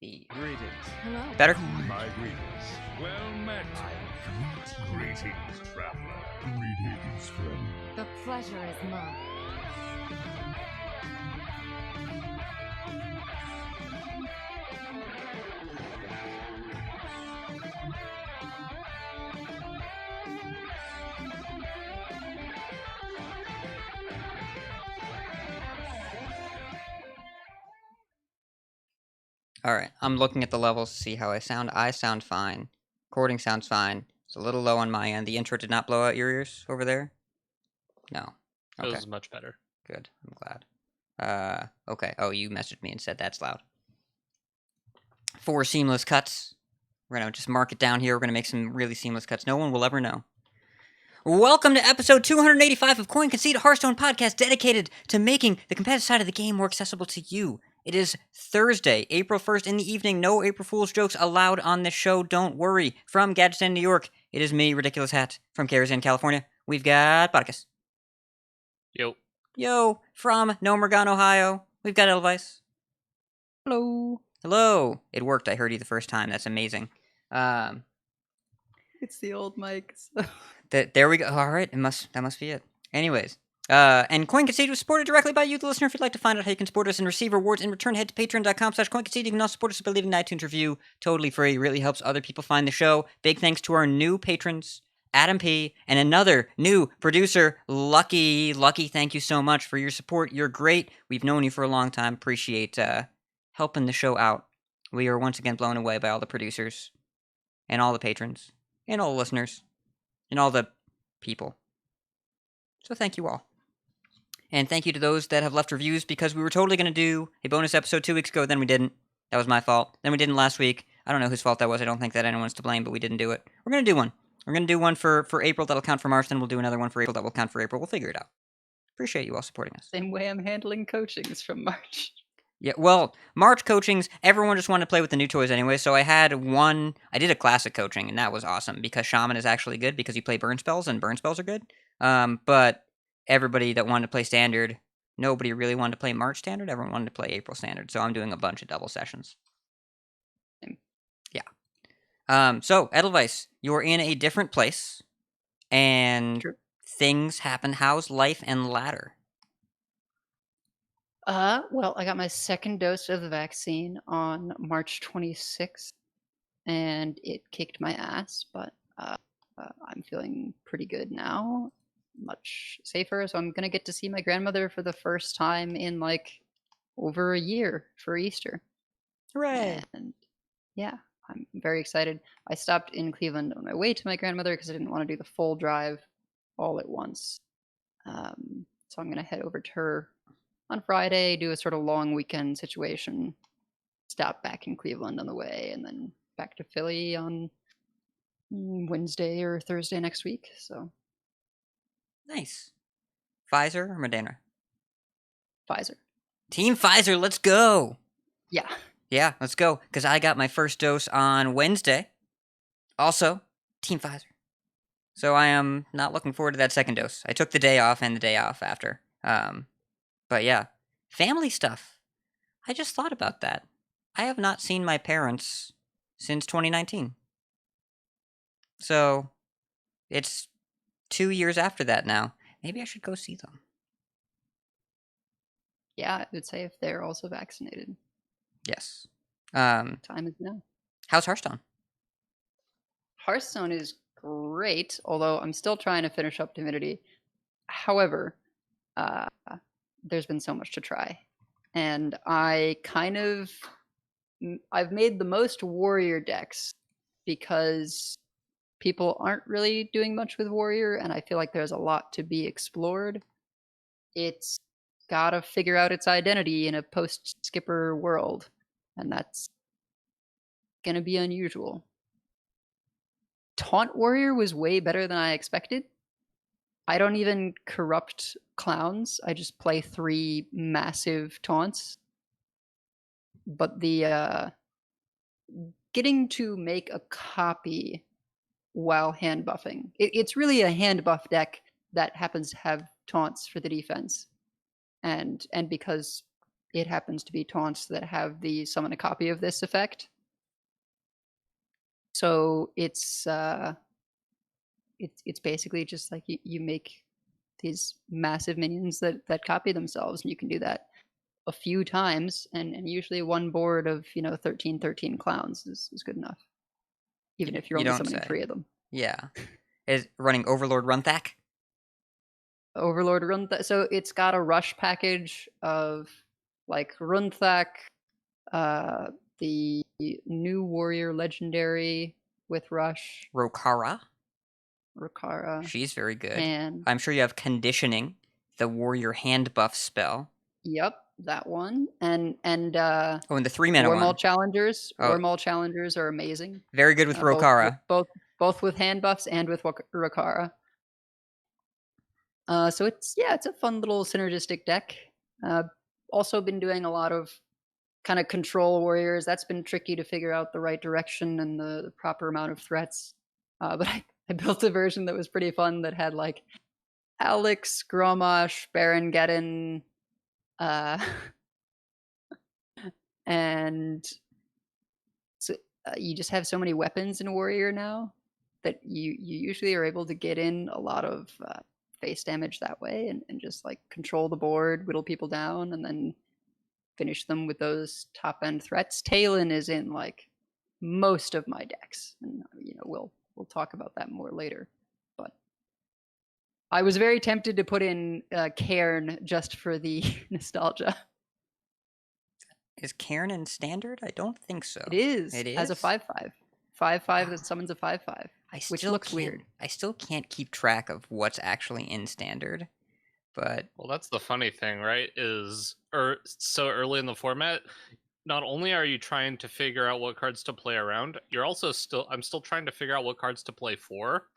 Greetings. Hello. Better? My greetings. Well met. Greetings, traveler. Greetings, friend. The pleasure is mine. Alright, I'm looking at the levels to see how I sound. I sound fine. Recording sounds fine. It's a little low on my end. The intro did not blow out your ears over there? No. It Okay, was much better. good. I'm glad. Okay. Oh, you messaged me and said that's loud. 4 seamless cuts. We're going to just mark it down here. We're going to make some really seamless cuts. No one will ever know. Welcome to episode 285 of Concede, a Hearthstone podcast dedicated to making the competitive side of the game more accessible to you. It is Thursday, April 1st in the evening. No April Fool's jokes allowed on this show. Don't worry. From Gadsden, New York, it is me, Ridiculous Hat. From Karazhan, California, we've got Butticus. Yo. From Nomergon, Ohio, we've got Elvice. Hello. Hello. It worked. I heard you the first time. That's amazing. It's the old mics. There we go. All right. That must be it. Anyways. And Concede was supported directly by you, the listener. If you'd like to find out how you can support us and receive rewards in return, head to patreon.com/Concede. You can also support us by leaving an iTunes review. Totally free. Really helps other people find the show. Big thanks to our new patrons, Adam P., and another new producer, Lucky. Lucky, thank you so much for your support. You're great. We've known you for a long time. Appreciate helping the show out. We are once again blown away by all the producers, and all the patrons, and all the listeners, and all the people. So thank you all. And thank you to those that have left reviews, because we were totally going to do a bonus episode 2 weeks ago, then we didn't. That was my fault. Then we didn't last week. I don't know whose fault that was. I don't think that anyone's to blame, but we didn't do it. We're going to do one. We're going to do one for April that'll count for March, then we'll do another one for April that will count for April. We'll figure it out. Appreciate you all supporting us. Same way I'm handling coachings from March. Yeah, well, March coachings, everyone just wanted to play with the new toys anyway, so I did a classic coaching, and that was awesome, because Shaman is actually good, because you play burn spells, and burn spells are good. But everybody that wanted to play Standard, nobody really wanted to play March Standard, everyone wanted to play April Standard, so I'm doing a bunch of double sessions. Yeah. So, Edelweiss, you're in a different place, and Sure. things happen. How's life and ladder? Well, I got my second dose of the vaccine on March 26th, and it kicked my ass, but I'm feeling pretty good now, much safer, so I'm gonna get to see my grandmother for the first time in, like, over a year for Easter. Hooray! And, yeah, I'm very excited. I stopped in Cleveland on my way to my grandmother because I didn't want to do the full drive all at once. So I'm gonna head over to her on Friday, do a sort of long weekend situation, stop back in Cleveland on the way, and then back to Philly on Wednesday or Thursday next week. So Nice. Pfizer or Moderna? Pfizer. Team Pfizer, let's go! Yeah. Yeah, let's go, because I got my first dose on Wednesday. Also, Team Pfizer. So I am not looking forward to that second dose. I took the day off and the day off after. But yeah, family stuff. I just thought about that. I have not seen my parents since 2019. So, it's 2 years after that now. Maybe I should go see them. Yeah, I would say if they're also vaccinated. Yes. Time is now. How's Hearthstone? Hearthstone is great, although I'm still trying to finish up Divinity. However, there's been so much to try. And I've made the most warrior decks because people aren't really doing much with warrior, and I feel like there's a lot to be explored. It's gotta figure out its identity in a post-skipper world, and that's gonna be unusual. Taunt warrior was way better than I expected. I don't even corrupt clowns. I just play 3 massive taunts. But the getting to make a copy while hand buffing. It's really a hand buff deck that happens to have taunts for the defense. And because it happens to be taunts that have the summon a copy of this effect. So it's basically just like you make these massive minions that copy themselves, and you can do that a few times, and usually one board of 13 clowns is good enough, even if you're You only don't summoning say. 3 of them. Yeah. Is running Overlord Runthak? Overlord Runthak. So it's got a rush package of like Runthak, the new warrior legendary with rush, Rokara? Rokara, She's very good. and I'm sure you have Conditioning, the warrior hand buff spell. yep, that one, and Oh, and the 3-mana War Maul one. Challengers. Oh. War Maul Challengers are amazing. Very good with Rokara. Both with hand buffs and with Rokara. So it's a fun little synergistic deck. Also been doing a lot of kind of control warriors. That's been tricky to figure out the right direction and the proper amount of threats. But I built a version that was pretty fun that had like Alex, Gromosh, Baron Geddon, and so you just have so many weapons in Warrior now that you usually are able to get in a lot of face damage that way and just like control the board, whittle people down, and then finish them with those top end threats. Talon is in like most of my decks, and we'll talk about that more later. But I was very tempted to put in Cairn just for the nostalgia. Is Cairn in Standard? I don't think so. It is. It is? As a 5/5. 5/5 that summons a 5/5. Which looks weird. I still can't keep track of what's actually in Standard. But well, that's the funny thing, right? So early in the format, not only are you trying to figure out what cards to play around, you're also I'm still trying to figure out what cards to play for.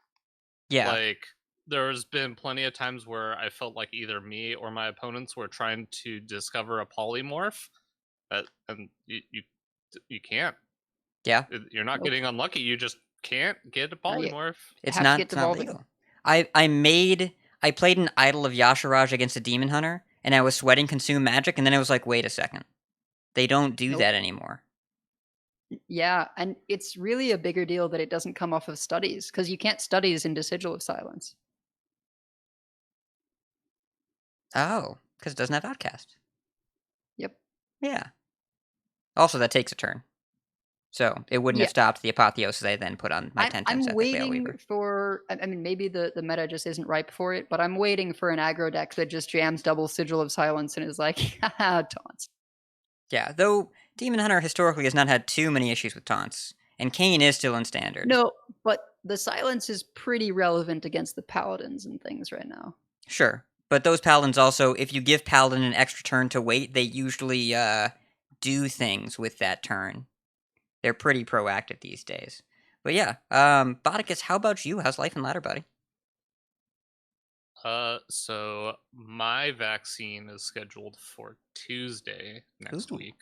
yeah, Like, there's been plenty of times where I felt like either me or my opponents were trying to discover a polymorph, and you can't. yeah, You're not getting unlucky. You just can't get a polymorph. it's have to not, get it's not devolving. legal. I played an Idol of Yasharaj against a Demon Hunter, and I was sweating Consume Magic, and then I was like, wait a second. They don't do Nope. that anymore. Yeah, and it's really a bigger deal that it doesn't come off of studies, because you can't studies into Sigil of Silence. Oh, because it doesn't have Outcast. Yep. Yeah. Also, that takes a turn. So it wouldn't have stopped the Apotheosis I then put on my 10/10 I'm set. waiting for. I mean, maybe the meta just isn't ripe for it, but I'm waiting for an aggro deck that just jams double Sigil of Silence and is like, haha, taunts. Yeah, though Demon Hunter historically has not had too many issues with taunts, and Kane is still in Standard. No, but the silence is pretty relevant against the paladins and things right now. Sure, but those paladins also, if you give paladin an extra turn to wait, they usually do things with that turn. They're pretty proactive these days. But yeah, Bodicus, how about you? How's life and ladder, buddy? So my vaccine is scheduled for Tuesday next week.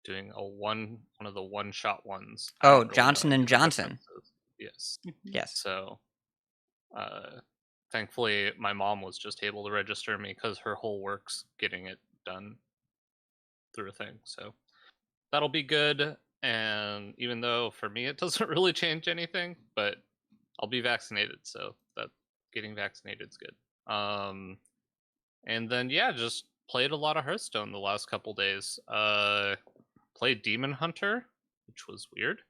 Doing one of the one-shot ones. Oh, Johnson and Johnson. Yes. Yes. So, thankfully, my mom was just able to register me because her whole work's getting it done through a thing. So that'll be good. And even though for me it doesn't really change anything, but I'll be vaccinated, so that getting vaccinated is good. And then just played a lot of Hearthstone the last couple days. Played Demon Hunter, which was weird.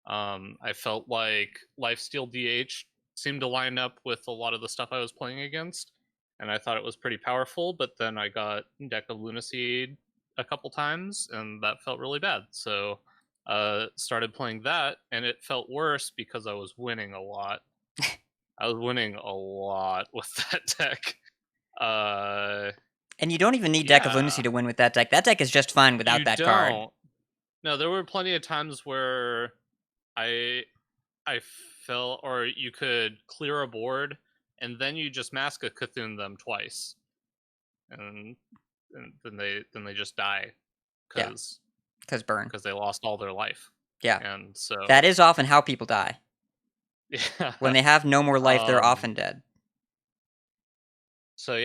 I felt like Lifesteal DH seemed to line up with a lot of the stuff I was playing against, and I thought it was pretty powerful, but then I got Deck of Lunacy a couple times, and that felt really bad. So started playing that, and it felt worse because I was winning a lot. I was winning a lot with that deck. And you don't even need Deck of Lunacy to win with that deck. That deck is just fine without that card. No, there were plenty of times where I felt, or you could clear a board, and then you just Mask a Cthulhu them twice, and then they just die because burn, because they lost all their life. Yeah, and so that is often how people die. Yeah, when they have no more life, they're often dead. So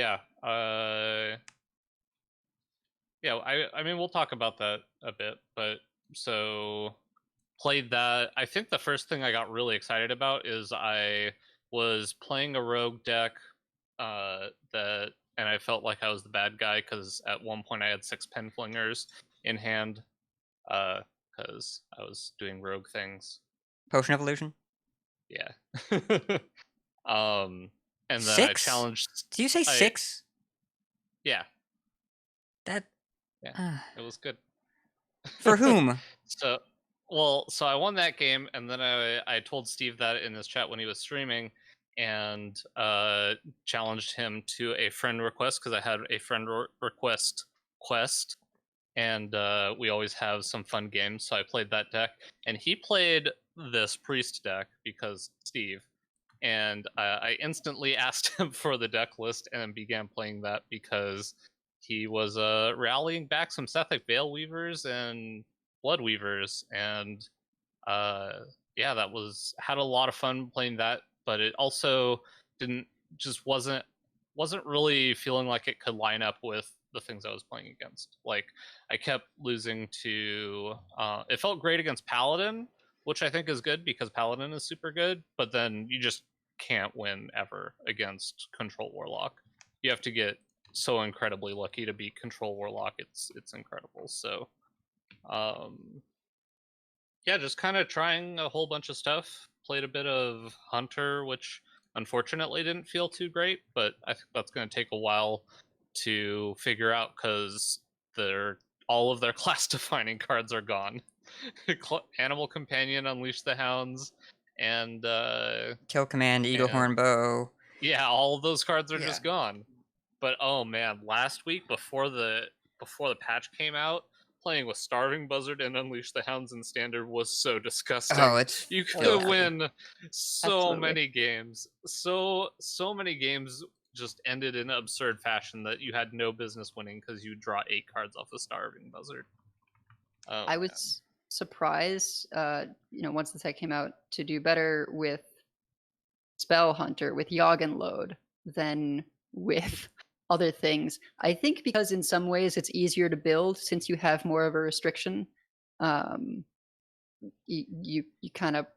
Yeah, I mean, we'll talk about that a bit, but so played that. I think the first thing I got really excited about is I was playing a rogue deck that, and I felt like I was the bad guy because at one point I had 6 pen flingers in hand because I was doing rogue things. Potion evolution. Yeah. And then I 6? challenged. Do you say 6? Yeah, That. yeah, it was good. For whom? So, so I won that game, and then I told Steve that in his chat when he was streaming, and challenged him to a friend request because I had a friend request quest, and we always have some fun games. So I played that deck, and he played this priest deck because Steve, and I instantly asked him for the deck list and began playing that because he was rallying back some Sethic Veil Weavers and Blood Weavers, and yeah, that was had a lot of fun playing that, but it also didn't just wasn't really feeling like it could line up with the things I was playing against. Like I kept losing to it felt great against Paladin, which I think is good because Paladin is super good, but then you just can't win ever against Control Warlock. You have to get so incredibly lucky to beat Control Warlock. It's incredible. So yeah, just kind of trying a whole bunch of stuff. Played a bit of Hunter, which unfortunately didn't feel too great, but I think that's going to take a while to figure out because all of their class defining cards are gone. Animal Companion, Unleash the Hounds, and Kill Command, Eagle and Horn Bow. yeah, all of those cards are Yeah. just gone. But oh man, last week before the patch came out, playing with Starving Buzzard and Unleash the Hounds in Standard was so disgusting. Oh, it's you could filthy. win so Absolutely. many games. So many games just ended in absurd fashion that you had no business winning because you draw 8 cards off the Starving Buzzard. Oh, I was surprised, once the tech came out, to do better with Spell Hunter, with Yogg Load, than with other things. I think because in some ways it's easier to build since you have more of a restriction. You kind of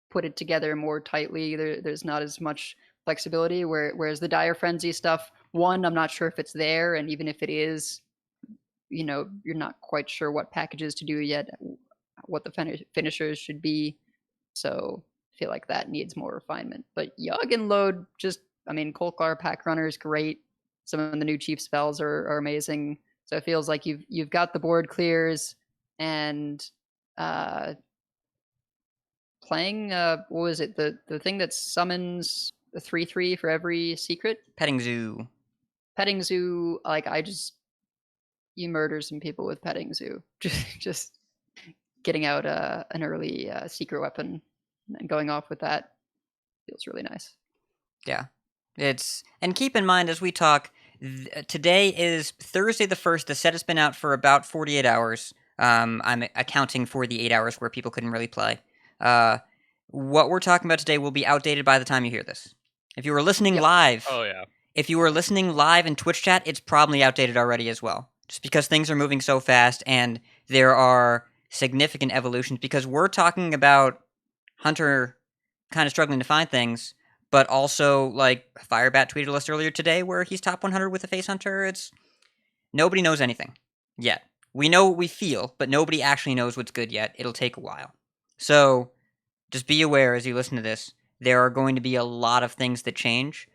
put it together more tightly. There's not as much flexibility. Whereas the Dire Frenzy stuff, one, I'm not sure if it's there, and even if it is, you're not quite sure what packages to do yet, what the finishers should be. So I feel like that needs more refinement. But Yogg Load, Kolkar Pack Runner is great. Some of the new chief spells are amazing. So it feels like you've got the board clears and playing what was it, the thing that summons the 3/3 for every secret? Petting Zoo. Petting Zoo, like you murder some people with Petting Zoo. just getting out an early secret weapon and going off with that feels really nice. Yeah. And keep in mind as we talk, today is Thursday the 1st. The set has been out for about 48 hours. I'm accounting for the 8 hours where people couldn't really play. What we're talking about today will be outdated by the time you hear this. If you were listening live, if you were listening live in Twitch chat, it's probably outdated already as well. Just because things are moving so fast and there are significant evolutions. Because we're talking about Hunter kind of struggling to find things, but also like Firebat tweeted us earlier today where he's top 100 with a Face Hunter. It's nobody knows anything yet. We know what we feel, but nobody actually knows what's good yet. It'll take a while. So just be aware as you listen to this, there are going to be a lot of things that change.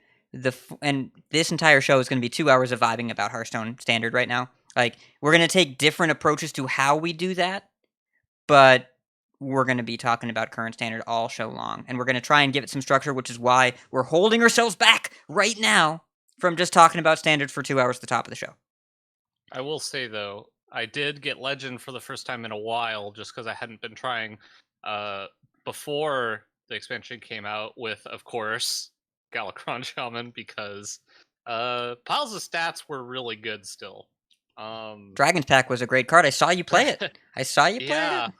And this entire show is going to be 2 hours of vibing about Hearthstone Standard right now. Like, we're going to take different approaches to how we do that, but we're going to be talking about current Standard all show long. And we're going to try and give it some structure, which is why we're holding ourselves back right now from just talking about Standard for 2 hours at the top of the show. I will say, though, I did get Legend for the first time in a while just because I hadn't been trying before the expansion came out with, of course, Galakron Shaman because Piles of Stats were really good still. Dragon's Pack was a great card. I saw you play it. I saw you play it.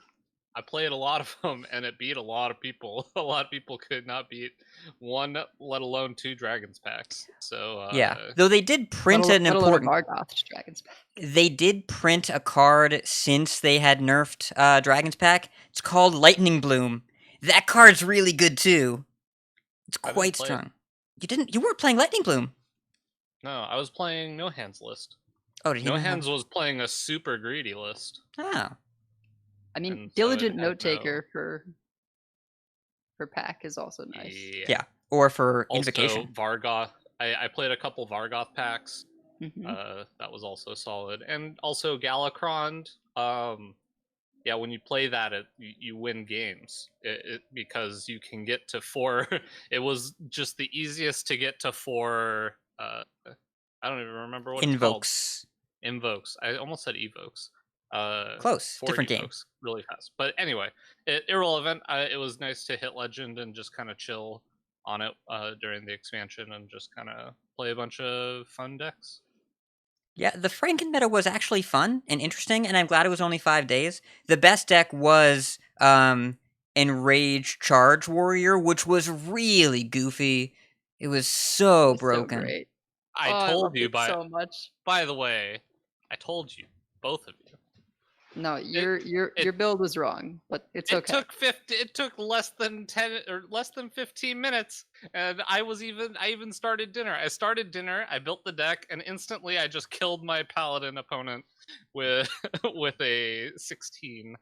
I played a lot of them, and it beat a lot of people. A lot of people could not beat one, let alone 2 Dragons packs. So Yeah, though they did print an let alone a important. Vargoth Dragons pack. They did print a card since they had nerfed Dragon's Pack. It's called Lightning Bloom. That card's really good too. It's I haven't quite played. strong. You weren't playing Lightning Bloom. No, I was playing No Hands list. Oh, did he No not have- Hands was playing a super greedy list. Oh, I mean, And so Diligent it had Note Taker for pack is also nice. yeah. Or for Also, Invocation. Vargoth. I played a couple Vargoth packs. Mhm. That was also solid, and also Galakron. Yeah, when you play that, you win games because you can get to 4. It was just the easiest to get to 4. I don't even remember what Invokes. it's called. Invokes. I almost said evokes. Close. 4 Different game. evokes really fast. But anyway, irrelevant. It was nice to hit Legend and just kind of chill on it during the expansion and just kind of play a bunch of fun decks. Yeah, the Franken meta was actually fun and interesting, and I'm glad it was only 5 days. The best deck was Enraged Charge Warrior, which was really goofy. It was so It's broken. So great. I told loved you it by so much. By the way, I told you, both of you. No, your build was wrong, but it's okay. It took less than 10 or less than 15 minutes, and I even started dinner. I started dinner, I built the deck, and instantly I just killed my paladin opponent with with a 16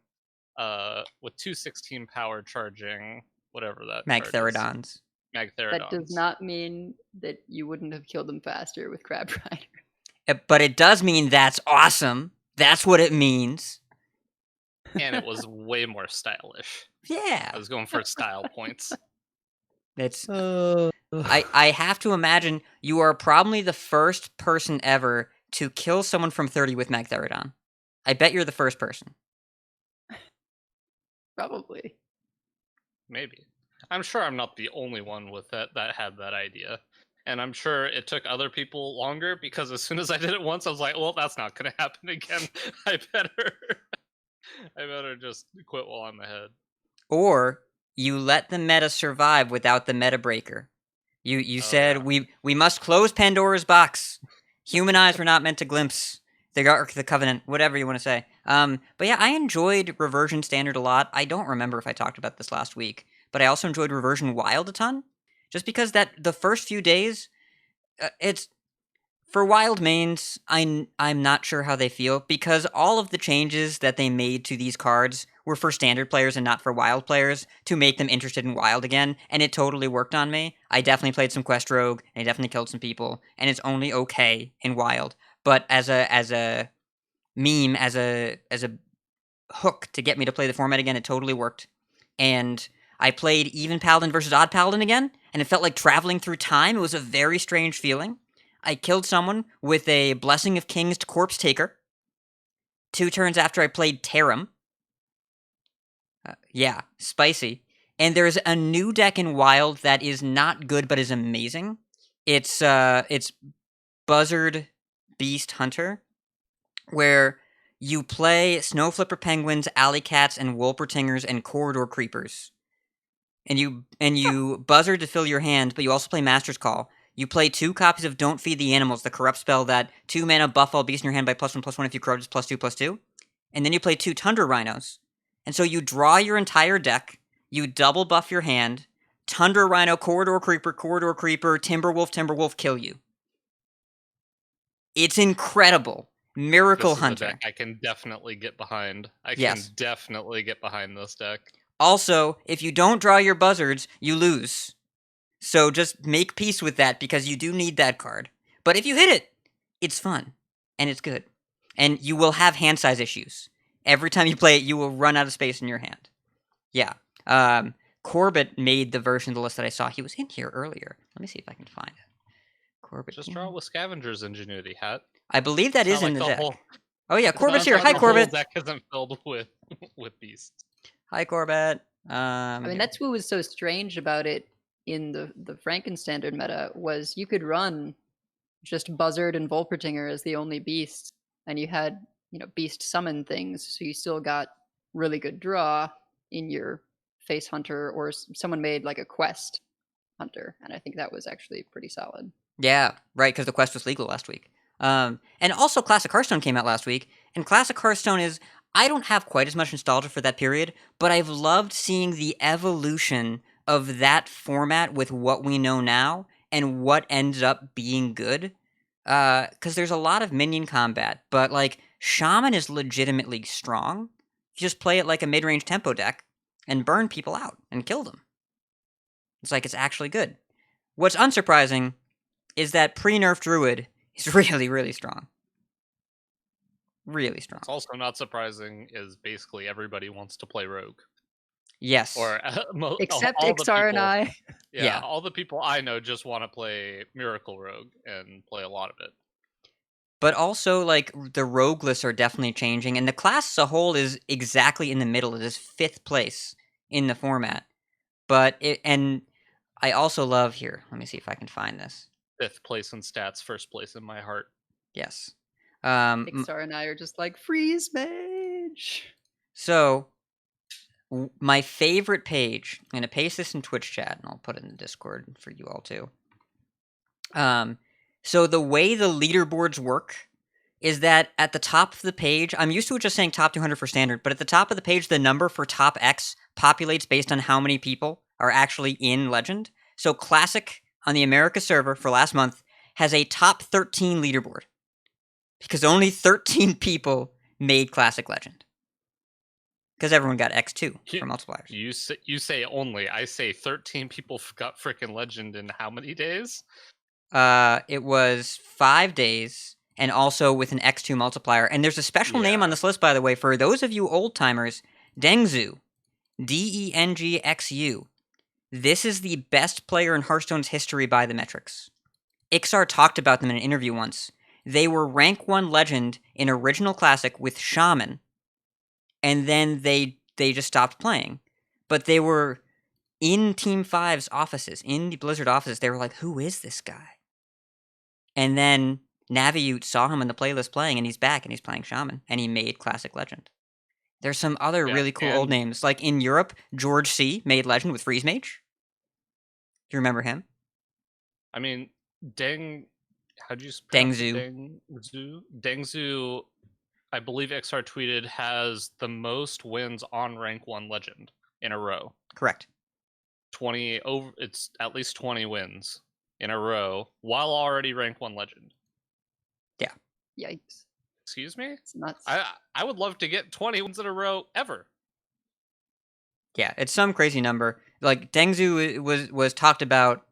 with 2 16 power charging whatever that Magtheridons. Magtheridons. That does not mean that you wouldn't have killed him faster with Crab Rider. But it does mean that's awesome. That's what it means. And it was way more stylish. Yeah. I was going for style points. It's I have to imagine you are probably the first person ever to kill someone from 30 with Magtheridon. I bet you're the first person. Probably. Maybe. I'm sure I'm not the only one with that had that idea. And I'm sure it took other people longer because as soon as I did it once, I was like, well, that's not going to happen again. I better just quit while I'm ahead. Or you let the meta survive without the meta breaker. You said yeah. we must close Pandora's box. Human eyes were not meant to glimpse the Ark of the Covenant, whatever you want to say. But yeah, I enjoyed Reversion Standard a lot. I don't remember if I talked about this last week, but I also enjoyed Reversion Wild a ton. Just because the first few days, it's for wild mains. I'm not sure how they feel because all of the changes that they made to these cards were for standard players and not for wild players to make them interested in wild again, and it totally worked on me. I definitely played some Quest Rogue and I definitely killed some people, and it's only okay in wild. But as a meme, as a hook to get me to play the format again, it totally worked. And I played Even Paladin versus Odd Paladin again, and it felt like traveling through time. It was a very strange feeling. I killed someone with a Blessing of Kings to Corpse Taker 2 turns after I played Tarim. Yeah, spicy. And there's a new deck in Wild that is not good but is amazing. It's Buzzard Beast Hunter, where you play Snow Flipper Penguins, Alley Cats, and Wolpertingers and Corridor Creepers. And you buzzard to fill your hand, but you also play Master's Call. You play 2 copies of Don't Feed the Animals, the corrupt spell that 2 mana buff all beasts in your hand by +1/+1 if you corrupt it's +2/+2. And then you play 2 Tundra Rhinos. And so you draw your entire deck, you double buff your hand, Tundra Rhino, Corridor Creeper, Timberwolf, kill you. It's incredible. Miracle This is a Hunter. deck I can definitely get behind. Yes. Can definitely get behind this deck. Also, if you don't draw your buzzards, you lose. So just make peace with that because you do need that card. But if you hit it, it's fun. And it's good. And you will have hand size issues. Every time you play it, you will run out of space in your hand. Yeah. Corbett made the version of the list that I saw. He was in here earlier. Let me see if I can find it. Corbett. Just draw it with Scavenger's Ingenuity, Hat. I believe that is in the deck. Oh yeah, It's Corbett's not here. like Hi, the whole Corbett. deck isn't filled with beasts. Hi, Corbett. I mean, that's what was so strange about it in the Frankenstandard meta was you could run just Buzzard and Wolpertinger as the only beasts, and you had beast summon things, so you still got really good draw, in your face hunter, or someone made like a quest hunter, and I think that was actually pretty solid. Yeah, right, because the quest was legal last week. And also Classic Hearthstone came out last week, and Classic Hearthstone is, I don't have quite as much nostalgia for that period, but I've loved seeing the evolution of that format with what we know now and what ends up being good. Because there's a lot of minion combat, but like Shaman is legitimately strong. You just play it like a mid-range tempo deck and burn people out and kill them. It's like it's actually good. What's unsurprising is that pre-nerf Druid is really, really strong. Really strong. It's also not surprising is basically everybody wants to play Rogue. Yes. Or Except all the Ixar and people- I. Yeah. all the people I know just want to play Miracle Rogue and play a lot of it. But also, like, the rogue lists are definitely changing, and the class as a whole is exactly in the middle. It is 5th place in the format. And I also love here. Let me see if I can find this. 5th place in stats, 1st place in my heart. Yes. Ixar and I are just like freeze mage. So, my favorite page, I'm going to paste this in Twitch chat, and I'll put it in the Discord for you all too. So the way the leaderboards work is that at the top of the page, I'm used to it just saying top 200 for standard, but at the top of the page, the number for top X populates based on how many people are actually in Legend. So Classic on the America server for last month has a top 13 leaderboard because only 13 people made Classic Legend. Because everyone got X2 for multipliers. You say only. I say 13 people got freaking Legend in how many days? It was 5 days, and also with an X2 multiplier. And there's a special name on this list, by the way, for those of you old timers. Dengzu, Dengxu. This is the best player in Hearthstone's history by the metrics. Ixar talked about them in an interview once. They were rank 1 legend in original classic with Shaman, and then they just stopped playing. But they were in Team 5's offices, in the Blizzard offices. They were like, who is this guy? And then Naviute saw him in the playlist playing, and he's back, and he's playing Shaman, and he made Classic Legend. There's some other really cool old names. Like in Europe, George C. made Legend with Freeze Mage. Do you remember him? I mean, how'd you spell Dengzu, I believe XR tweeted, has the most wins on rank 1 Legend in a row. Correct. It's at least 20 wins in a row while already rank 1 Legend. Yeah. Yikes. Excuse me? It's nuts. I would love to get 20 wins in a row ever. Yeah, it's some crazy number. Like Dengzu was talked about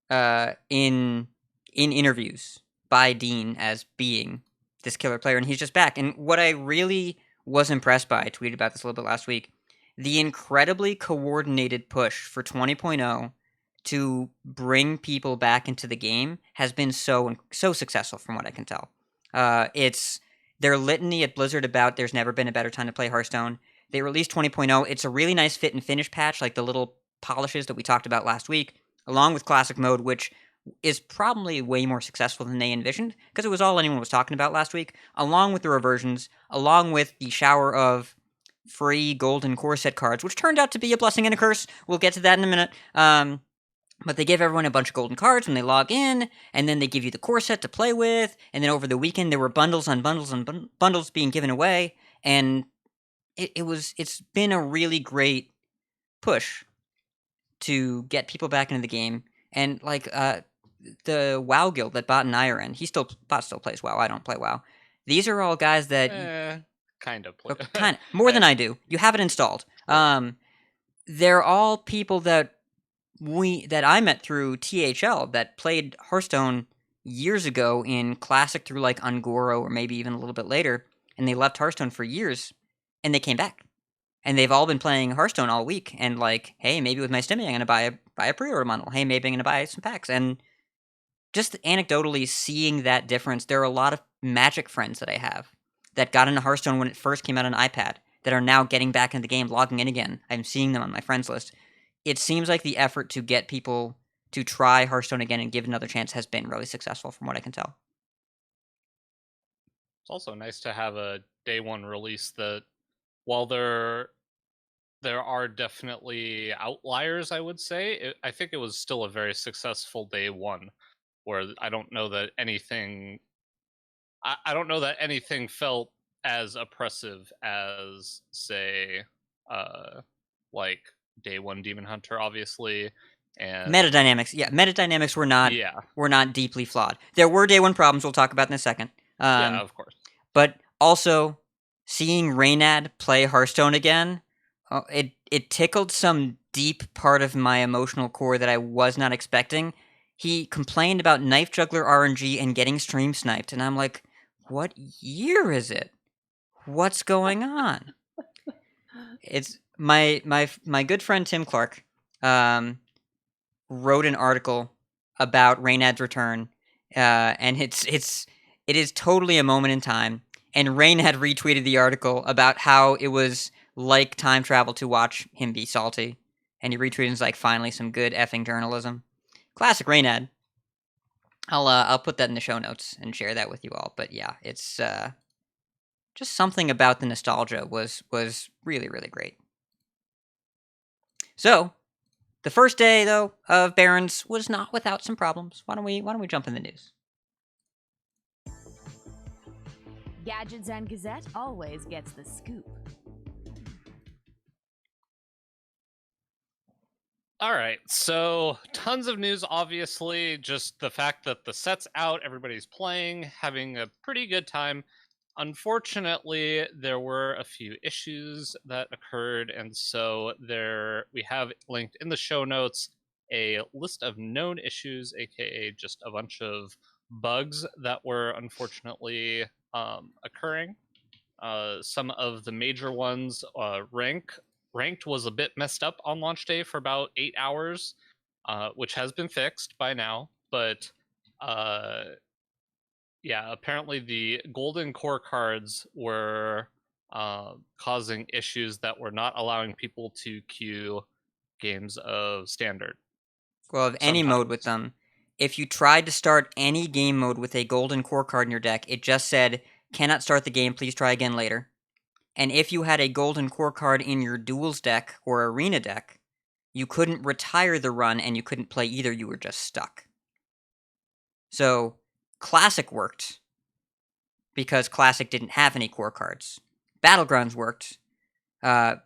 in interviews by Dean as being this killer player, and he's just back. And what I really was impressed by, I tweeted about this a little bit last week, the incredibly coordinated push for 20.0 to bring people back into the game has been so successful from what I can tell. It's their litany at Blizzard about there's never been a better time to play Hearthstone. They released 20.0. It's a really nice fit and finish patch, like the little polishes that we talked about last week, along with Classic Mode, which is probably way more successful than they envisioned, because it was all anyone was talking about last week, along with the reversions, along with the shower of free golden core set cards, which turned out to be a blessing and a curse. We'll get to that in a minute. But they give everyone a bunch of golden cards when they log in, and then they give you the core set to play with, and then over the weekend there were bundles on bundles on bundles being given away, and it's been a really great push to get people back into the game. And like the WoW guild that Bot and I are in, Bot still plays WoW. I don't play WoW. These are all guys that kind of play. kind of more than I do. You have it installed. They're all people that I met through THL that played Hearthstone years ago in Classic through like Ungoro or maybe even a little bit later, and they left Hearthstone for years, and they came back, and they've all been playing Hearthstone all week. And like, hey, maybe with my Stimmy, I'm gonna buy a pre-order bundle. Hey, maybe I'm gonna buy some packs. And just anecdotally seeing that difference, there are a lot of Magic friends that I have that got into Hearthstone when it first came out on iPad that are now getting back into the game, logging in again. I'm seeing them on my friends list. It seems like the effort to get people to try Hearthstone again and give it another chance has been really successful from what I can tell. It's also nice to have a day one release that, while they're there are definitely outliers, I would say. I think it was still a very successful day one, where I don't know that anything. I don't know that anything felt as oppressive as, say, uh, like day one Demon Hunter, obviously, and Metadynamics yeah, were not deeply flawed. There were day one problems we'll talk about in a second. yeah, of course. But also seeing Reynad play Hearthstone again, it tickled some deep part of my emotional core that I was not expecting. He complained about Knife Juggler RNG and getting stream sniped, and I'm like, what year is it? What's going on? It's my good friend Tim Clark wrote an article about Reynad's return, and it is totally a moment in time. And Rain had retweeted the article about how it was like time travel to watch him be salty, and he retweeted and was like, "Finally, some good effing journalism." Classic Rainad. I'll put that in the show notes and share that with you all. But yeah, it's just something about the nostalgia was really really great. So the first day though of Barrens was not without some problems. Why don't we jump in the news? Gadgets and Gazette always gets the scoop. All right, so tons of news, obviously. Just the fact that the set's out, everybody's playing, having a pretty good time. Unfortunately, there were a few issues that occurred, and so we have linked in the show notes a list of known issues, aka just a bunch of bugs that were unfortunately occurring. Some of the major ones, ranked was a bit messed up on launch day for about 8 hours, which has been fixed by now, but yeah, apparently the golden core cards were causing issues that were not allowing people to queue games of standard. Well, of any mode with them. If you tried to start any game mode with a golden core card in your deck, it just said, "Cannot start the game, please try again later." And if you had a golden core card in your duels deck or arena deck, you couldn't retire the run and you couldn't play either, you were just stuck. So, Classic worked because Classic didn't have any core cards. Battlegrounds worked, but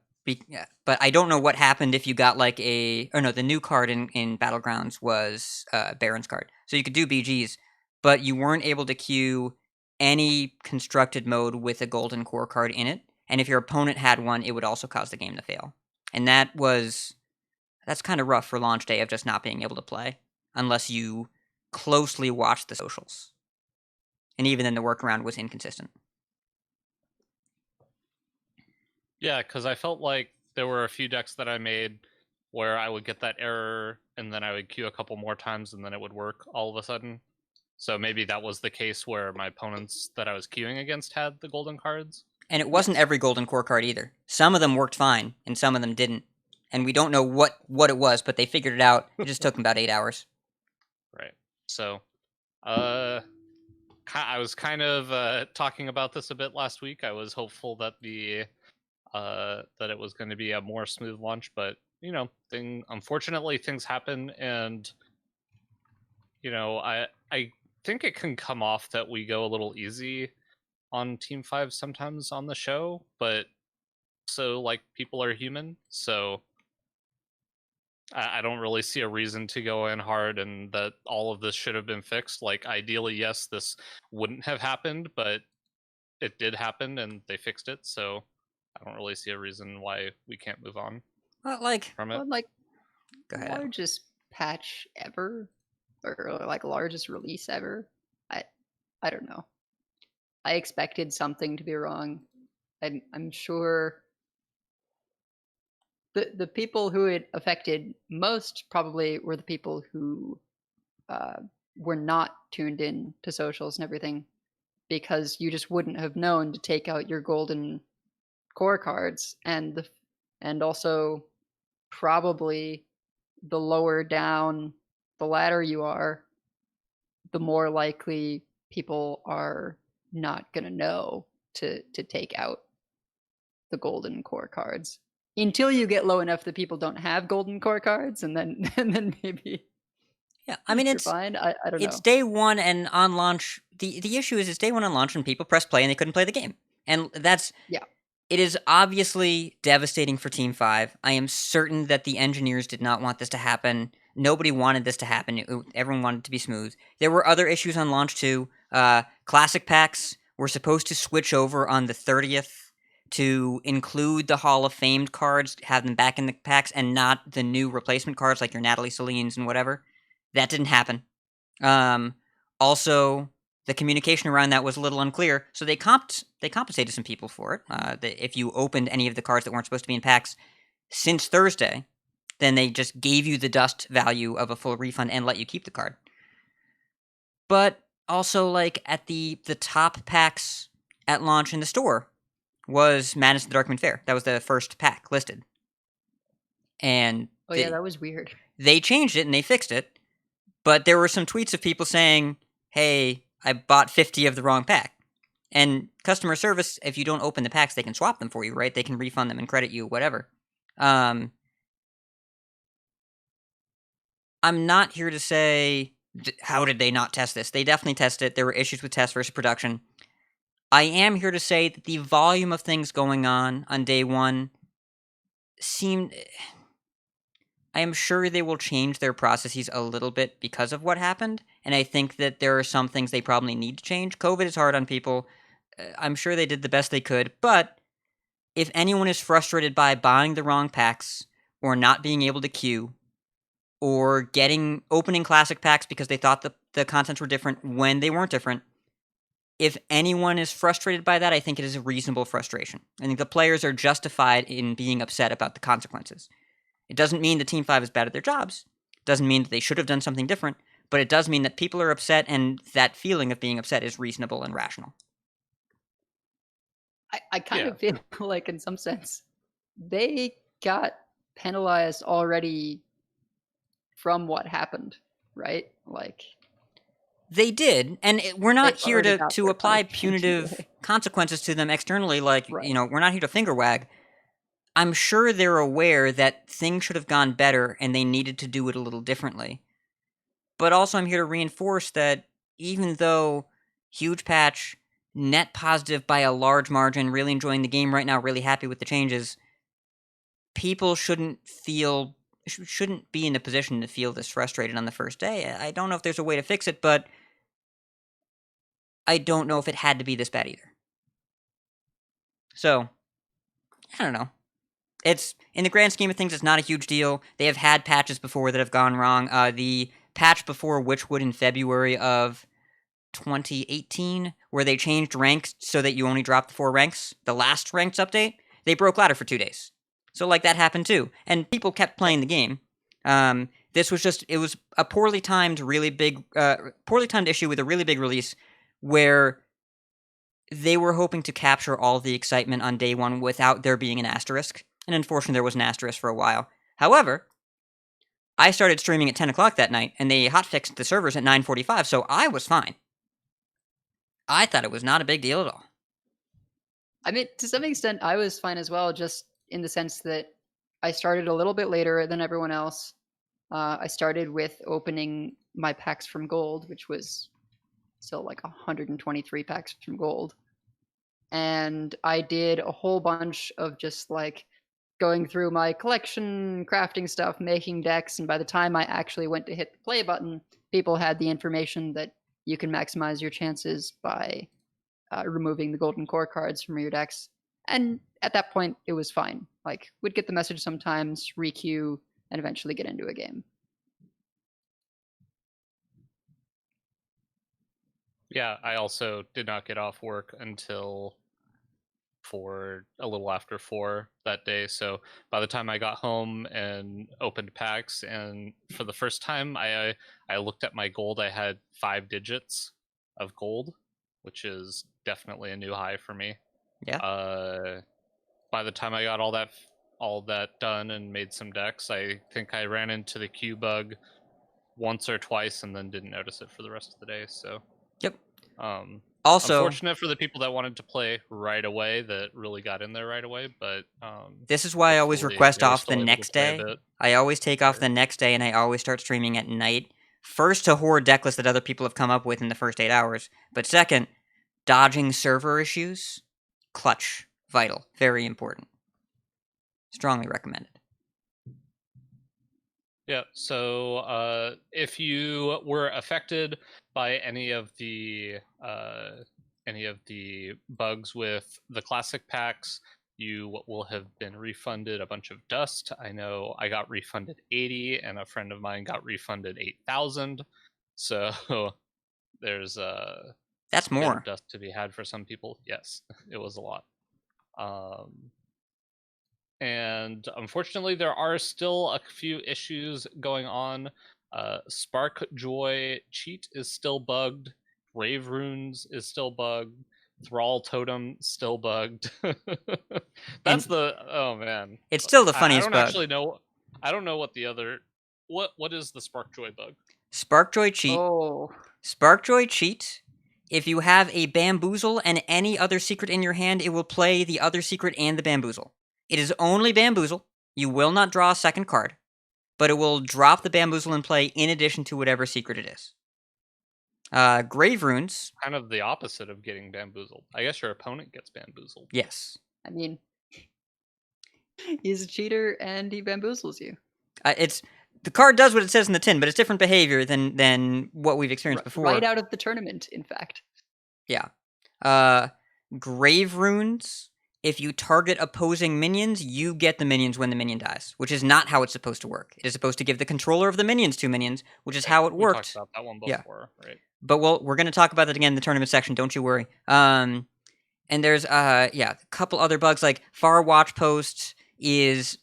I don't know what happened if you got like the new card in Battlegrounds was Barrens card. So you could do BGs, but you weren't able to queue any constructed mode with a golden core card in it. And if your opponent had one, it would also cause the game to fail. And that's kind of rough for launch day of just not being able to play unless you closely watch the socials. And even then, the workaround was inconsistent. Yeah, because I felt like there were a few decks that I made where I would get that error and then I would queue a couple more times and then it would work all of a sudden. So maybe that was the case where my opponents that I was queuing against had the golden cards. And it wasn't every golden core card either. Some of them worked fine, and some of them didn't. And we don't know what it was, but they figured it out. It just took them about 8 hours. Right. So, I was kind of talking about this a bit last week. I was hopeful that that it was going to be a more smooth launch, but unfortunately things happen, and I think it can come off that we go a little easy on Team 5 sometimes on the show, but so like people are human, so I don't really see a reason to go in hard and that all of this should have been fixed. Like ideally, yes, this wouldn't have happened, but it did happen and they fixed it, so I don't really see a reason why we can't move on Well, from it. go ahead. Largest patch ever, or like largest release ever. I don't know. I expected something to be wrong. I'm sure the people who it affected most probably were the people who were not tuned in to socials and everything, because you just wouldn't have known to take out your golden core cards, and also probably the lower down the ladder you are, the more likely people are not going to know to take out the golden core cards. until you get low enough that people don't have golden core cards, and then maybe Yeah, I mean you're it's fine. I don't it's know. day one and on launch. The issue is it's day one on launch and people press play and they couldn't play the game, and that's Yeah. It is obviously devastating for Team 5. I am certain that the engineers did not want this to happen. Nobody wanted this to happen. Everyone wanted it to be smooth. There were other issues on launch too. Classic packs were supposed to switch over on the 30th to include the Hall of Famed cards, have them back in the packs, and not the new replacement cards like your Natalie Selines and whatever. That didn't happen. Also, the communication around that was a little unclear, so they compensated some people for it. If you opened any of the cards that weren't supposed to be in packs since Thursday, then they just gave you the dust value of a full refund and let you keep the card. But also, like, at the top packs at launch in the store was Madness of the Darkmoon Fair. That was the first pack listed. And Yeah, that was weird. They changed it and they fixed it, but there were some tweets of people saying, hey, I bought 50 of the wrong pack. And customer service, if you don't open the packs, they can swap them for you, right? They can refund them and credit you, whatever. I'm not here to say, how did they not test this? They definitely tested it. There were issues with test versus production. I am here to say that the volume of things going on day one seemed... I am sure they will change their processes a little bit because of what happened, and I think that there are some things they probably need to change. COVID is hard on people. I'm sure they did the best they could, but if anyone is frustrated by buying the wrong packs, or not being able to queue, or opening classic packs because they thought the contents were different when they weren't different, if anyone is frustrated by that, I think it is a reasonable frustration. I think the players are justified in being upset about the consequences. It doesn't mean that Team 5 is bad at their jobs. It doesn't mean that they should have done something different, but it does mean that people are upset, and that feeling of being upset is reasonable and rational. I kind of feel like, in some sense, they got penalized already from what happened, right? Like, they did, and we're not here to their apply punishment punitive anyway. consequences to them externally, like, Right. we're not here to finger wag. I'm sure they're aware that things should have gone better and they needed to do it a little differently. But also I'm here to reinforce that even though huge patch, net positive by a large margin, really enjoying the game right now, really happy with the changes, people shouldn't be in a position to feel this frustrated on the first day. I don't know if there's a way to fix it, but I don't know if it had to be this bad either. So, I don't know. It's, in the grand scheme of things, it's not a huge deal. They have had patches before that have gone wrong. The patch before Witchwood in February of 2018, where they changed ranks so that you only dropped the 4 ranks, the last ranks update, they broke ladder for 2 days. So, like, that happened too. And people kept playing the game. This was it was a poorly timed issue with a really big release where they were hoping to capture all the excitement on day one without there being an asterisk. And unfortunately, there was an asterisk for a while. However, I started streaming at 10 o'clock that night, and they hotfixed the servers at 9:45, so I was fine. I thought it was not a big deal at all. I mean, to some extent, I was fine as well, just in the sense that I started a little bit later than everyone else. I started with opening my packs from gold, which was still like 123 packs from gold. And I did a whole bunch of just like going through my collection, crafting stuff, making decks, and by the time I actually went to hit the play button, people had the information that you can maximize your chances by removing the golden core cards from your decks. And at that point, it was fine. Like, we'd get the message sometimes, requeue, and eventually get into a game. Yeah, I also did not get off work until a little after 4 that day. So by the time I got home and opened packs, and for the first time I looked at my gold, I had 5 digits of gold, which is definitely a new high for me. Yeah. By the time I got all that done and made some decks, I think I ran into the queue bug once or twice and then didn't notice it for the rest of the day. So Yep. Also, unfortunate for the people that wanted to play right away that really got in there right away, but this is why I always hopefully request they were off the still able to next play a day. bit. I always take off Sure. the next day, and I always start streaming at night. First, to hoard deck lists that other people have come up with in the first 8 hours. But second, dodging server issues, clutch, vital, very important. Strongly recommended. Yeah, so if you were affected by any of the bugs with the classic packs, you will have been refunded a bunch of dust. I know I got refunded 80, and a friend of mine got refunded 8,000. So there's That's a bit more. of dust to be had for some people. Yes, it was a lot. And unfortunately, there are still a few issues going on. Sparkjoy cheat is still bugged. Grave Runes is still bugged. Thrall Totem still bugged. That's oh man. It's still the I funniest don't bug. actually know. I don't know what the other. What is the Sparkjoy bug? Sparkjoy cheat. Oh, Sparkjoy cheat. If you have a bamboozle and any other secret in your hand, it will play the other secret and the bamboozle. It is only bamboozle. You will not draw a second card, but it will drop the bamboozle in play in addition to whatever secret it is. Grave Runes. Kind of the opposite of getting bamboozled. I guess your opponent gets bamboozled. Yes. I mean, he's a cheater and he bamboozles you. The card does what it says in the tin, but it's different behavior than what we've experienced before. Right out of the tournament, in fact. Yeah. Grave Runes. If you target opposing minions, you get the minions when the minion dies, which is not how it's supposed to work. It is supposed to give the controller of the minions 2 minions, which is how it We worked. talked about that one before, right? But we're going to talk about that again in the tournament section, don't you worry. And there's a couple other bugs, like Far Watch Post is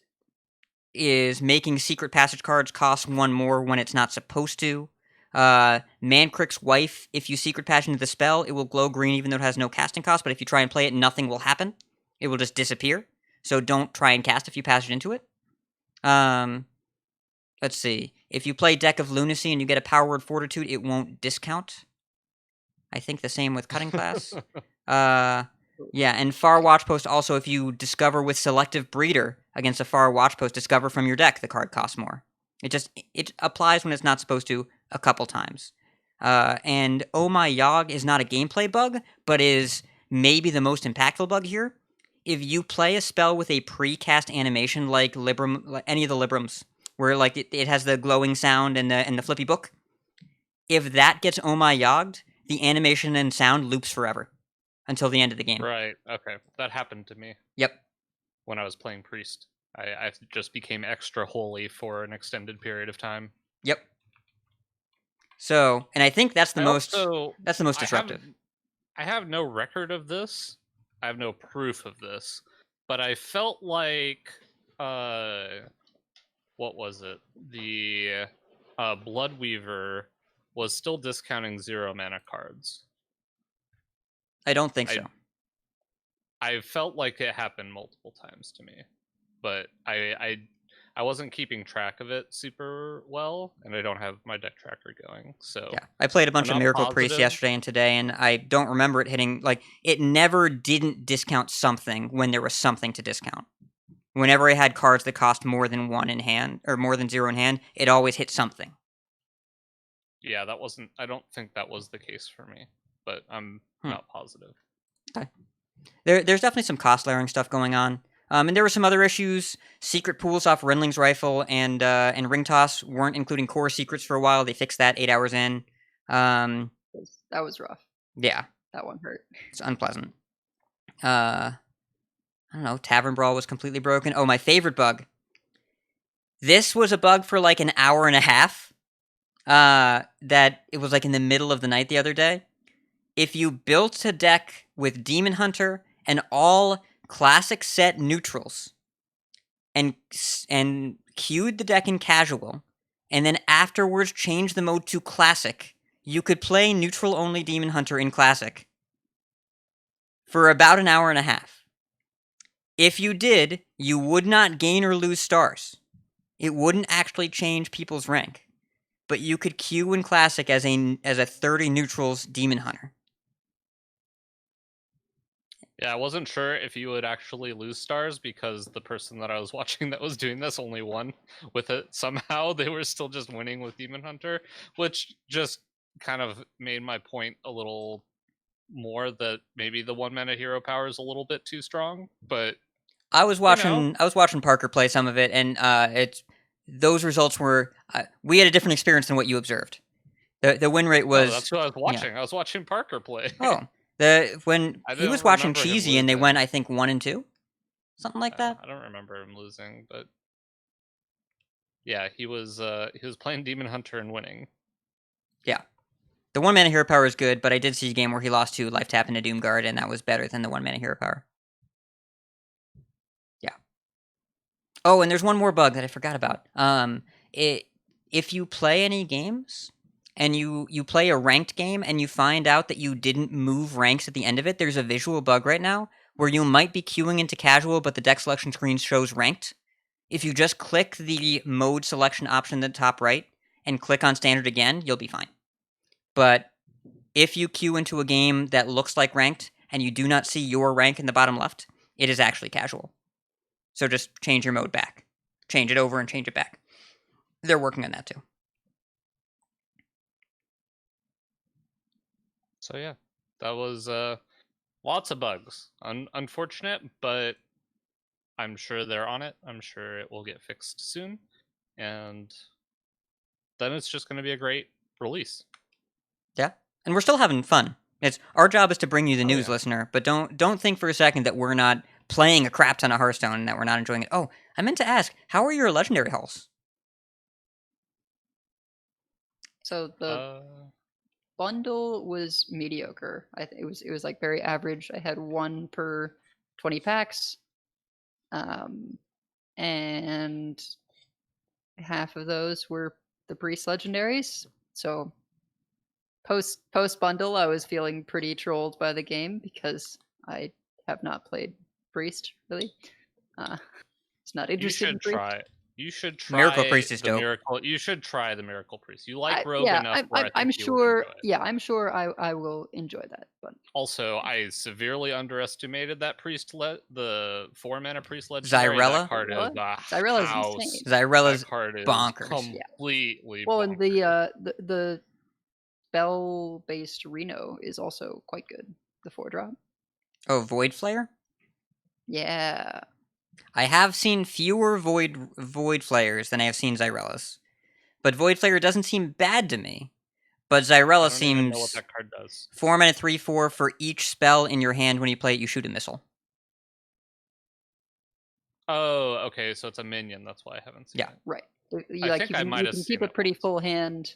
making secret passage cards cost 1 more when it's not supposed to. Mancrick's Wife, if you secret passage into the spell, it will glow green even though it has no casting cost, but if you try and play it, nothing will happen. It will just disappear. So don't try and cast if you passage into it. Let's see. If you play Deck of Lunacy and you get a Power Word Fortitude, it won't discount. I think the same with Cutting Class. Yeah, and Far Watch Post also, if you discover with Selective Breeder against a Far Watch Post, discover from your deck, the card costs more. It applies when it's not supposed to a couple times. And Oh My Yogg is not a gameplay bug, but is maybe the most impactful bug here. If you play a spell with a pre-cast animation like Libram, like any of the Librams, where like it has the glowing sound and the flippy book, if that gets Oh My Yogged, the animation and sound loops forever until the end of the game. Right. Okay. That happened to me. Yep. When I was playing Priest, I just became extra holy for an extended period of time. Yep. So, and I think that's the most disruptive. I have no record of this. I have no proof of this, but I felt like what was it? The Bloodweaver was still discounting 0 mana cards. I don't think so. I felt like it happened multiple times to me, but I wasn't keeping track of it super well, and I don't have my deck tracker going. So yeah, I played a bunch of Miracle Priest yesterday and today, and I don't remember it hitting, like, it never didn't discount something when there was something to discount. Whenever I had cards that cost more than 1 in hand, or more than 0 in hand, it always hit something. Yeah, I don't think that was the case for me, but I'm not positive. Okay. There's definitely some cost layering stuff going on. And there were some other issues. Secret pools off Renling's Rifle and Ring Toss weren't including core secrets for a while. They fixed that 8 hours in. That was rough. Yeah. That one hurt. It's unpleasant. I don't know. Tavern Brawl was completely broken. Oh, my favorite bug. This was a bug for like an hour and a half. That it was like in the middle of the night the other day. If you built a deck with Demon Hunter and all classic set neutrals and queued the deck in casual, and then afterwards changed the mode to classic, you could play neutral only Demon Hunter in classic for about an hour and a half. If you did, you would not gain or lose stars. It wouldn't actually change people's rank, but you could queue in classic as a 30 neutrals Demon Hunter. Yeah, I wasn't sure if you would actually lose stars because the person that I was watching that was doing this only won with it. Somehow they were still just winning with Demon Hunter, which just kind of made my point a little more that maybe the 1-mana hero power is a little bit too strong. But I was watching Parker play some of it, and those results were we had a different experience than what you observed. The win rate was that's what I was watching. Yeah. I was watching Parker play. When I he was don't watching remember him Cheesy and they losing. went, I think 1-2, something like that. I don't remember him losing, but yeah, he was playing Demon Hunter and winning. Yeah, the 1-mana hero power is good, but I did see a game where he lost to Life Tap into Doomguard, and that was better than the 1-mana hero power. Yeah. Oh, and there's one more bug that I forgot about. If you play any games and you play a ranked game and you find out that you didn't move ranks at the end of it, there's a visual bug right now where you might be queuing into casual, but the deck selection screen shows ranked. If you just click the mode selection option in the top right and click on standard again, you'll be fine. But if you queue into a game that looks like ranked and you do not see your rank in the bottom left, it is actually casual. So just change your mode back. Change it over and change it back. They're working on that too. So yeah, that was lots of bugs. Unfortunate, but I'm sure they're on it. I'm sure it will get fixed soon, and then it's just going to be a great release. Yeah, and we're still having fun. It's our job is to bring you the news, yeah. listener. But don't think for a second that we're not playing a crap ton of Hearthstone and that we're not enjoying it. Oh, I meant to ask, how are your legendary hauls? So the bundle was mediocre. It was like very average. I had 1 per 20 packs, and half of those were the priest legendaries. So post bundle, I was feeling pretty trolled by the game because I have not played priest really. It's not interested in priest. You should try Miracle Priest is the dope. Miracle. You should try the Miracle Priest. You like Rogue Yeah, enough where I think I'm you sure. would enjoy it. Yeah, I'm sure I will enjoy that. But Also, I severely underestimated that priest. The 4-mana priest legendary. Zyrella? That card is a Zyrella's house. insane. Zyrella's That card is bonkers. completely well, bonkers. and the spell-based Reno is also quite good. The 4-drop. Oh, Void Flare? Yeah. I have seen fewer Void Flayers than I have seen Zyrellas. But Void Flare doesn't seem bad to me. But Zyrella I don't even know what seems that card does. 4-mana 3/4 for each spell in your hand when you play it, you shoot a missile. Oh, okay, so it's a minion. That's why I haven't seen it. Right. I think I might have you can seen keep a it pretty once. full hand,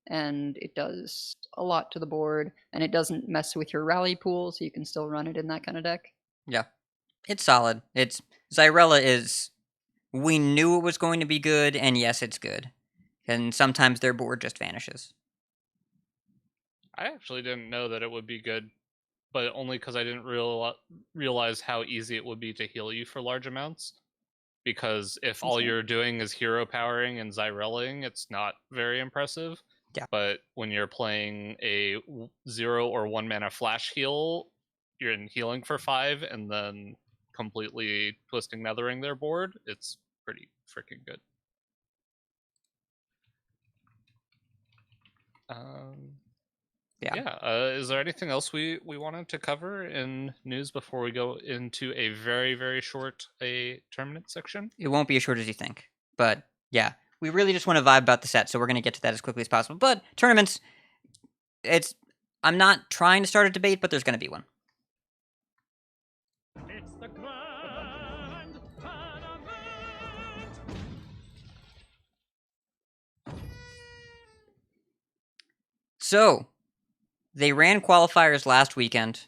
and it does a lot to the board, and it doesn't mess with your rally pool, so you can still run it in that kind of deck. Yeah. It's solid. Zyrella is... We knew it was going to be good, and yes, it's good. And sometimes their board just vanishes. I actually didn't know that it would be good, but only because I didn't realize how easy it would be to heal you for large amounts. Because if all you're doing is hero powering and Zyrellaing, it's not very impressive. Yeah. But when you're playing a 0 or 1 mana flash heal, you're in healing for 5 and then completely twisting nethering their board, it's pretty freaking good. Is there anything else we wanted to cover in news before we go into a very, very short tournament section? It won't be as short as you think. But yeah, we really just want to vibe about the set, so we're going to get to that as quickly as possible. But tournaments, I'm not trying to start a debate, but there's going to be one. It's the Grand Tournament! So, they ran qualifiers last weekend,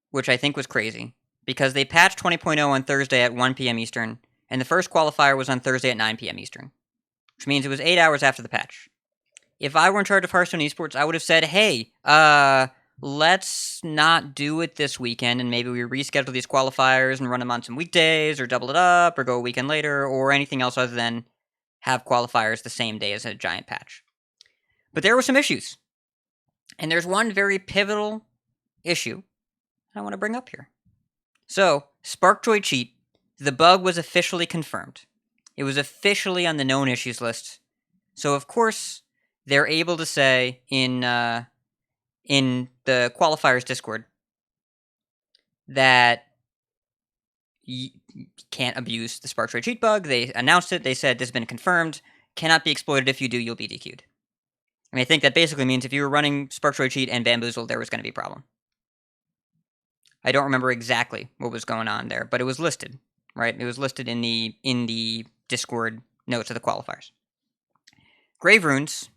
which I think was crazy, because they patched 20.0 on Thursday at 1 p.m. Eastern, and the first qualifier was on Thursday at 9 p.m. Eastern, which means it was 8 hours after the patch. If I were in charge of Hearthstone Esports, I would have said, hey, let's not do it this weekend, and maybe we reschedule these qualifiers and run them on some weekdays, or double it up, or go a weekend later, or anything else other than have qualifiers the same day as a giant patch. But there were some issues. And there's one very pivotal issue I want to bring up here. So, Sparkjoy cheat, the bug was officially confirmed. It was officially on the known issues list. So, of course, they're able to say in the Qualifiers Discord that you can't abuse the Sparkjoy cheat bug. They announced it. They said this has been confirmed. Cannot be exploited. If you do, you'll be DQ'd. And I think that basically means if you were running Sparkjoy cheat and Bamboozle, there was going to be a problem. I don't remember exactly what was going on there, but it was listed, right? It was listed in the Discord notes of the qualifiers. Grave Runes,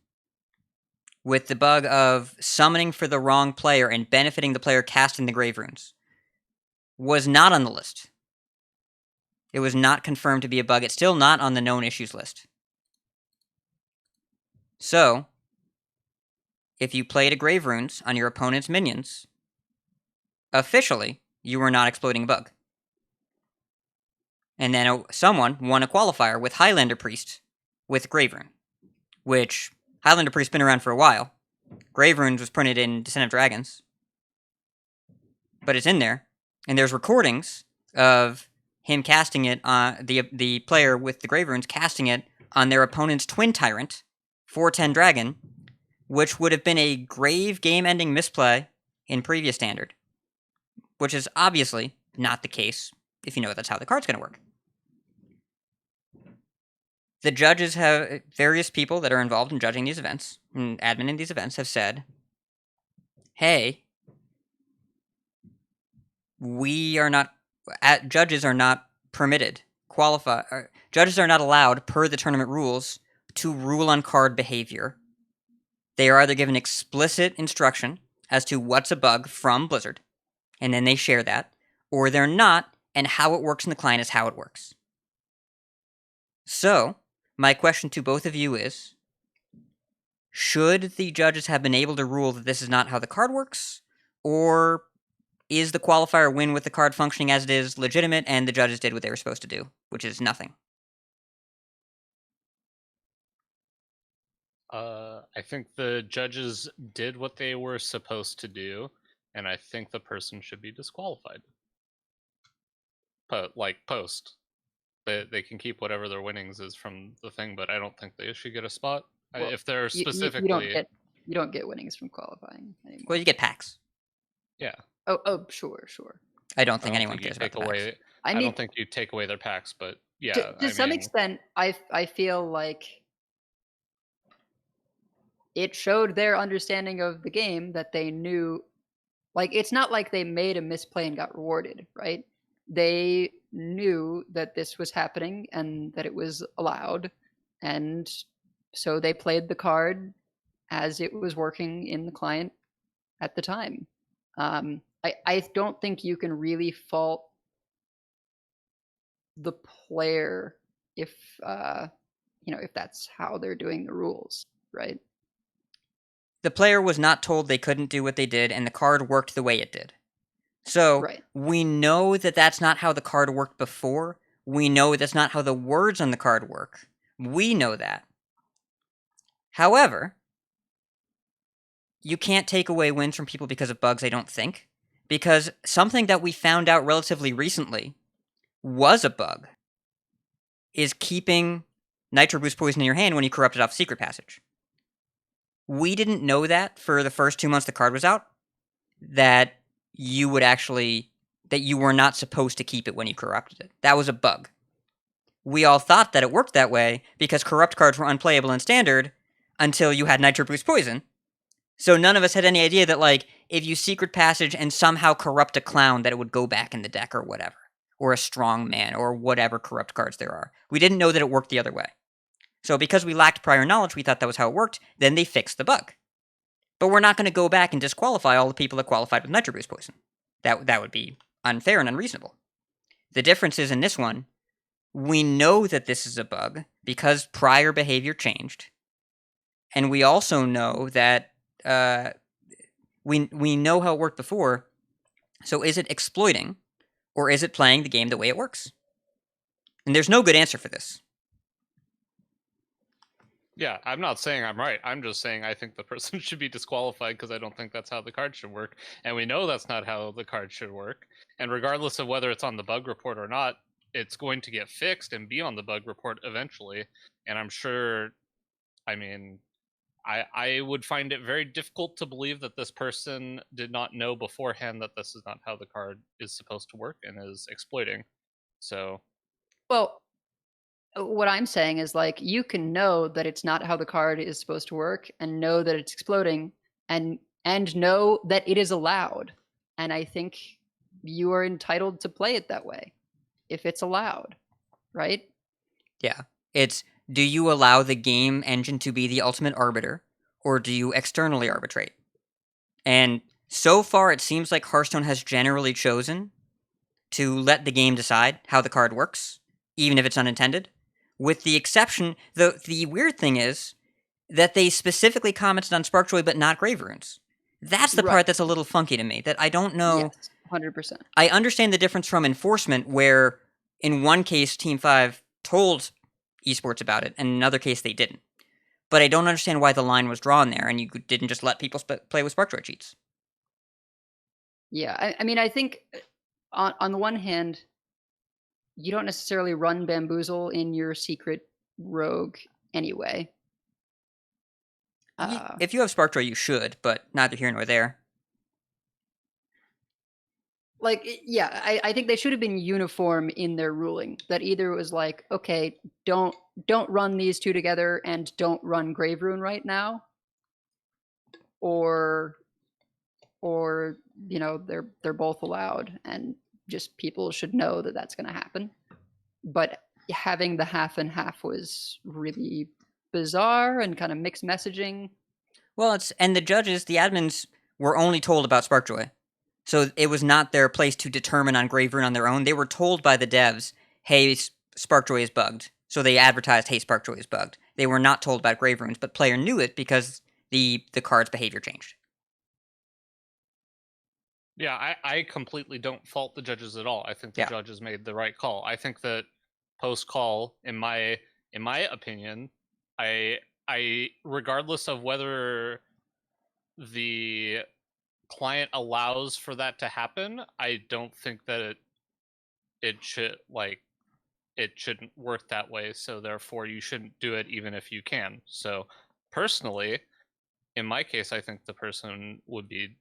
with the bug of summoning for the wrong player and benefiting the player casting the Grave Runes, was not on the list. It was not confirmed to be a bug. It's still not on the known issues list. So, if you played a Grave Runes on your opponent's minions, officially, you were not exploiting a bug. And then someone won a qualifier with Highlander Priest with Grave Rune, which Highlander Priest's been around for a while. Grave Runes was printed in Descent of Dragons, but it's in there, and there's recordings of him casting it on the player with the Grave Runes casting it on their opponent's Twin Tyrant, 4/10 Dragon, which would have been a grave game-ending misplay in previous Standard, which is obviously not the case if you know that's how the card's going to work. The judges have, various people that are involved in judging these events, and admin these events, have said, hey, judges are not permitted, judges are not allowed, per the tournament rules, to rule on card behavior. They are either given explicit instruction as to what's a bug from Blizzard, and then they share that, or they're not, and how it works in the client is how it works. So, my question to both of you is, should the judges have been able to rule that this is not how the card works, or is the qualifier win with the card functioning as it is legitimate and the judges did what they were supposed to do, which is nothing? I think the judges did what they were supposed to do, and I think the person should be disqualified. Post. They can keep whatever their winnings is from the thing, but I don't think they should get a spot. Well, if they're specifically... You don't get winnings from qualifying anymore. Well, you get packs. Yeah. Oh, sure. I don't think anyone cares about the packs. I don't think you take away their packs, but yeah. To some extent, I feel like it showed their understanding of the game that they knew, like, it's not like they made a misplay and got rewarded, right? They knew that this was happening and that it was allowed, and so they played the card as it was working in the client at the time. I don't think you can really fault the player if that's how they're doing the rules, right? The player was not told they couldn't do what they did, and the card worked the way it did. So, Right. We know that that's not how the card worked before. We know that's not how the words on the card work. We know that. However, you can't take away wins from people because of bugs, I don't think. Because something that we found out relatively recently was a bug is keeping Nitro Boost Poison in your hand when you corrupt it off Secret Passage. We didn't know that for the first 2 months the card was out, that you were not supposed to keep it when you corrupted it. That was a bug. We all thought that it worked that way because corrupt cards were unplayable in Standard until you had Nitro Boost Poison. So none of us had any idea that, like, if you Secret Passage and somehow corrupt a clown, that it would go back in the deck or whatever. Or a strong man, or whatever corrupt cards there are. We didn't know that it worked the other way. So because we lacked prior knowledge, we thought that was how it worked, then they fixed the bug. But we're not going to go back and disqualify all the people that qualified with Nitro Boost Poison. That would be unfair and unreasonable. The difference is in this one, we know that this is a bug because prior behavior changed. And we also know that we know how it worked before. So is it exploiting, or is it playing the game the way it works? And there's no good answer for this. Yeah, I'm not saying I'm right. I'm just saying I think the person should be disqualified because I don't think that's how the card should work. And we know that's not how the card should work. And regardless of whether it's on the bug report or not, it's going to get fixed and be on the bug report eventually. And I'm sure, I mean, I would find it very difficult to believe that this person did not know beforehand that this is not how the card is supposed to work and is exploiting. So, Well, what I'm saying is like you can know that it's not how the card is supposed to work and know that it's exploding and know that it is allowed. And I think you are entitled to play it that way if it's allowed, right? Yeah. It's, do you allow the game engine to be the ultimate arbiter, or do you externally arbitrate? And so far, it seems like Hearthstone has generally chosen to let the game decide how the card works, even if it's unintended. With the exception, the weird thing is that they specifically commented on Sparkjoy but not Grave Runes. That's the Right. part that's a little funky to me, that I don't know. Yes, 100%. I understand the difference from enforcement, where in one case Team 5 told esports about it, and in another case they didn't. But I don't understand why the line was drawn there, and you didn't just let people play with Sparkjoy cheats. Yeah, I mean, I think on the one hand, you don't necessarily run Bamboozle in your secret rogue anyway. If you have Sparkjoy, you should, but neither here nor there. Yeah, I think they should have been uniform in their ruling. That either it was like, okay, don't run these two together and don't run Grave Rune right now, or you know they're both allowed, and just people should know that that's going to happen. But having the half and half was really bizarre and kind of mixed messaging. Well, and the judges, the admins, were only told about Sparkjoy. So it was not their place to determine on Grave Rune on their own. They were told by the devs, hey, Sparkjoy is bugged. So they advertised, hey, Sparkjoy is bugged. They were not told about Grave Runes, but player knew it because the card's behavior changed. yeah, I completely don't fault the judges at all. I think the judges made the right call. I think that post call, in my opinion, I regardless of whether the client allows for that to happen, I don't think that it shouldn't work that way. So therefore, you shouldn't do it even if you can. So personally, in my case, I think the person would be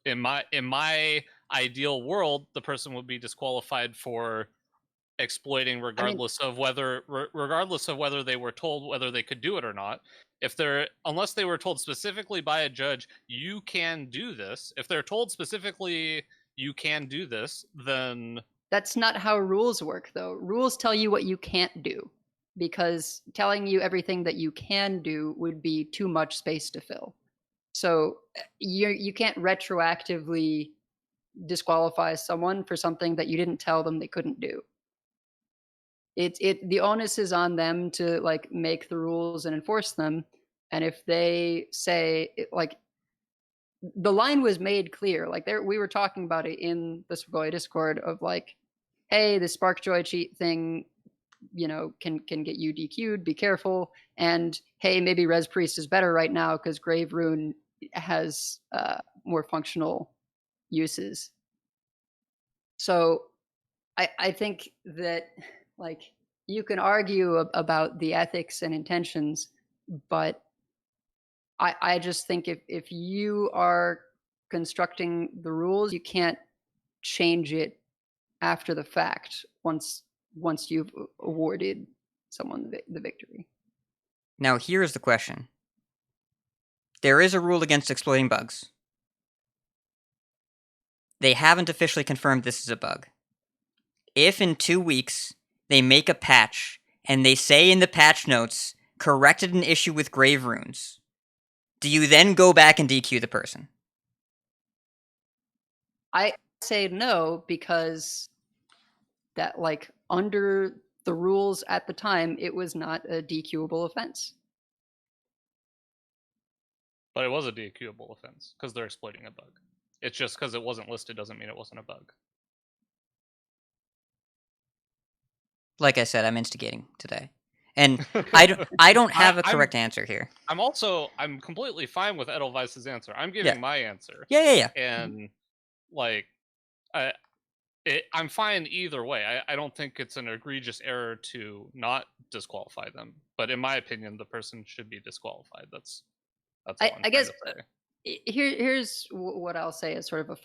in my ideal world, the person would be disqualified for exploiting, regardless of whether they were told whether they could do it or not. Unless they were told specifically by a judge, you can do this. If they're told specifically you can do this, then That's not how rules work, though. Rules tell you what you can't do, because telling you everything that you can do would be too much space to fill. So you can't retroactively disqualify someone for something that you didn't tell them they couldn't do. The onus is on them to like make the rules and enforce them. And if they say like the line was made clear, like we were talking about it in the Sparkjoy Discord of like, hey, the Sparkjoy cheat thing, you know, can get you DQ'd, be careful. And hey, maybe Res Priest is better right now because Grave Rune has more functional uses. So I think that like you can argue about the ethics and intentions, but I just think if you are constructing the rules, you can't change it after the fact once you've awarded someone the victory. Now, here's the question. There is a rule against exploiting bugs. They haven't officially confirmed this is a bug. If in 2 weeks they make a patch and they say in the patch notes, corrected an issue with Grave Runes, do you then go back and DQ the person? I say no, because that like under the rules at the time, it was not a DQable offense. But it was a DQable offense because they're exploiting a bug. It's just because it wasn't listed doesn't mean it wasn't a bug. Like I said, I'm instigating today. And I don't have a correct answer here. I'm completely fine with Edelweiss's answer. I'm giving my answer. Yeah. And like, I'm fine either way. I don't think it's an egregious error to not disqualify them, but in my opinion, the person should be disqualified. That's all I guess trying to say. here's what I'll say as sort of a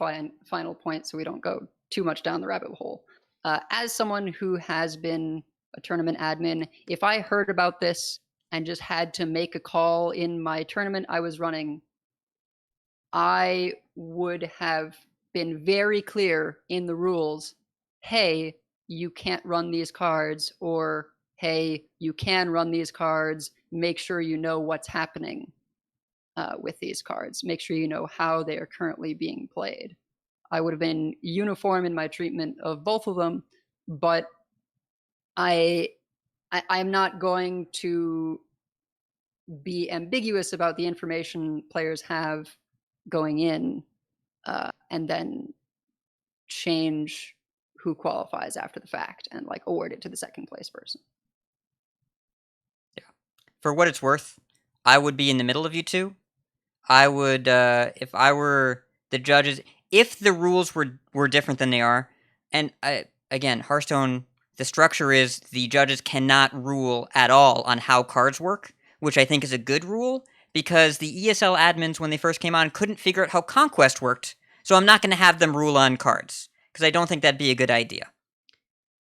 final point, so we don't go too much down the rabbit hole. As someone who has been a tournament admin, if I heard about this and just had to make a call in my tournament I was running, I would have been very clear in the rules. Hey, you can't run these cards, or hey, you can run these cards. Make sure you know what's happening with these cards. Make sure you know how they are currently being played. I would have been uniform in my treatment of both of them, but I'm not going to be ambiguous about the information players have going in and then change who qualifies after the fact and like award it to the second place person. Yeah. For what it's worth, I would be in the middle of you two. I would, if I were the judges, if the rules were different than they are, and again, Hearthstone, the structure is the judges cannot rule at all on how cards work, which I think is a good rule, because the ESL admins, when they first came on, couldn't figure out how Conquest worked, so I'm not going to have them rule on cards, because I don't think that'd be a good idea.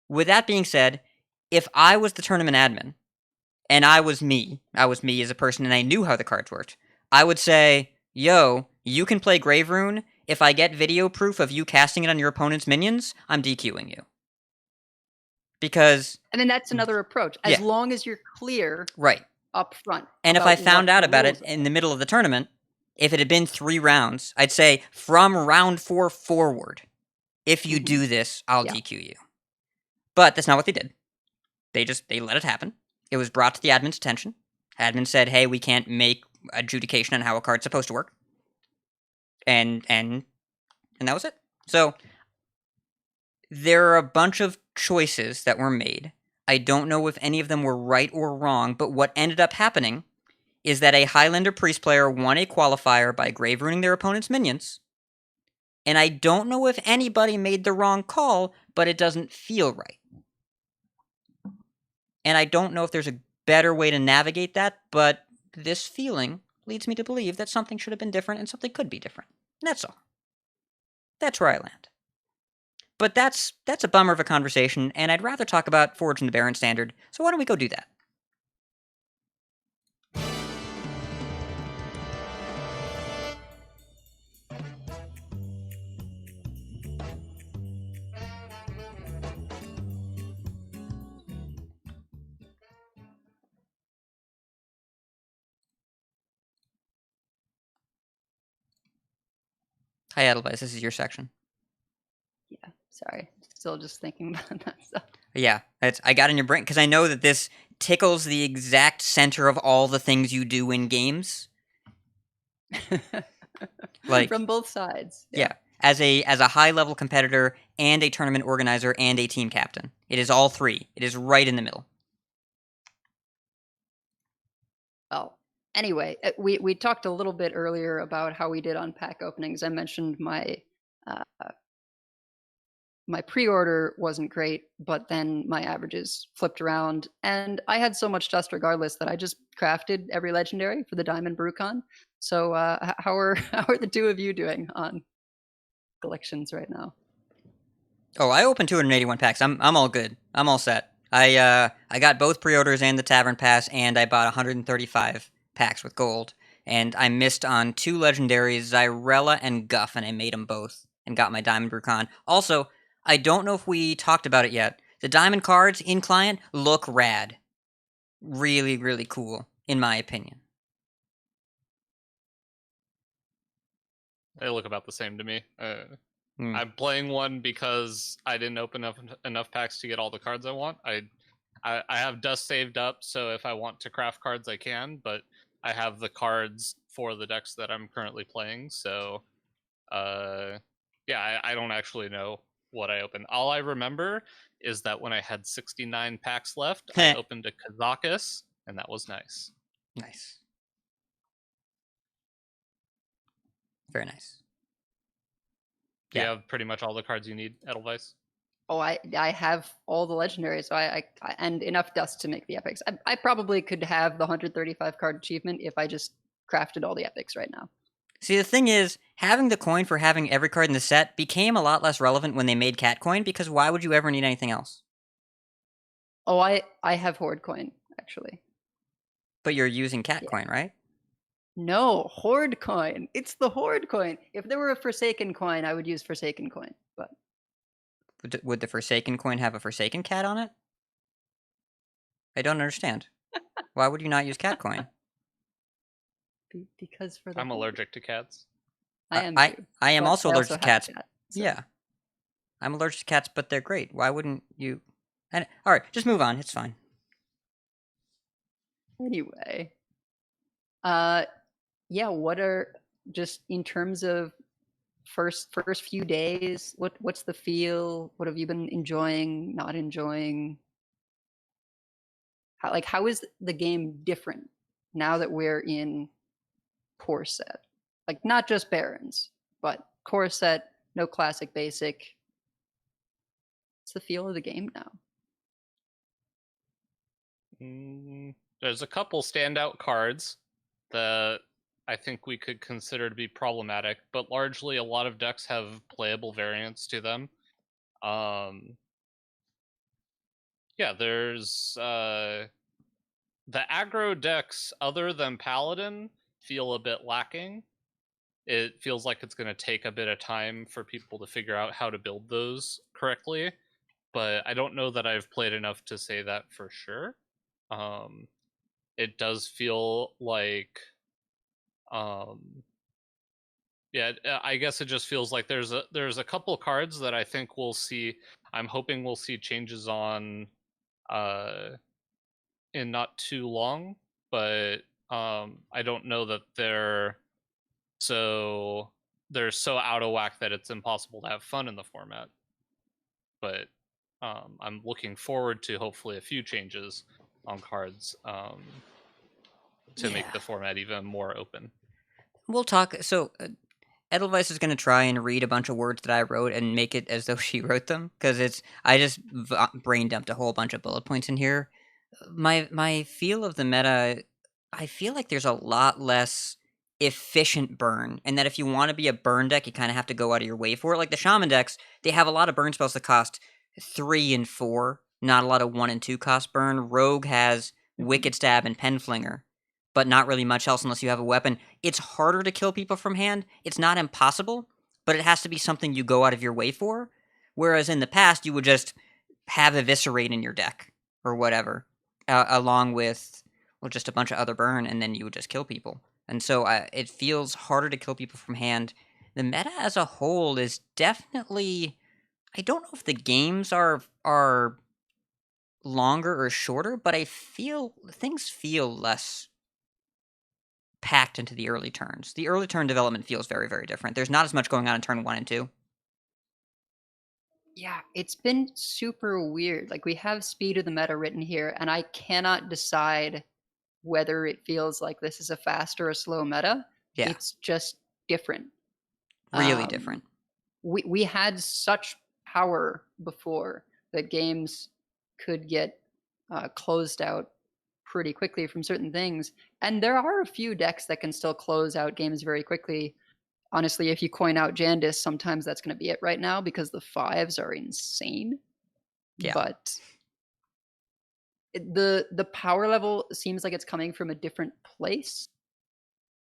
With that being said, if I was the tournament admin, and I was me as a person, and I knew how the cards worked, I would say, yo, you can play Grave Rune. If I get video proof of you casting it on your opponent's minions, I'm DQing you. Because... I mean, that's another approach. As long as you're clear up front. And if I found out about it in the middle of the tournament, if it had been 3 rounds, I'd say, from round 4 forward, if you do this, I'll DQ you. But that's not what they did. They let it happen. It was brought to the admin's attention. Admin said, hey, we can't make adjudication on how a card's supposed to work. And that was it. So there are a bunch of choices that were made. I don't know if any of them were right or wrong, but what ended up happening is that a Highlander Priest player won a qualifier by grave ruining their opponent's minions. And I don't know if anybody made the wrong call, but it doesn't feel right. And I don't know if there's a better way to navigate that, but this feeling leads me to believe that something should have been different and something could be different. And that's all. That's where I land. But that's a bummer of a conversation, and I'd rather talk about Forge and the Barrens standard, so why don't we go do that? Hi, Edelweiss, this is your section. Yeah, sorry. Still just thinking about that stuff. Yeah, I got in your brain, because I know that this tickles the exact center of all the things you do in games. Like, from both sides. Yeah. As a high-level competitor and a tournament organizer and a team captain. It is all 3. It is right in the middle. Well, anyway, we talked a little bit earlier about how we did on pack openings. I mentioned my pre-order wasn't great, but then my averages flipped around, and I had so much dust regardless that I just crafted every legendary for the Diamond BrewCon. So how are the two of you doing on collections right now? Oh, I opened 281 packs. I'm all good. I'm all set. I got both pre-orders and the Tavern Pass, and I bought 135 packs with gold. And I missed on 2 legendaries, Zyrella and Guff, and I made them both and got my Diamond BrewCon. Also, I don't know if we talked about it yet. The Diamond cards in Client look rad. Really, really cool, in my opinion. They look about the same to me. I'm playing one because I didn't open up enough packs to get all the cards I want. I have dust saved up, so if I want to craft cards, I can, but I have the cards for the decks that I'm currently playing, so yeah, I don't actually know what I opened. All I remember is that when I had 69 packs left, I opened a Kazakus, and that was nice. Nice. Very nice. Do you have pretty much all the cards you need, Edelweiss? Oh, I have all the legendaries, so I and enough dust to make the epics. I probably could have the 135 card achievement if I just crafted all the epics right now. See, the thing is, having the coin for having every card in the set became a lot less relevant when they made Cat Coin, because why would you ever need anything else? Oh, I have Horde Coin, actually. But you're using Cat Coin, right? No, Horde Coin. It's the Horde Coin. If there were a Forsaken Coin, I would use Forsaken Coin, but... Would the Forsaken Coin have a Forsaken Cat on it? I don't understand. Why would you not use Cat Coin? Because for the I'm allergic to cats. I am I too, am but also I allergic to have a cats. cat, so- Yeah. I'm allergic to cats, but they're great. Why wouldn't you... And, all right, just move on. It's fine. Anyway. Yeah, what are, just in terms of first few days, what's the feel? What have you been enjoying, not enjoying? How is the game different now that we're in core set? Like, not just Barrens, but core set, no classic basic. What's the feel of the game now? There's a couple standout cards that I think we could consider to be problematic, but largely a lot of decks have playable variants to them. Yeah, there's the aggro decks other than Paladin feel a bit lacking. It feels like it's going to take a bit of time for people to figure out how to build those correctly, but I don't know that I've played enough to say that for sure. It does feel like yeah, I guess it just feels like there's a couple cards that I think we'll see. I'm hoping we'll see changes on in not too long, but I don't know that they're so out of whack that it's impossible to have fun in the format. But I'm looking forward to hopefully a few changes on cards to make the format even more open. We'll talk. So, Edelweiss is going to try and read a bunch of words that I wrote and make it as though she wrote them, because I just brain dumped a whole bunch of bullet points in here. My feel of the meta, I feel like there's a lot less efficient burn, and that if you want to be a burn deck, you kind of have to go out of your way for it. Like the Shaman decks, they have a lot of burn spells that cost 3 and 4, not a lot of 1 and 2 cost burn. Rogue has Wicked Stab and Penflinger, but not really much else unless you have a weapon. It's harder to kill people from hand. It's not impossible, but it has to be something you go out of your way for. Whereas in the past, you would just have Eviscerate in your deck or whatever, along with just a bunch of other burn, and then you would just kill people. And so it feels harder to kill people from hand. The meta as a whole is definitely... I don't know if the games are longer or shorter, but I feel things feel less packed into the early turns. The early turn development feels very, very different. There's not as much going on in turn 1 and 2. Yeah, it's been super weird. Like, we have speed of the meta written here, and I cannot decide whether it feels like this is a fast or a slow meta. Yeah. It's just different. Really different. We had such power before that games could get closed out pretty quickly from certain things. And there are a few decks that can still close out games very quickly. Honestly, if you coin out Jandis, sometimes that's going to be it right now because the 5s are insane. Yeah. But the power level seems like it's coming from a different place.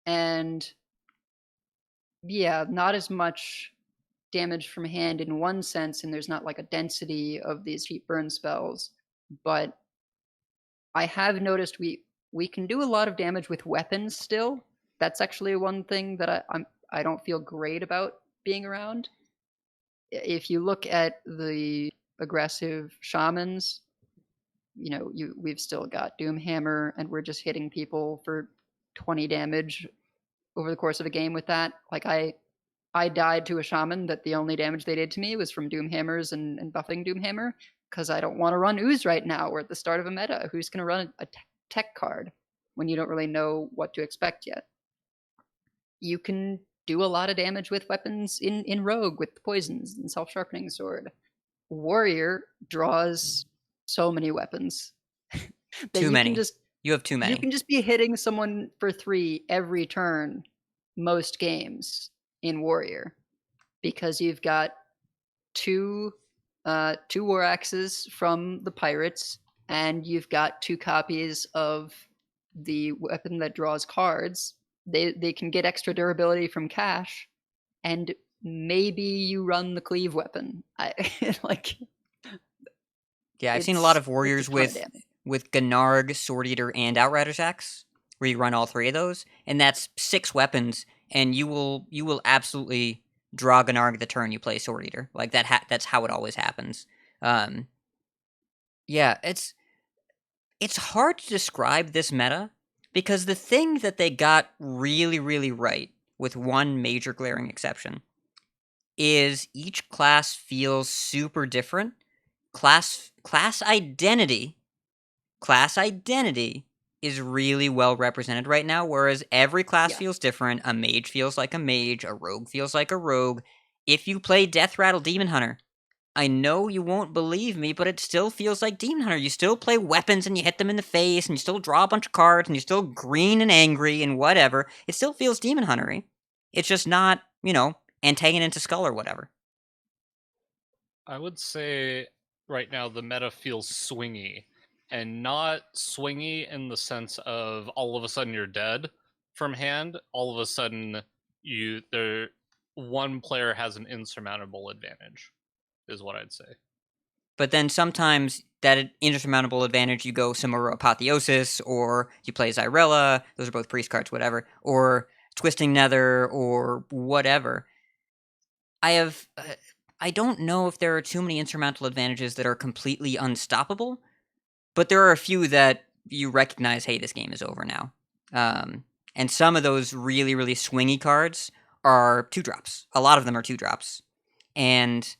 And yeah, not as much damage from hand in one sense, and there's not like a density of these cheap burn spells. But I have noticed we can do a lot of damage with weapons still. That's actually one thing that I don't feel great about being around. If you look at the aggressive shamans, we've still got Doomhammer, and we're just hitting people for 20 damage over the course of a game with that. Like, I died to a shaman that the only damage they did to me was from Doomhammers and buffing Doomhammer, because I don't want to run Ooze right now. We're at the start of a meta. Who's going to run a tech card when you don't really know what to expect yet? You can do a lot of damage with weapons in Rogue with the poisons and self-sharpening sword. Warrior draws so many weapons that Too you many. can just You have too many. you can just be hitting someone for 3 every turn most games in Warrior because you've got two war axes from the pirates and you've got 2 copies of the weapon that draws cards. They can get extra durability from cash, and maybe you run the cleave weapon. Yeah, I've seen a lot of it's a warriors ton of damage. with Gnarg, Sword Eater, and Outrider's Axe, where you run all 3 of those, and that's 6 weapons, and you will absolutely draw Gnarg the turn you play Sword Eater. Like that's how it always happens. Yeah, it's hard to describe this meta because the thing that they got really, really right, with one major glaring exception, is each class feels super different. Class identity is really well represented right now, whereas every class feels different. A mage feels like a mage, a rogue feels like a rogue. If you play Death Rattle Demon Hunter, I know you won't believe me, but it still feels like Demon Hunter. You still play weapons and you hit them in the face, and you still draw a bunch of cards, and you're still green and angry and whatever. It still feels Demon Hunter-y. It's just not, Antagon into Skull or whatever. I would say right now the meta feels swingy, and not swingy in the sense of all of a sudden you're dead from hand. All of a sudden one player has an insurmountable advantage, is what I'd say. But then sometimes that insurmountable advantage, you go Samuro Apotheosis, or you play Zyrella, those are both priest cards, whatever, or Twisting Nether, or whatever. I don't know if there are too many insurmountable advantages that are completely unstoppable, but there are a few that you recognize, hey, this game is over now. And some of those really, really swingy cards are 2-drops. A lot of them are 2-drops. And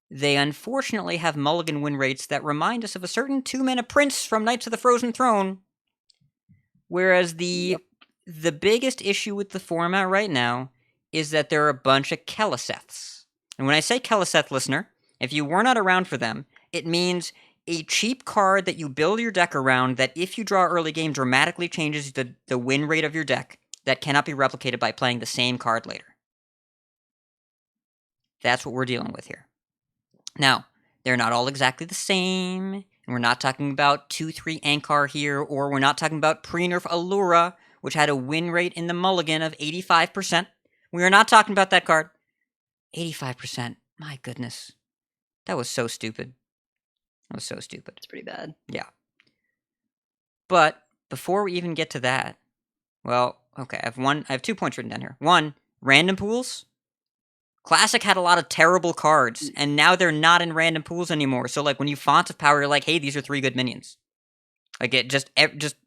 they unfortunately have mulligan win rates that remind us of a certain 2-mana prince from Knights of the Frozen Throne. Whereas the biggest issue with the format right now is that there are a bunch of Keleseths. And when I say Keleseth, listener, if you were not around for them, it means a cheap card that you build your deck around that if you draw early game dramatically changes the win rate of your deck that cannot be replicated by playing the same card later. That's what we're dealing with here. Now, they're not all exactly the same, and we're not talking about 2-3 Ankar here, or we're not talking about pre-nerf Allura, which had a win rate in the mulligan of 85%. We are not talking about that card. 85%. My goodness. That was so stupid. It's pretty bad. Yeah. But before we even get to that, well, okay, I have 2 points written down here. 1, random pools. Classic had a lot of terrible cards, and now they're not in random pools anymore. So, like, when you Font of Power, you're like, hey, these are 3 good minions. Like, it just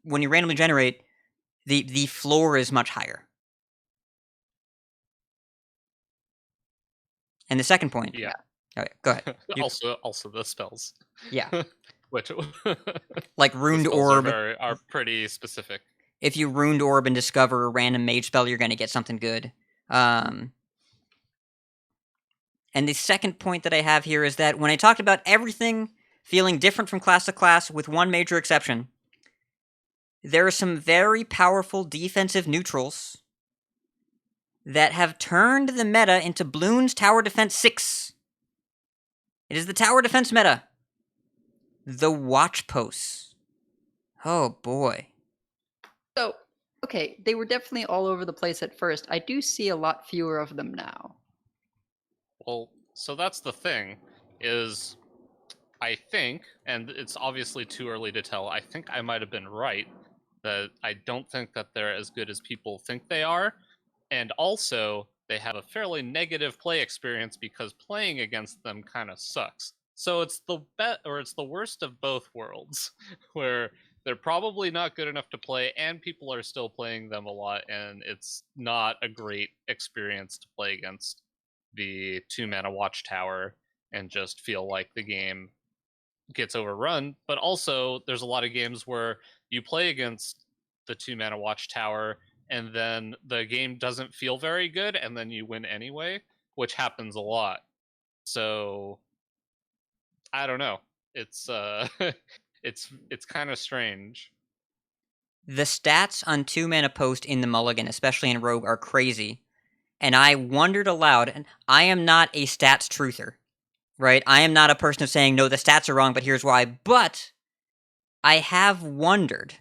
when you randomly generate, the floor is much higher. And the second point. Yeah. Okay, go ahead. Also the spells. Yeah. Which like Runed the Orb are pretty specific. If you Runed Orb and discover a random mage spell, you're going to get something good. And the second point that I have here is that when I talked about everything feeling different from class to class, with one major exception, there are some very powerful defensive neutrals that have turned the meta into Bloon's Tower Defense 6. It is the Tower Defense meta. The Watch Posts. Oh, boy. So, okay, they were definitely all over the place at first. I do see a lot fewer of them now. Well, so that's the thing, is I think, and it's obviously too early to tell, I think I might have been right, that I don't think that they're as good as people think they are, and also they have a fairly negative play experience because playing against them kind of sucks. So it's it's the worst of both worlds, where they're probably not good enough to play, and people are still playing them a lot, and it's not a great experience to play against the 2-mana Watchtower and just feel like the game gets overrun, but also there's a lot of games where you play against the 2-mana Watchtower and then the game doesn't feel very good and then you win anyway, which happens a lot. So I don't know. It's it's kind of strange. The stats on 2-mana post in the mulligan, especially in Rogue, are crazy. And I wondered aloud, and I am not a stats truther, right? I am not a person of saying, no, the stats are wrong, but here's why. But I have wondered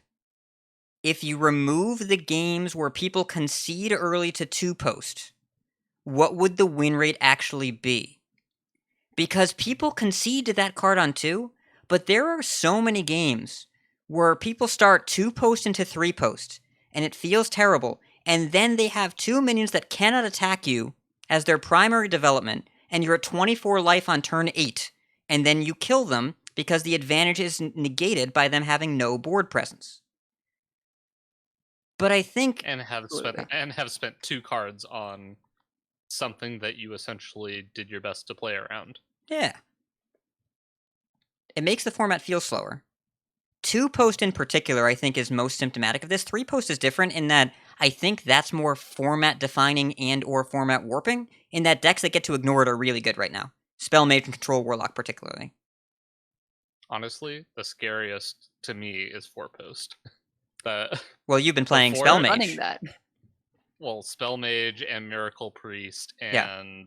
if you remove the games where people concede early to 2-post, what would the win rate actually be? Because people concede to that card on 2, but there are so many games where people start 2-post into 3-post, and it feels terrible, and then they have 2 minions that cannot attack you as their primary development, and you're at 24 life on turn 8, and then you kill them because the advantage is negated by them having no board presence. But I think... And have spent 2 cards on something that you essentially did your best to play around. Yeah. It makes the format feel slower. 2-post in particular, I think, is most symptomatic of this. 3-post is different in that I think that's more format defining and or format warping, in that decks that get to ignore it are really good right now. Spell Mage and Control Warlock particularly. Honestly, the scariest to me is 4-post. Well, you've been playing Before Spell Mage. Running that. Well, Spell Mage and Miracle Priest, and Yeah.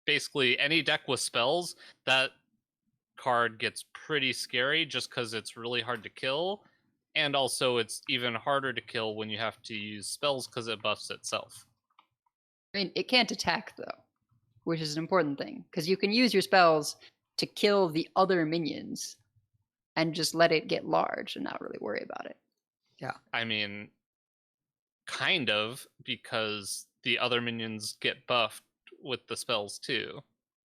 basically any deck with spells, that card gets pretty scary just because it's really hard to kill, and also it's even harder to kill when you have to use spells because it buffs itself. I mean, it can't attack, though, which is an important thing, because you can use your spells to kill the other minions and just let it get large and not really worry about it. Yeah. I mean, kind of, because the other minions get buffed with the spells too.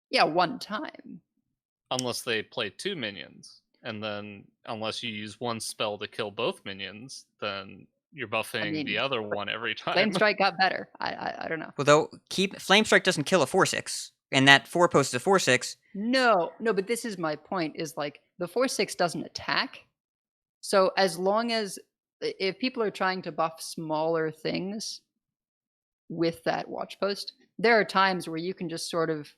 Yeah, one time. Unless they play 2 minions. And then, unless you use one spell to kill both minions, then you're buffing the other one every time. Flame Strike got better. I don't know. Well, though, Flame Strike doesn't kill a 4/6, and that 4-post is a 4/6. No, but this is my point, is like, the 4/6 doesn't attack. So as long as, if people are trying to buff smaller things with that watch post, there are times where you can just sort of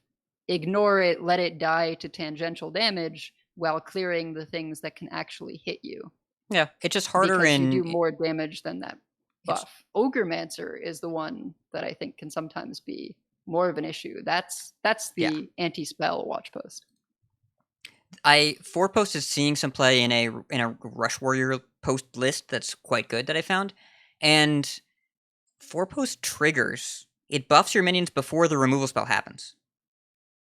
ignore it, let it die to tangential damage while clearing the things that can actually hit you. Yeah, it's just harder because in... you do more damage than that buff. Ogremancer is the one that I think can sometimes be more of an issue. That's the anti-spell watch post. 4-post is seeing some play in a Rush Warrior post list that's quite good that I found. And 4-post triggers. It buffs your minions before the removal spell happens.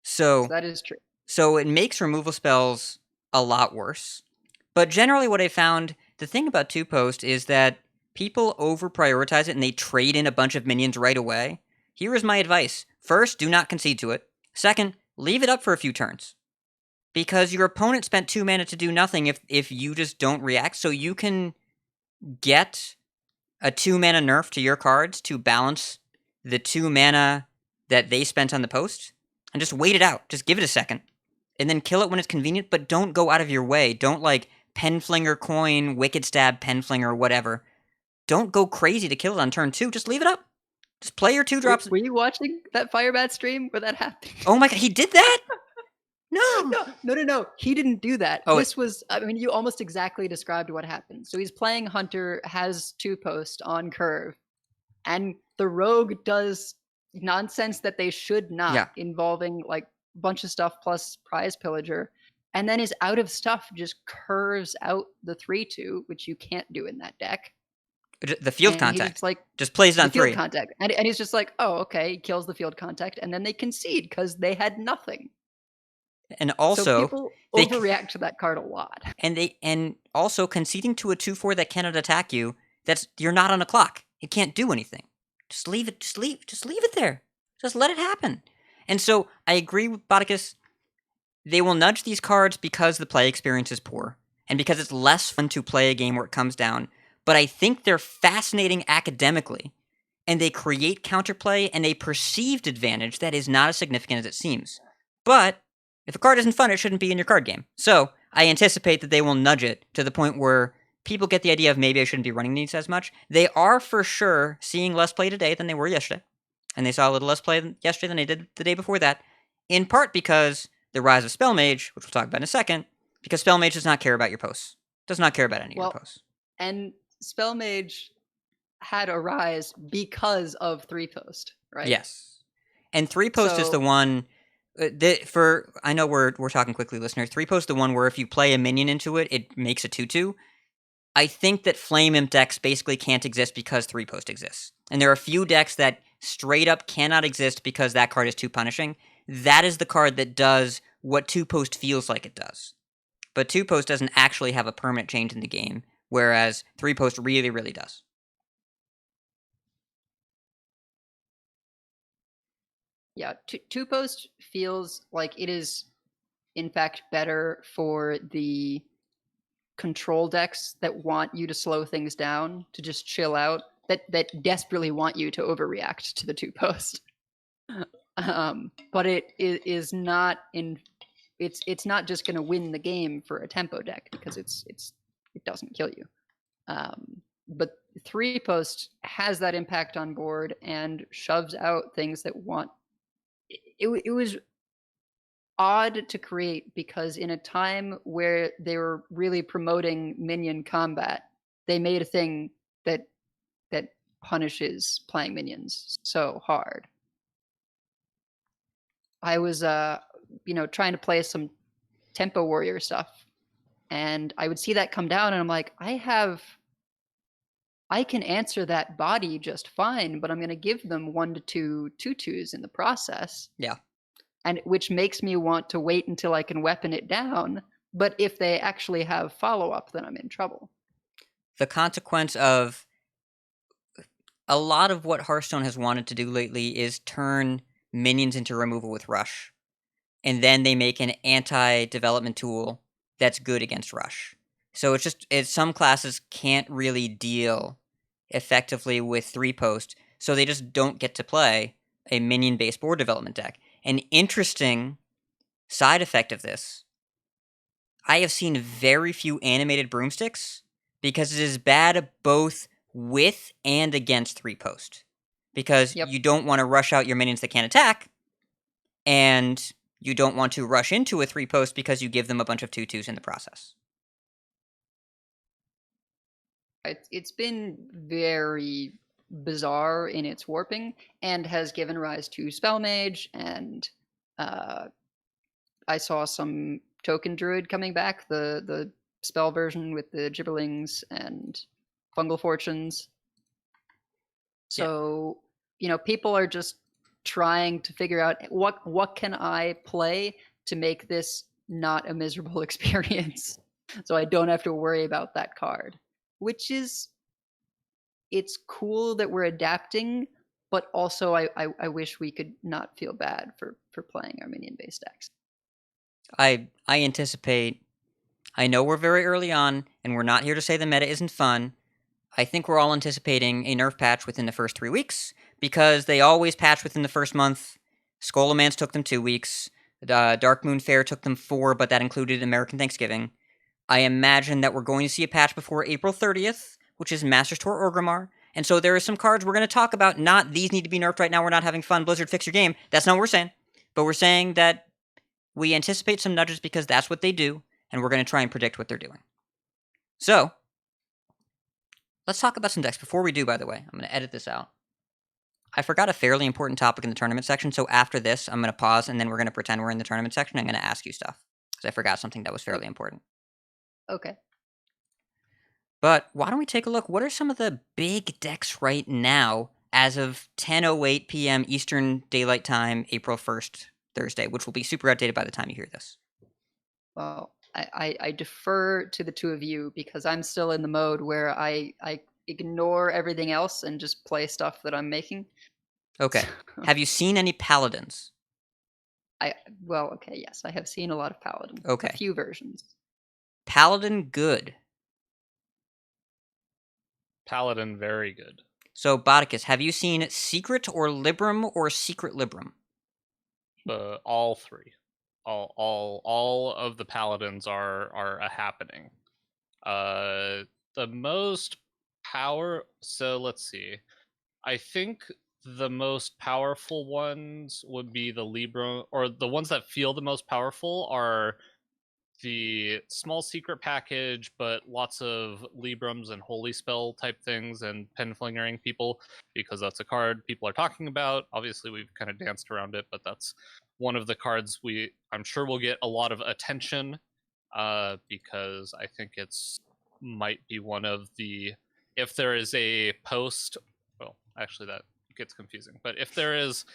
So that is true. So it makes removal spells a lot worse. But generally what I found, the thing about 2-post is that people over-prioritize it and they trade in a bunch of minions right away. Here is my advice. First, do not concede to it. Second, leave it up for a few turns. Because your opponent spent 2 mana to do nothing if you just don't react. So you can get a 2 mana nerf to your cards to balance the 2 mana that they spent on the post. And just wait it out. Just give it a second. And then kill it when it's convenient, but don't go out of your way. Don't like Penflinger coin, Wicked Stab, Penflinger, whatever. Don't go crazy to kill it on turn 2. Just leave it up. Just play your 2 drops. Were you watching that Firebat stream where that happened? Oh my god, he did that? No. He didn't do that. Oh, this was, I mean, you almost exactly described what happened. So he's playing Hunter, has 2-post on curve, and the rogue does nonsense that they should not, involving like a bunch of stuff plus prize pillager, and then his out of stuff just curves out the 3/2, which you can't do in that deck. The field contact. Just plays it on 3. Field contact. And he's just like, oh, okay, he kills the field contact, and then they concede because they had nothing. And also, so people overreact to that card a lot. And also conceding to a 2/4 that cannot attack you, you're not on a clock. It can't do anything. Just leave it there. Just let it happen. And so I agree with Botticus. They will nudge these cards because the play experience is poor and because it's less fun to play a game where it comes down. But I think they're fascinating academically, and they create counterplay and a perceived advantage that is not as significant as it seems. But If a card isn't fun, it shouldn't be in your card game. So I anticipate that they will nudge it to the point where people get the idea of maybe I shouldn't be running these as much. They are for sure seeing less play today than they were yesterday. And they saw a little less play yesterday than they did the day before that. In part because the rise of Spellmage, which we'll talk about in a second, because Spellmage does not care about your posts. Does not care about any of your posts. And Spellmage had a rise because of 3-post, right? Yes. And 3-post is the one... I know we're talking quickly, listeners. 3-post the one where if you play a minion into it, it makes a 2/2. I think that Flame Imp decks basically can't exist because 3-post exists. And there are a few decks that straight up cannot exist because that card is too punishing. That is the card that does what 2-post feels like it does. But 2-post doesn't actually have a permanent change in the game, whereas 3-post really, really does. Yeah, 2-post feels like it is, in fact, better for the control decks that want you to slow things down, to just chill out, that desperately want you to overreact to the 2-post. But it is not in. It's not just going to win the game for a tempo deck because it doesn't kill you. But 3-post has that impact on board and shoves out things that want. It was odd to create because in a time where they were really promoting minion combat, they made a thing that punishes playing minions so hard. I was trying to play some tempo warrior stuff, and I would see that come down and I'm like, I can answer that body just fine, but I'm going to give them 1 to 2 2/2s in the process. Yeah. And which makes me want to wait until I can weapon it down. But if they actually have follow-up, then I'm in trouble. The consequence of a lot of what Hearthstone has wanted to do lately is turn minions into removal with Rush. And then they make an anti-development tool that's good against Rush. So some classes can't really deal effectively with 3-post, so they just don't get to play a minion-based board development deck. An interesting side effect of this, I have seen very few animated broomsticks because it is bad both with and against 3-post. Because you don't want to rush out your minions that can't attack, and you don't want to rush into a 3-post because you give them a bunch of 2/2s in the process. It's been very bizarre in its warping and has given rise to Spellmage, and I saw some Token Druid coming back, the spell version with the Gibberlings and Fungal Fortunes. So, people are just trying to figure out what can I play to make this not a miserable experience so I don't have to worry about that card. Which is, it's cool that we're adapting, but also I wish we could not feel bad for playing our minion-based decks. I anticipate, I know we're very early on, and we're not here to say the meta isn't fun. I think we're all anticipating a nerf patch within the first 3 weeks, because they always patch within the first month. Skullomance took them 2 weeks. Dark Moon Fair took them 4, but that included American Thanksgiving. I imagine that we're going to see a patch before April 30th, which is Master's Tour Orgrimmar. And so there are some cards we're going to talk about, not these need to be nerfed right now, we're not having fun, Blizzard, fix your game. That's not what we're saying. But we're saying that we anticipate some nudges because that's what they do, and we're going to try and predict what they're doing. So, let's talk about some decks. Before we do, by the way, I'm going to edit this out. I forgot a fairly important topic in the tournament section, so after this, I'm going to pause, and then we're going to pretend we're in the tournament section. I'm going to ask you stuff, because I forgot something that was fairly important. Okay. But why don't we take a look? What are some of the big decks right now as of 10:08 p.m. Eastern Daylight Time, April 1st, Thursday, which will be super outdated by the time you hear this? Well, I defer to the two of you because I'm still in the mode where I ignore everything else and just play stuff that I'm making. Okay. Have you seen any Paladins? Okay, yes, I have seen a lot of Paladin. Okay. A few versions. Paladin, good. Paladin, very good. So, Bodicus, have you seen Secret or Libram or Secret Libram? All 3. all of the paladins are a happening. The most power. So let's see. I think the most powerful ones would be the Libra, or the ones that feel the most powerful are the small secret package, but lots of Librams and holy spell type things and penflingering people, because that's a card people are talking about. Obviously, we've kind of danced around it, but that's one of the cards I'm sure will get a lot of attention, because I think it's might be one of the, if there is a post, well, actually that gets confusing, but if there is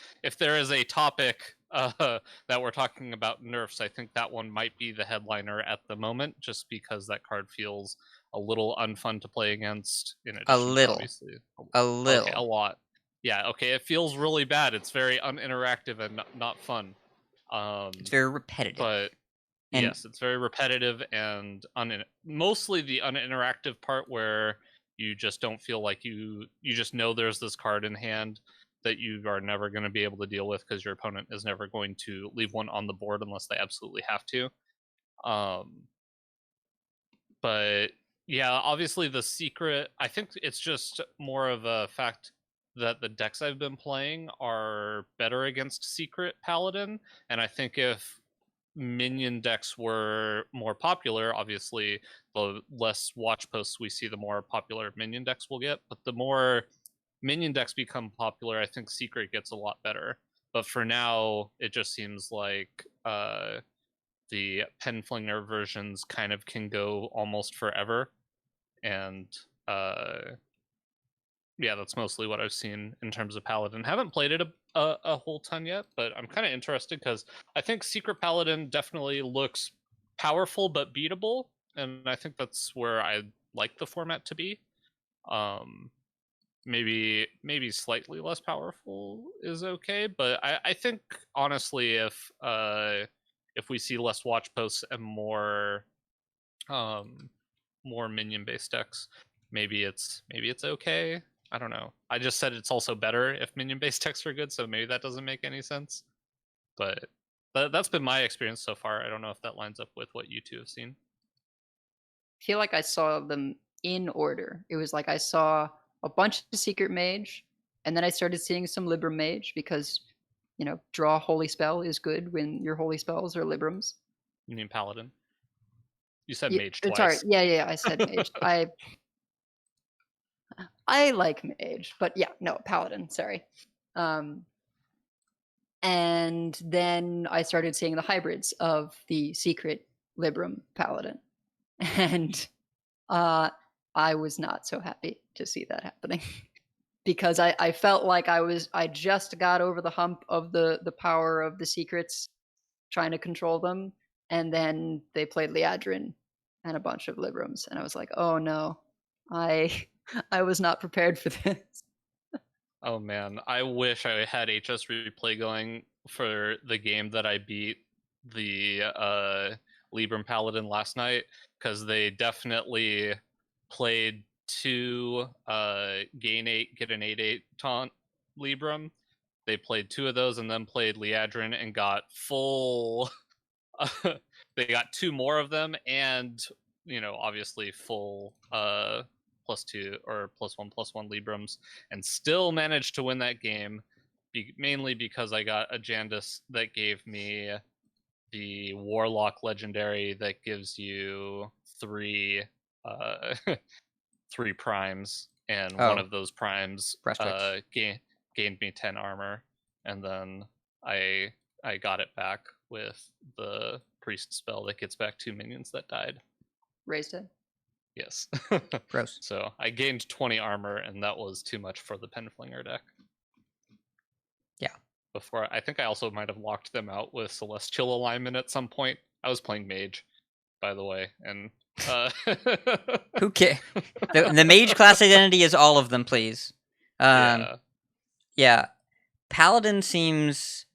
a topic that we're talking about nerfs, I think that one might be the headliner at the moment, just because that card feels a little unfun to play against. In addition, A little. to obviously, A little. okay, a lot. Yeah, okay, it feels really bad. It's very uninteractive and not fun. It's very repetitive. But And- yes, it's very repetitive and mostly the uninteractive part where you just don't feel like you just know there's this card in hand that you are never going to be able to deal with, because your opponent is never going to leave one on the board unless they absolutely have to. But yeah, obviously the secret, I think it's just more of a fact that the decks I've been playing are better against secret paladin, and I think if minion decks were more popular, obviously the less watch posts we see, the more popular minion decks will get, but the more minion decks become popular, I think secret gets a lot better. But for now, it just seems like the penflinger versions kind of can go almost forever, and yeah, that's mostly what I've seen in terms of paladin. Haven't played it a whole ton yet, but I'm kind of interested because I think secret paladin definitely looks powerful but beatable, and I think that's where I like the format to be. Maybe slightly less powerful is okay, but I think honestly, if we see less watch posts and more minion based decks, maybe it's okay. I don't know. I just said it's also better if minion based decks are good, so maybe that doesn't make any sense. But that's been my experience so far. I don't know if that lines up with what you two have seen. I feel like I saw them in order. It was like I saw a bunch of secret mage, and then I started seeing some Libram mage, because draw holy spell is good when your holy spells are Librams. You mean paladin? You said Yeah, mage twice. sorry, yeah, I said mage. I like mage, but yeah, no, paladin, sorry. And then I started seeing the hybrids of the secret Libram paladin. And I was not so happy to see that happening. Because I felt like I just got over the hump of the power of the secrets, trying to control them, and then they played Liadrin and a bunch of Librams, and I was like, oh no, I was not prepared for this. Oh man, I wish I had HS replay going for the game that I beat the Libram Paladin last night, because they definitely played 2 gain 8, get an 8/8 taunt Libram. They played 2 of those and then played Liadrin and got full they got 2 more of them, and obviously full +2 or +1/+1 Librams, and still managed to win that game, mainly because I got a Jandis that gave me the Warlock legendary that gives you 3 3 primes, and one of those primes gained me 10 armor, and then I got it back with the priest spell that gets back 2 minions that died. Raised it. Yes. Gross. So I gained 20 armor, and that was too much for the Penflinger deck. Yeah. Before, I think I also might have locked them out with Celestial Alignment at some point. I was playing Mage, by the way, and who cares? The Mage class identity is all of them, please. Yeah. Paladin seems.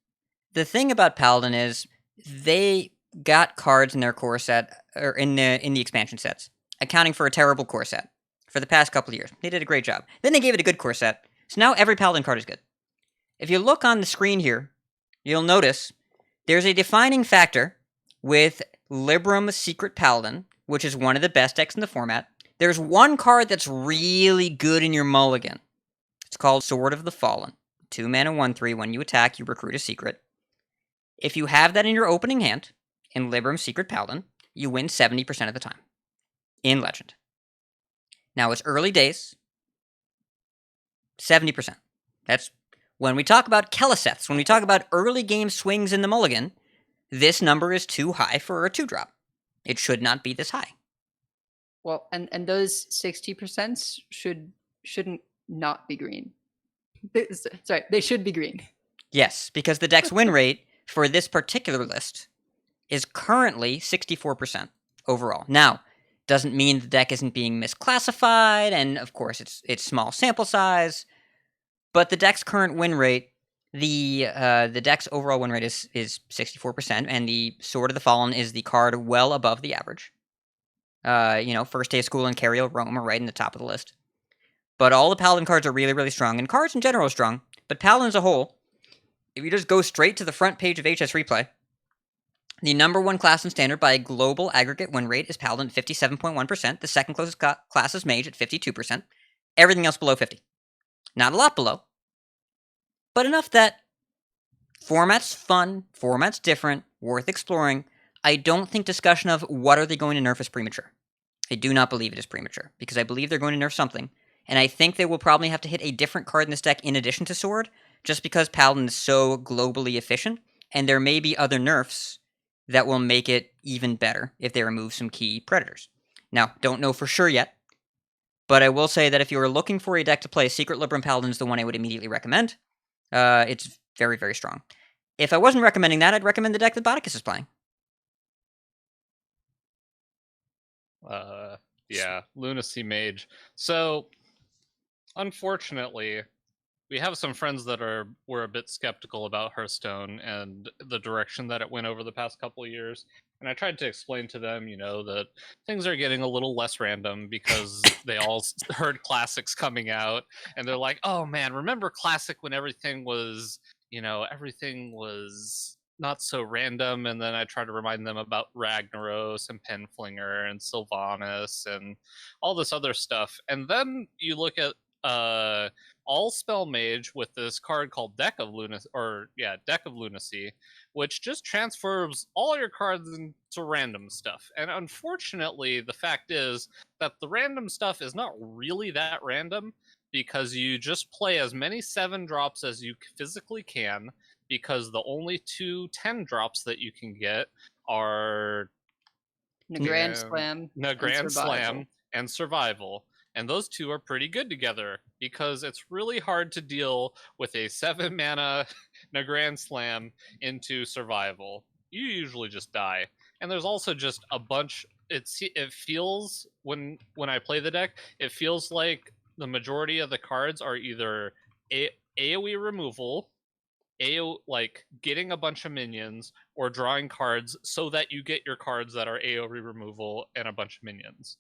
The thing about Paladin is they got cards in their core set, or in the expansion sets, accounting for a terrible core set for the past couple of years. They did a great job. Then they gave it a good core set, so now every Paladin card is good. If you look on the screen here, you'll notice There's a defining factor with Libram Secret Paladin, which is one of the best decks in the format. There's one card that's really good in your mulligan. It's called Sword of the Fallen. 2 mana, 1/3. When you attack, you recruit a secret. If you have that in your opening hand, in Libram Secret Paladin, you win 70% of the time. In Legend. Now, it's early days. 70%. That's when we talk about Keleseths, when we talk about early game swings in the mulligan, this number is too high for a 2-drop. It should not be this high. Well, and those 60% shouldn't not be green. Sorry, they should be green. Yes, because the deck's win rate for this particular list is currently 64% overall. Now, doesn't mean the deck isn't being misclassified, and of course it's small sample size, but the deck's current win rate, the deck's overall win rate is 64%, and the Sword of the Fallen is the card well above the average. First Day of School and Cariel Rome are right in the top of the list. But all the Paladin cards are really, really strong, and cards in general are strong, but Paladin as a whole, if you just go straight to the front page of HS Replay, the number one class in Standard by global aggregate win rate is Paladin at 57.1%. The second closest class is Mage at 52%. Everything else below 50. Not a lot below, but enough that format's fun, format's different, worth exploring. I don't think discussion of what are they going to nerf is premature. I do not believe it is premature, because I believe they're going to nerf something, and I think they will probably have to hit a different card in this deck in addition to Sword, just because Paladin is so globally efficient, and there may be other nerfs that will make it even better if they remove some key predators. Now, don't know for sure yet, but I will say that if you are looking for a deck to play, Secret Libram Paladin is the one I would immediately recommend. It's very, very strong. If I wasn't recommending that, I'd recommend the deck that Bodicus is playing. Yeah, Lunacy Mage. So, unfortunately, we have some friends that were a bit skeptical about Hearthstone and the direction that it went over the past couple of years. And I tried to explain to them, that things are getting a little less random because they all heard Classics coming out, and they're like, "Oh man, remember Classic when everything was not so random?" And then I try to remind them about Ragnaros and Penflinger and Sylvanas and all this other stuff. And then you look at all spell mage with this card called Deck of Lunacy, which just transfers all your cards into random stuff. And unfortunately, the fact is that the random stuff is not really that random, because you just play as many 7 drops as you physically can, because the only 2 10 drops that you can get are Grand Slam and Survival. And those 2 are pretty good together, because it's really hard to deal with a 7 mana Grand Slam into Survival. You usually just die. And there's also just a bunch. It feels, when I play the deck, it feels like the majority of the cards are either AoE removal, like getting a bunch of minions, or drawing cards so that you get your cards that are AoE removal and a bunch of minions.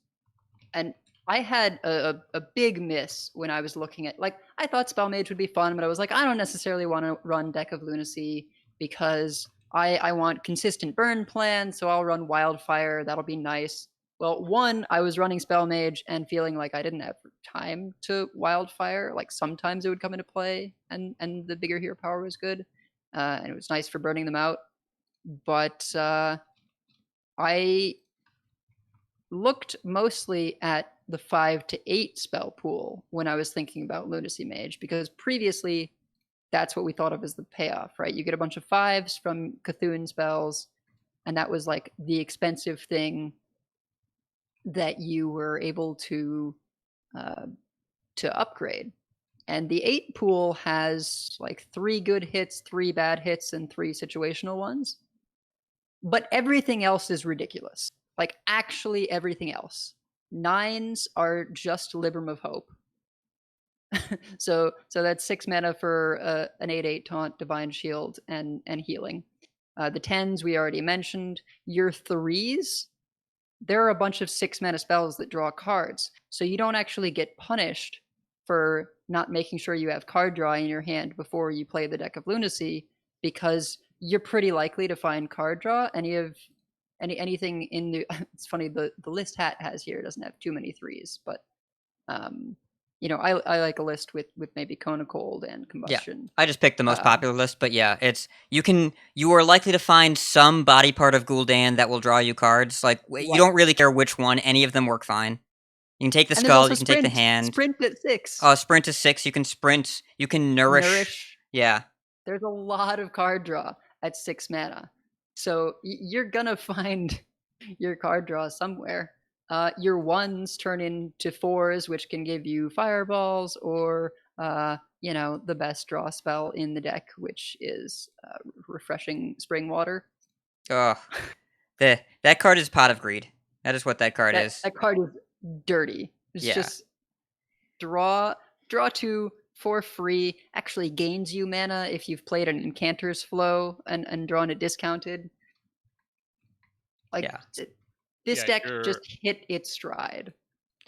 And I had a big miss when I was looking at, I thought Spell Mage would be fun, but I was like, I don't necessarily want to run Deck of Lunacy, because I want consistent burn plan, so I'll run Wildfire. That'll be nice. Well, one, I was running Spell Mage and feeling like I didn't have time to Wildfire. Like, sometimes it would come into play, and the bigger hero power was good, and it was nice for burning them out. But I looked mostly at the 5 to 8 spell pool when I was thinking about Lunacy Mage, because previously that's what we thought of as the payoff, right? You get a bunch of 5s from Cthulhu spells, and that was like the expensive thing that you were able to upgrade. And the 8 pool has like 3 good hits, 3 bad hits, and 3 situational ones. But everything else is ridiculous. Like, actually everything else. 9s are just Libram of Hope. so that's 6 mana for an 8/8 taunt, Divine Shield, and healing. The 10s we already mentioned. Your 3s, there are a bunch of 6 mana spells that draw cards. So you don't actually get punished for not making sure you have card draw in your hand before you play the Deck of Lunacy, because you're pretty likely to find card draw. Anything in the it's funny, the list hat has here doesn't have too many threes, but I like a list with maybe Cone of Cold and Combustion. I just picked the most popular list, but yeah, you are likely to find some body part of Gul'Dan that will draw you cards. Like you don't really care which one; any of them work fine. You can take the And skull, you there's can also take the hand. Sprint at 6. Oh, sprint is 6. You can sprint. You can nourish. Yeah. There's a lot of card draw at 6 mana, so you're gonna find your card draw somewhere. Your 1s turn into 4s, which can give you fireballs, or the best draw spell in the deck, which is refreshing spring water. Oh, that card is Pot of Greed. That is what that card is. That card is dirty. It's just draw 2 for free. Actually gains you mana if you've played an Incanter's Flow and drawn it discounted. This deck just hit its stride.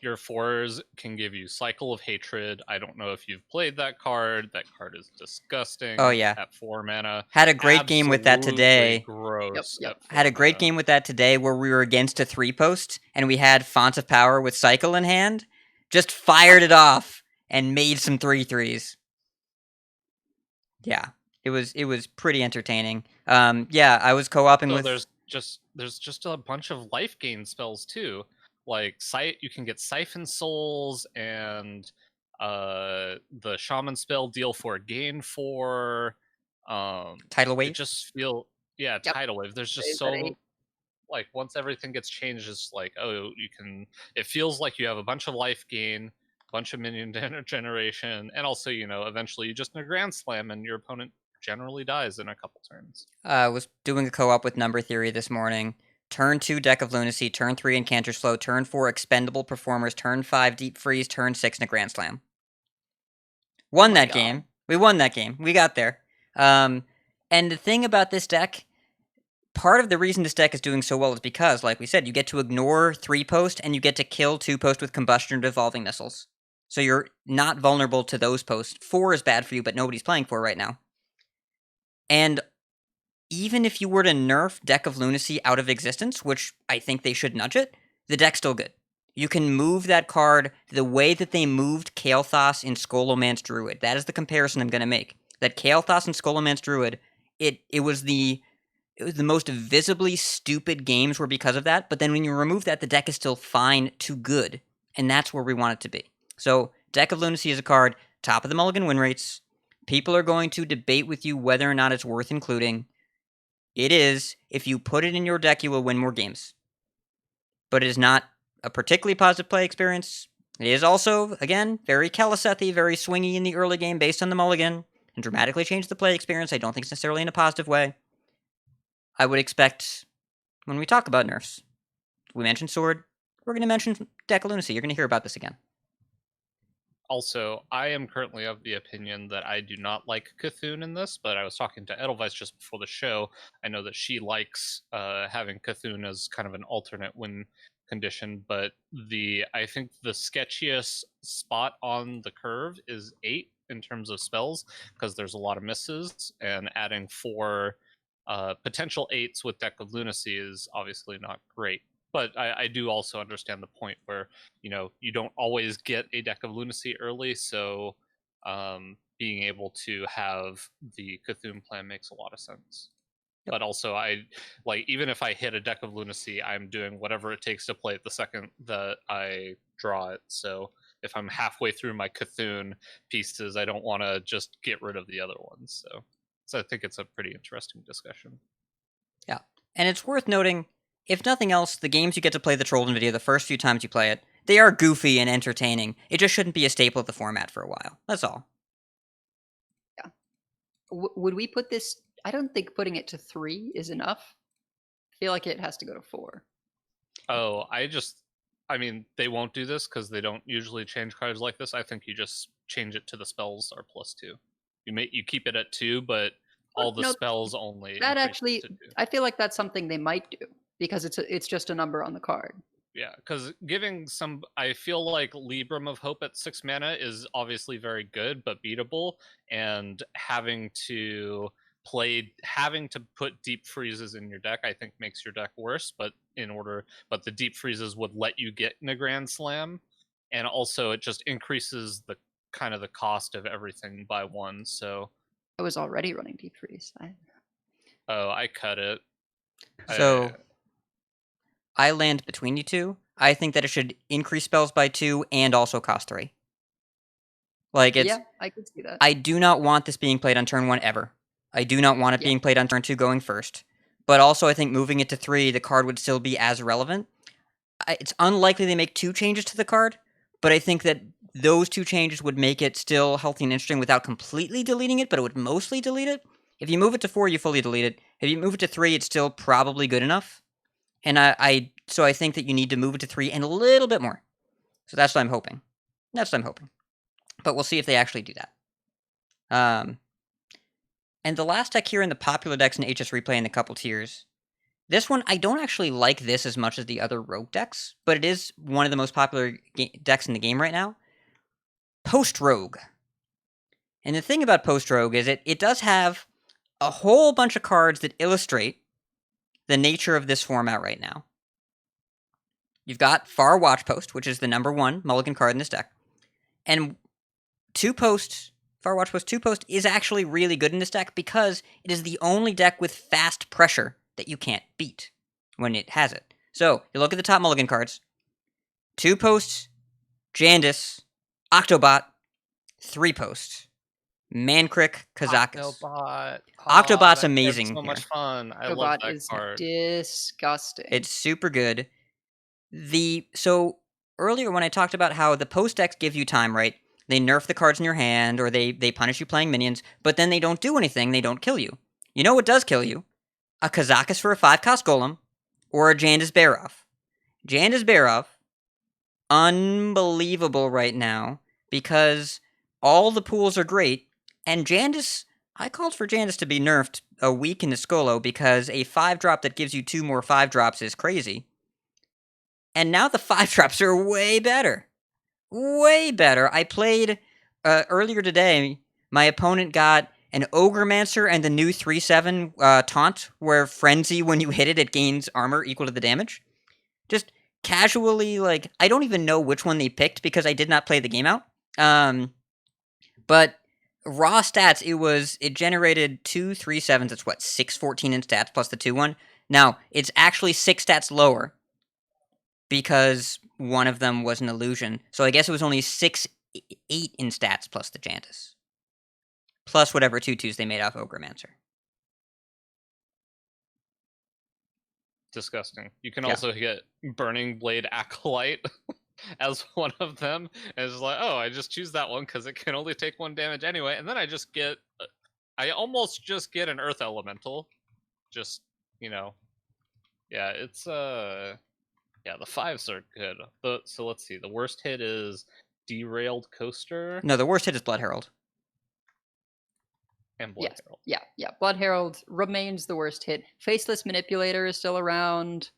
Your 4s can give you Cycle of Hatred. I don't know if you've played that card. That card is disgusting. Oh yeah, at 4 mana. Had a great game with that today. Gross. Yep. Had a great game with that today, where we were against a 3-post and we had Font of Power with Cycle in hand. Just fired it off and made some 3/3s. Yeah, it was pretty entertaining. I was co-oping with. There's just a bunch of life gain spells too. Like you can get Siphon Souls, and the Shaman spell deal 4, gain 4. Tidal Wave. Tidal Wave. There's just like once everything gets changed, it's like it feels like you have a bunch of life gain, a bunch of minion generation, and also eventually you just Grand Slam and your opponent generally dies in a couple turns. I was doing a co-op with Number Theory this morning. Turn 2 Deck of Lunacy, turn 3 Incanter's Flow, turn 4 Expendable Performers, turn 5 Deep Freeze, turn 6 Grand Slam. Won that game. We won that game. We got there. And the thing about this deck, part of the reason this deck is doing so well is because, like we said, you get to ignore 3-post and you get to kill 2-post with Combustion or Devolving Missiles. So you're not vulnerable to those posts. 4 is bad for you, but nobody's playing 4 right now. And even if you were to nerf Deck of Lunacy out of existence, which I think they should nudge it, the deck's still good. You can move that card the way that they moved Kael'thas in Scholomance Druid. That is the comparison I'm going to make. That Kael'thas and Scholomance Druid, it was the most visibly stupid games were because of that, but then when you remove that, the deck is still fine to good, and that's where we want it to be. So, Deck of Lunacy is a card, top of the mulligan win rates. People are going to debate with you whether or not it's worth including. It is. If you put it in your deck, you will win more games. But it is not a particularly positive play experience. It is also, again, very Kalasethi, very swingy in the early game based on the mulligan, and dramatically change the play experience. I don't think it's necessarily in a positive way. I would expect, when we talk about nerfs, we mentioned Sword, we're going to mention Deck of Lunacy. You're going to hear about this again. Also, I am currently of the opinion that I do not like Cthulhu in this, but I was talking to Edelweiss just before the show. I know that she likes having Cthulhu as kind of an alternate win condition, but I think the sketchiest spot on the curve is 8 in terms of spells, because there's a lot of misses, and adding 4 potential 8s with Deck of Lunacy is obviously not great. But I do also understand the point where, you don't always get a Deck of Lunacy early, so being able to have the Cthulhu plan makes a lot of sense. Yep. But also, even if I hit a Deck of Lunacy, I'm doing whatever it takes to play it the second that I draw it. So if I'm halfway through my Cthulhu pieces, I don't want to just get rid of the other ones. So I think it's a pretty interesting discussion. Yeah, and it's worth noting, if nothing else, the games you get to play the Trollden video the first few times you play it, they are goofy and entertaining. It just shouldn't be a staple of the format for a while. That's all. Yeah. Would we put this... I don't think putting it to 3 is enough. I feel like it has to go to 4. Oh, they won't do this because they don't usually change cards like this. I think you just change it to the spells are +2. You keep it at 2, but all the spells only. That actually, I feel like that's something they might do, because it's just a number on the card. Yeah, because I feel like Libram of Hope at 6 mana is obviously very good, but beatable, and having to having to put deep freezes in your deck, I think makes your deck worse. But the deep freezes would let you get in a Grand Slam, and also it just increases the kind of the cost of everything by 1. So I was already running deep freeze. I cut it. So I land between you two. I think that it should increase spells by 2 and also cost 3. Like, it's... Yeah, I could see that. I do not want this being played on turn 1 ever. I do not want it being played on turn 2 going first. But also, I think moving it to 3, the card would still be as relevant. It's unlikely they make 2 changes to the card, but I think that those 2 changes would make it still healthy and interesting without completely deleting it, but it would mostly delete it. If you move it to 4, you fully delete it. If you move it to 3, it's still probably good enough. And so I think that you need to move it to 3 and a little bit more. So that's what I'm hoping. But we'll see if they actually do that. And the last deck here in the popular decks in HS Replay in the couple tiers. This one, I don't actually like this as much as the other Rogue decks, but it is one of the most popular decks in the game right now. Post Rogue. And the thing about Post Rogue is it does have a whole bunch of cards that illustrate the nature of this format right now. You've got Far Watch Post, which is the number 1 mulligan card in this deck. And Far Watch Post 2 Post is actually really good in this deck because it is the only deck with fast pressure that you can't beat when it has it. So, you look at the top mulligan cards. 2 Posts, Jandis, Octobot, 3 Posts, Mankrik, Kazakus. Octobot's amazing. So much fun. I love Octobot that is card. disgusting. It's super good. So earlier when I talked about how the post decks give you time, right? They nerf the cards in your hand, or they punish you playing minions, but then they don't do anything, they don't kill you. You know what does kill you? A Kazakus for a 5-cost Golem, or a Jandis Barov. Jandis Barov, unbelievable right now, because all the pools are great, and Jandis, I called for Jandis to be nerfed a week in the Skolo, because a 5-drop that gives you 2 more 5-drops is crazy. And now the 5-drops are way better. Way better. I played earlier today. My opponent got an Ogremancer and the new 3/7 taunt, where Frenzy, when you hit it, it gains armor equal to the damage. Just casually, like, I don't even know which one they picked because I did not play the game out. But raw stats, it generated 2 3/7s. It's what, 614 in stats plus the 2/1. Now it's actually 6 stats lower, because one of them was an illusion. So I guess it was only 6-8 in stats plus the Jandis. Plus whatever 2/2s they made off Ogremancer. Disgusting. You can also get Burning Blade Acolyte as one of them. And it's like, oh, I just choose that one because it can only take 1 damage anyway. And then I almost just get an Earth Elemental. Just, yeah, it's, yeah, the 5s are good. So let's see. The worst hit is Derailed Coaster. No, the worst hit is Blood Herald. And Blood Herald. Yeah. Blood Herald remains the worst hit. Faceless Manipulator is still around.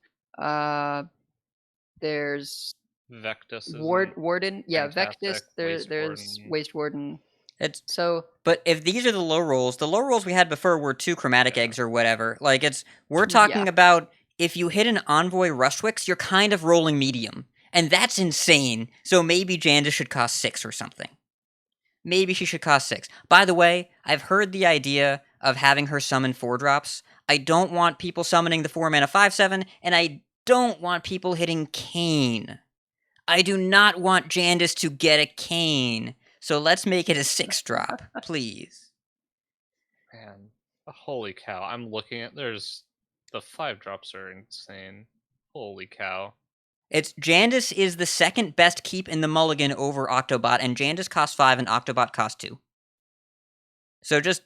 There's Vectus. Warden. Yeah, fantastic. Vectus. There's Waste Warden. But if these are the low rolls we had before were 2 Chromatic Eggs or whatever. Like, we're talking about, if you hit an Envoy Rustwix, you're kind of rolling medium. And that's insane. So maybe Jandis should cost 6 or something. Maybe she should cost 6. By the way, I've heard the idea of having her summon 4-drops. I don't want people summoning the 4-mana 5/7, and I don't want people hitting Kane. I do not want Jandis to get a Kane. So let's make it a 6-drop, please. Man, holy cow. I'm looking at, the 5-drops are insane. Holy cow. Jandis is the second best keep in the mulligan over Octobot, and Jandis costs 5 and Octobot costs 2. So just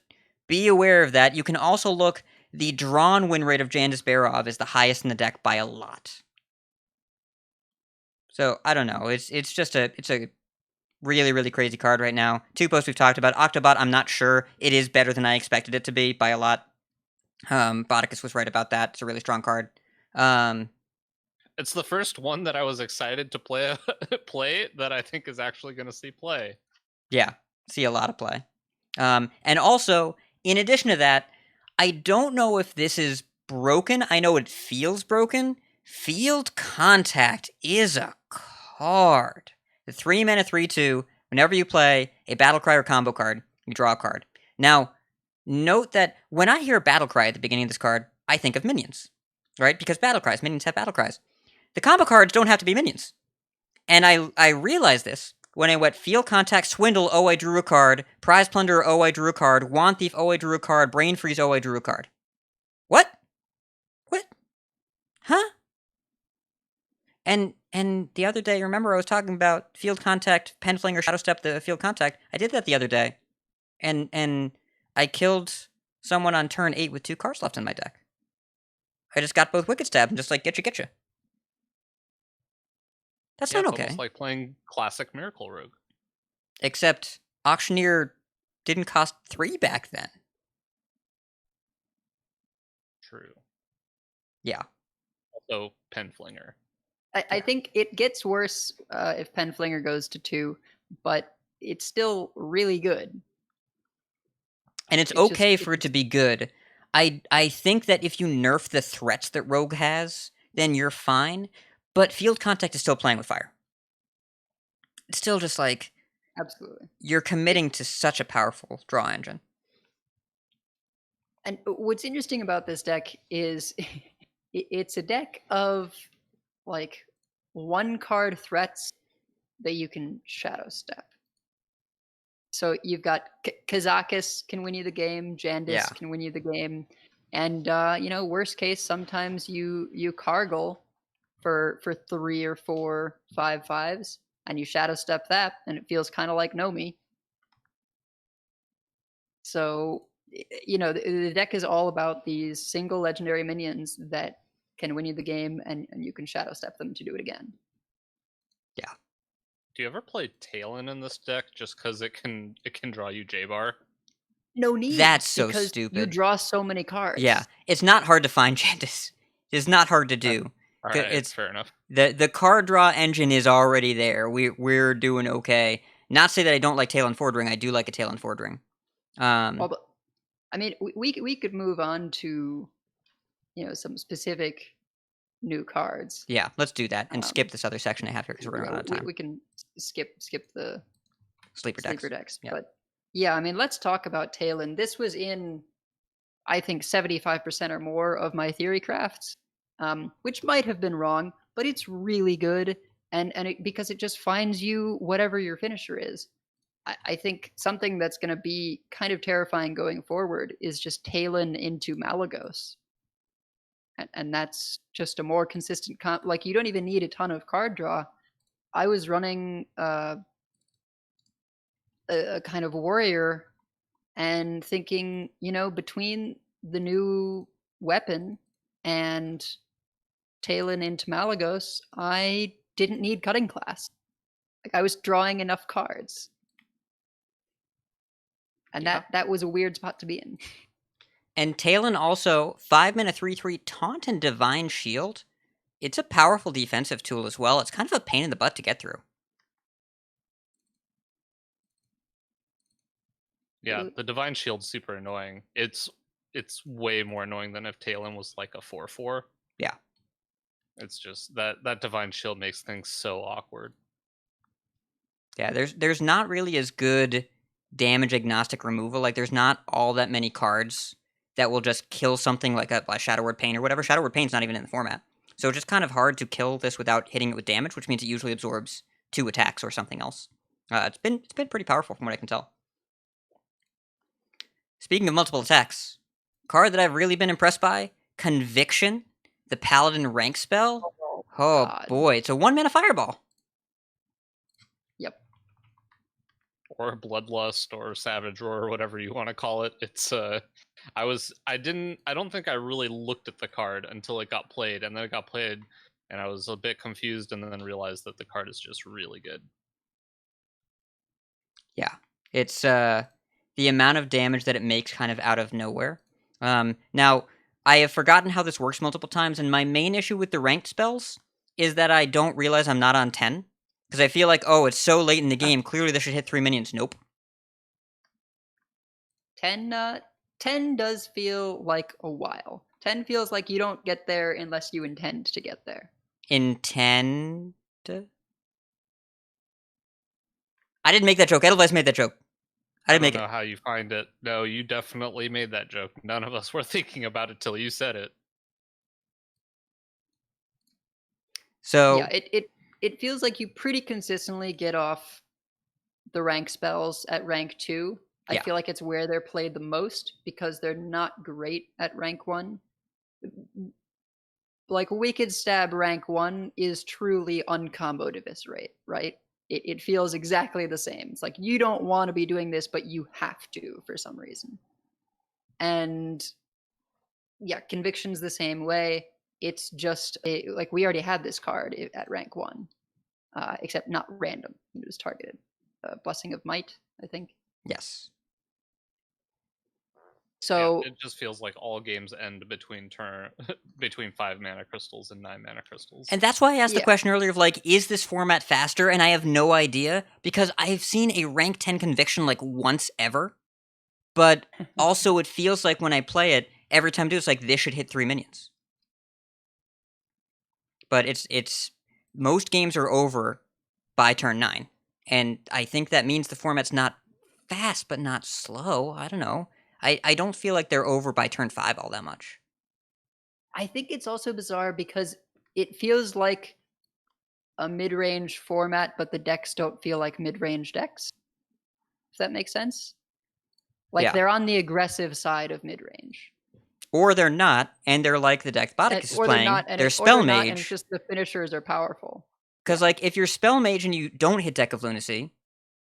be aware of that. You can also look, the drawn win rate of Jandis Barov is the highest in the deck by a lot. So, I don't know. It's a really, really crazy card right now. 2 posts we've talked about. Octobot, I'm not sure. It is better than I expected it to be by a lot. Bodicus was right about that. It's a really strong card. It's the first one that I was excited to play that I think is actually going to see play. Yeah, see a lot of play. And also, in addition to that, I don't know if this is broken. I know it feels broken. Field Contact is a card. The 3-mana 3/2. Whenever you play a battle cry or combo card, you draw a card. Now, note that when I hear battle cry at the beginning of this card, I think of minions, right? Because battle cries, minions have battle cries. The combo cards don't have to be minions. And I realized this when I went Field Contact, Swindle, oh, I drew a card, Prize Plunderer, oh, I drew a card, Wand Thief, oh, I drew a card, Brain Freeze, oh, I drew a card. What? What? Huh? And the other day, remember I was talking about Field Contact, Penflinger, Shadow Step, the Field Contact. I did that the other day. And I killed someone on turn 8 with 2 cards left in my deck. I just got both Wicked Stab and just like, getcha. That's not it's okay. almost like playing classic Miracle Rogue. Except Auctioneer didn't cost 3 back then. True. Yeah. Also, Penflinger. I think it gets worse if Penflinger goes to 2, but it's still really good. And it's okay for it to be good. I think that if you nerf the threats that Rogue has, then you're fine. But Field Contact is still playing with fire. It's still just like... Absolutely. You're committing to such a powerful draw engine. And what's interesting about this deck is it's a deck of, like, 1-card threats that you can Shadow Step. So you've got Kazakis can win you the game, Jandis can win you the game, and worst case, sometimes you Cargle for 3 or 4 5/5s, and you Shadow Step that, and it feels kind of like Nomi. So the deck is all about these single legendary minions that can win you the game, and you can Shadow Step them to do it again. Yeah. Do you ever play Talon in this deck just because it can draw you J-Bar? No need. That's so because stupid. You draw so many cards. Yeah, it's not hard to find Jandis. It's not hard to do. All right, it's fair enough. The card draw engine is already there. We're doing okay. Not to say that I don't like Talon Fordring. I do like a Talon Fordring. But I mean, we could move on to some specific new cards. Yeah, let's do that and skip this other section I have here because we're running out of time. We can skip the sleeper decks. Yeah. But yeah, I mean, let's talk about Talon. This was in, I think, 75% or more of my theory crafts, which might have been wrong, but it's really good, and because it just finds you whatever your finisher is. I think something that's going to be kind of terrifying going forward is just Talon into Malagos. And that's just a more consistent like, you don't even need a ton of card draw. I was running a kind of warrior and thinking, between the new weapon and Talon into Malagos, I didn't need cutting class. Like, I was drawing enough cards. And that was a weird spot to be in. And Talon also, 5-mana 3/3 Taunt and Divine Shield. It's a powerful defensive tool as well. It's kind of a pain in the butt to get through. Yeah, the Divine Shield's super annoying. It's way more annoying than if Talon was like a 4/4. Yeah. It's just that Divine Shield makes things so awkward. Yeah, there's not really as good damage agnostic removal. Like, there's not all that many cards that will just kill something like a Shadow Word Pain or whatever. Shadow Word Pain's not even in the format. So it's just kind of hard to kill this without hitting it with damage, which means it usually absorbs 2 attacks or something else. It's been pretty powerful from what I can tell. Speaking of multiple attacks, card that I've really been impressed by, Conviction, the Paladin rank spell. Oh boy, it's a 1-mana fireball. Yep. Or Bloodlust or Savage Roar or whatever you want to call it. It's I don't think I really looked at the card until it got played, and then it got played and I was a bit confused and then realized that the card is just really good. Yeah. It's the amount of damage that it makes kind of out of nowhere. Now, I have forgotten how this works multiple times, and my main issue with the ranked spells is that I don't realize I'm not on 10. Because I feel like, it's so late in the game, clearly this should hit 3 minions. Nope. 10 10 does feel like a while. 10 feels like you don't get there unless you intend to get there. Intend? I didn't make that joke. Edelweiss made that joke. I didn't make don't it. know how you find it. No, you definitely made that joke. None of us were thinking about it till you said it. So Yeah, it feels like you pretty consistently get off the rank spells at rank 2. I Yeah. feel like it's where they're played the most because they're not great at rank 1. Like Wicked Stab rank 1 is truly uncomboed eviscerate, right? It feels exactly the same. It's like you don't want to be doing this, but you have to for some reason. And yeah, Conviction's the same way. It's just like we already had this card at rank 1, except not random. It was targeted. Blessing of Might, I think. yes. So yeah, it just feels like all games end between between 5 mana crystals and 9 mana crystals. And that's why I asked the Yeah. question earlier of like, is this format faster? And I have no idea because I've seen a rank 10 conviction like once ever. But also it feels like when I play it, every time I do it's like this should hit 3 minions. But it's most games are over by turn 9. And I think that means the format's not fast but not slow. I don't know. I don't feel like they're over by turn 5 all that much. I think it's also bizarre because it feels like a mid-range format, but the decks don't feel like mid-range decks. If that makes sense. Like Yeah. they're on the aggressive side of mid-range. Or they're not, and they're like the deck Bodicus is Or playing. they're not, and they're or Spell they're not, and it's Mage. just the finishers are powerful. Because, like, if you're Spell Mage and you don't hit Deck of Lunacy,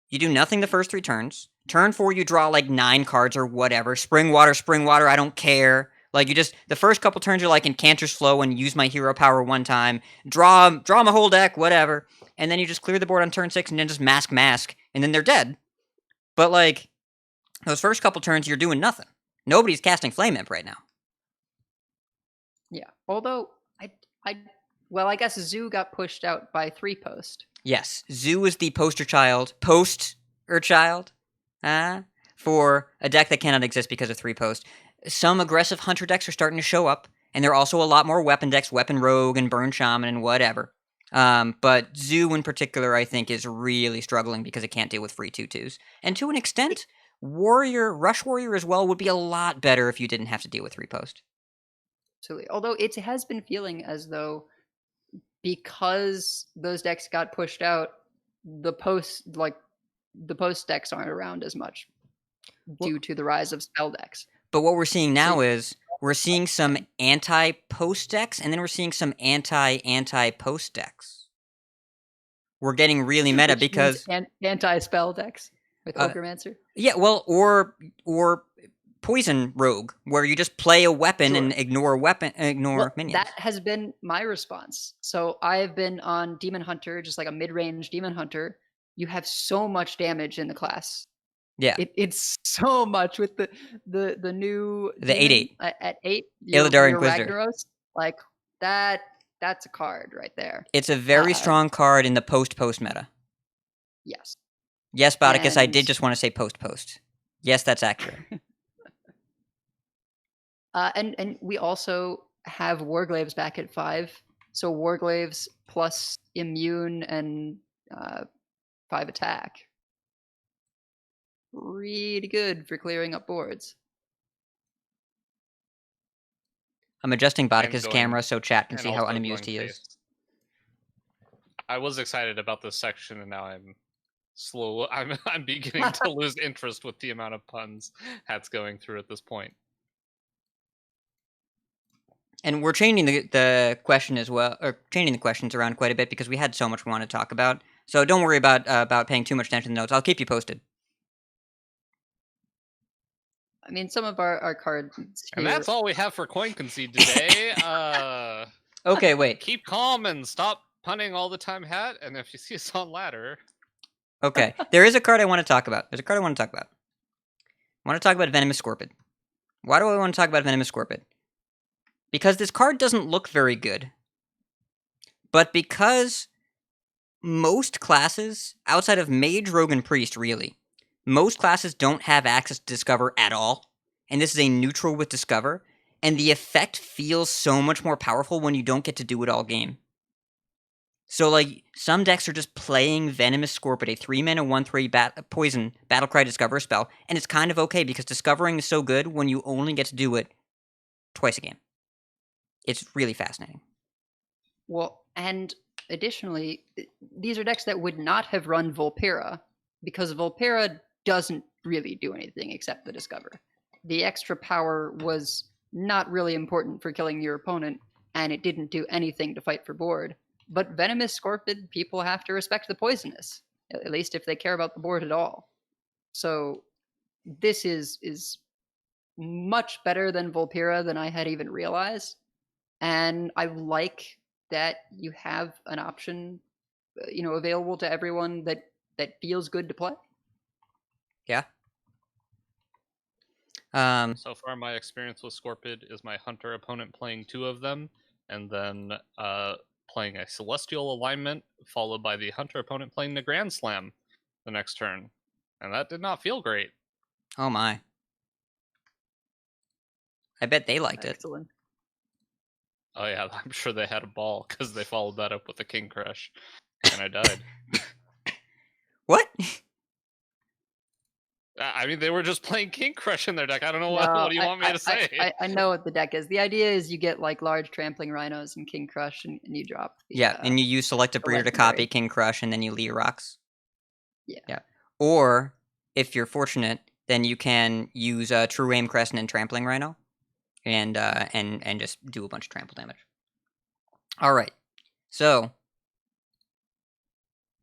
you do nothing the first 3 turns. Turn 4, you draw, like, 9 cards or whatever. Spring Water, I don't care. Like, you just, the first couple turns you're like, Incanter's Flow and use my hero power one time. Draw my whole deck, whatever. And then you just clear the board on turn 6 and then just mask, and then they're dead. But, like, those first couple turns, you're doing nothing. Nobody's casting Flame Imp right now. Yeah. Although, I guess Zoo got pushed out by 3-post. Yes, Zoo is the poster child, for a deck that cannot exist because of 3-post. Some aggressive hunter decks are starting to show up, and there are also a lot more weapon decks, Weapon Rogue and Burn Shaman and whatever. But Zoo in particular, I think, is really struggling because it can't deal with free 2/2s. And to an extent, Rush Warrior as well would be a lot better if you didn't have to deal with 3-post. Absolutely. Although it has been feeling as though because those decks got pushed out, the post decks aren't around as much due to the rise of spell decks. But what we're seeing now is we're seeing some anti-post decks, and then we're seeing some anti-post decks. We're getting really meta Which because means anti-spell decks with Ogromancer. Yeah, well, or Poison Rogue, where you just play a weapon and ignore minions. That has been my response. So I've been on Demon Hunter, just like a mid-range Demon Hunter. You have so much damage in the class. Yeah, it's so much with the new the 8/8 at 8. Illidar your Inquisitor. Ragnaros, like that. That's a card right there. It's a very strong card in the post meta. Yes. Yes, Bodicus, I did And- just want to say post. Yes, that's accurate. And we also have Warglaves back at 5. So Warglaves plus immune and 5 attack. Really good for clearing up boards. I'm adjusting Bodicus' going- camera so chat can and see how also unamused going he is. face. I was excited about this section, and now I'm slow. I'm beginning to lose interest with the amount of puns Hat's going through at this point. And we're changing the question as well, or changing the questions around quite a bit because we had so much we want to talk about. So don't worry about paying too much attention to the notes. I'll keep you posted. I mean, some of our cards here... And that's all we have for Coin Concede today. Okay, wait. Keep calm and stop punning all the time, Hat. And if you see us on ladder... Okay, there is a card I want to talk about. I want to talk about Venomous Scorpid. Why do I want to talk about Venomous Scorpid? Because this card doesn't look very good. But because most classes, outside of Mage, Rogue, and Priest, really, most classes don't have access to Discover at all. and this is a neutral with Discover, and the effect feels so much more powerful when you don't get to do it all game. So, like, some decks are just playing Venomous Scorpid, a 3-mana 1/3 poison Battlecry Discover spell, and it's kind of okay because Discovering is so good when you only get to do it twice a game. It's really fascinating. Well, and additionally, these are decks that would not have run Vulpera because Vulpera doesn't really do anything except the Discover. The extra power was not really important for killing your opponent, and it didn't do anything to fight for board. But Venomous Scorpid, people have to respect the poisonous, at least if they care about the board at all. So this is much better than Vulpera than I had even realized. And I like that you have an option, available to everyone that feels good to play. Yeah. So far, my experience with Scorpid is my hunter opponent playing 2 of them, and then playing a Celestial Alignment, followed by the hunter opponent playing the Grand Slam the next turn. And that did not feel great. Oh my. I bet they liked it. Excellent. Oh yeah, I'm sure they had a ball because they followed that up with a King Crush, and I died. What? I mean, they were just playing King Crush in their deck. I don't know what do you want me to say. I know what the deck is. The idea is you get like large trampling rhinos and King Crush, and you drop. And you use Selective Breeder to copy King Crush, and then you Leah Rocks. Yeah. Or, if you're fortunate, then you can use True Aim Crescent and Trampling Rhino, and just do a bunch of trample damage. All right, so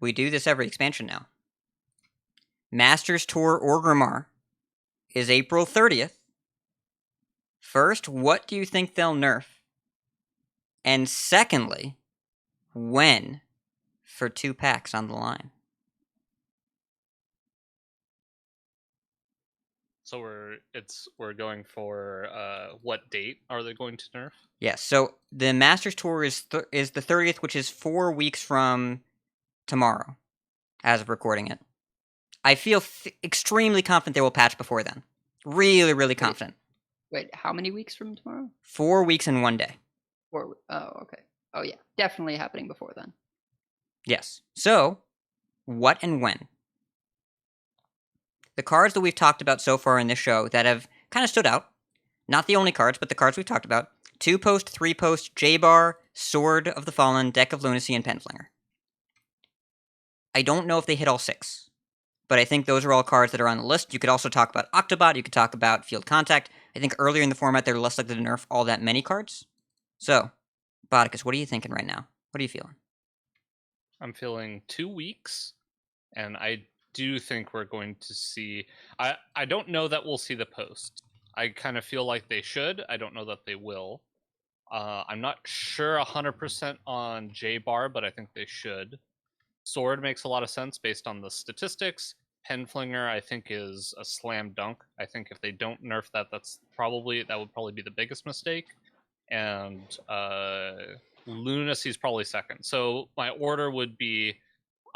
we do this every expansion now. Masters Tour Orgrimmar is April 30th. First, what do you think they'll nerf? And secondly, when for 2 packs on the line? So we're going for what date are they going to nerf? Yes, so the Masters Tour is the 30th, which is 4 weeks from tomorrow, as of recording it. I feel extremely confident they will patch before then. Really, really confident. Wait, how many weeks from tomorrow? 4 weeks and 1 day. Oh, okay. Oh yeah, definitely happening before then. Yes. So, what and when? The cards that we've talked about so far in this show that have kind of stood out, not the only cards, but the cards we've talked about, 2-post, 3-post, J-Bar, Sword of the Fallen, Deck of Lunacy, and Penflinger. I don't know if they hit all 6, but I think those are all cards that are on the list. You could also talk about Octobot, you could talk about Field Contact. I think earlier in the format they're less likely to nerf all that many cards. So, Bodicus, what are you thinking right now? What are you feeling? I'm feeling 2 weeks, and I do think we're going to see... I don't know that we'll see the post. I kind of feel like they should. I don't know that they will. I'm not sure 100% on J-Bar, but I think they should. Sword makes a lot of sense based on the statistics. Penflinger, I think, is a slam dunk. I think if they don't nerf that, that would probably be the biggest mistake. And Lunacy is probably second. So my order would be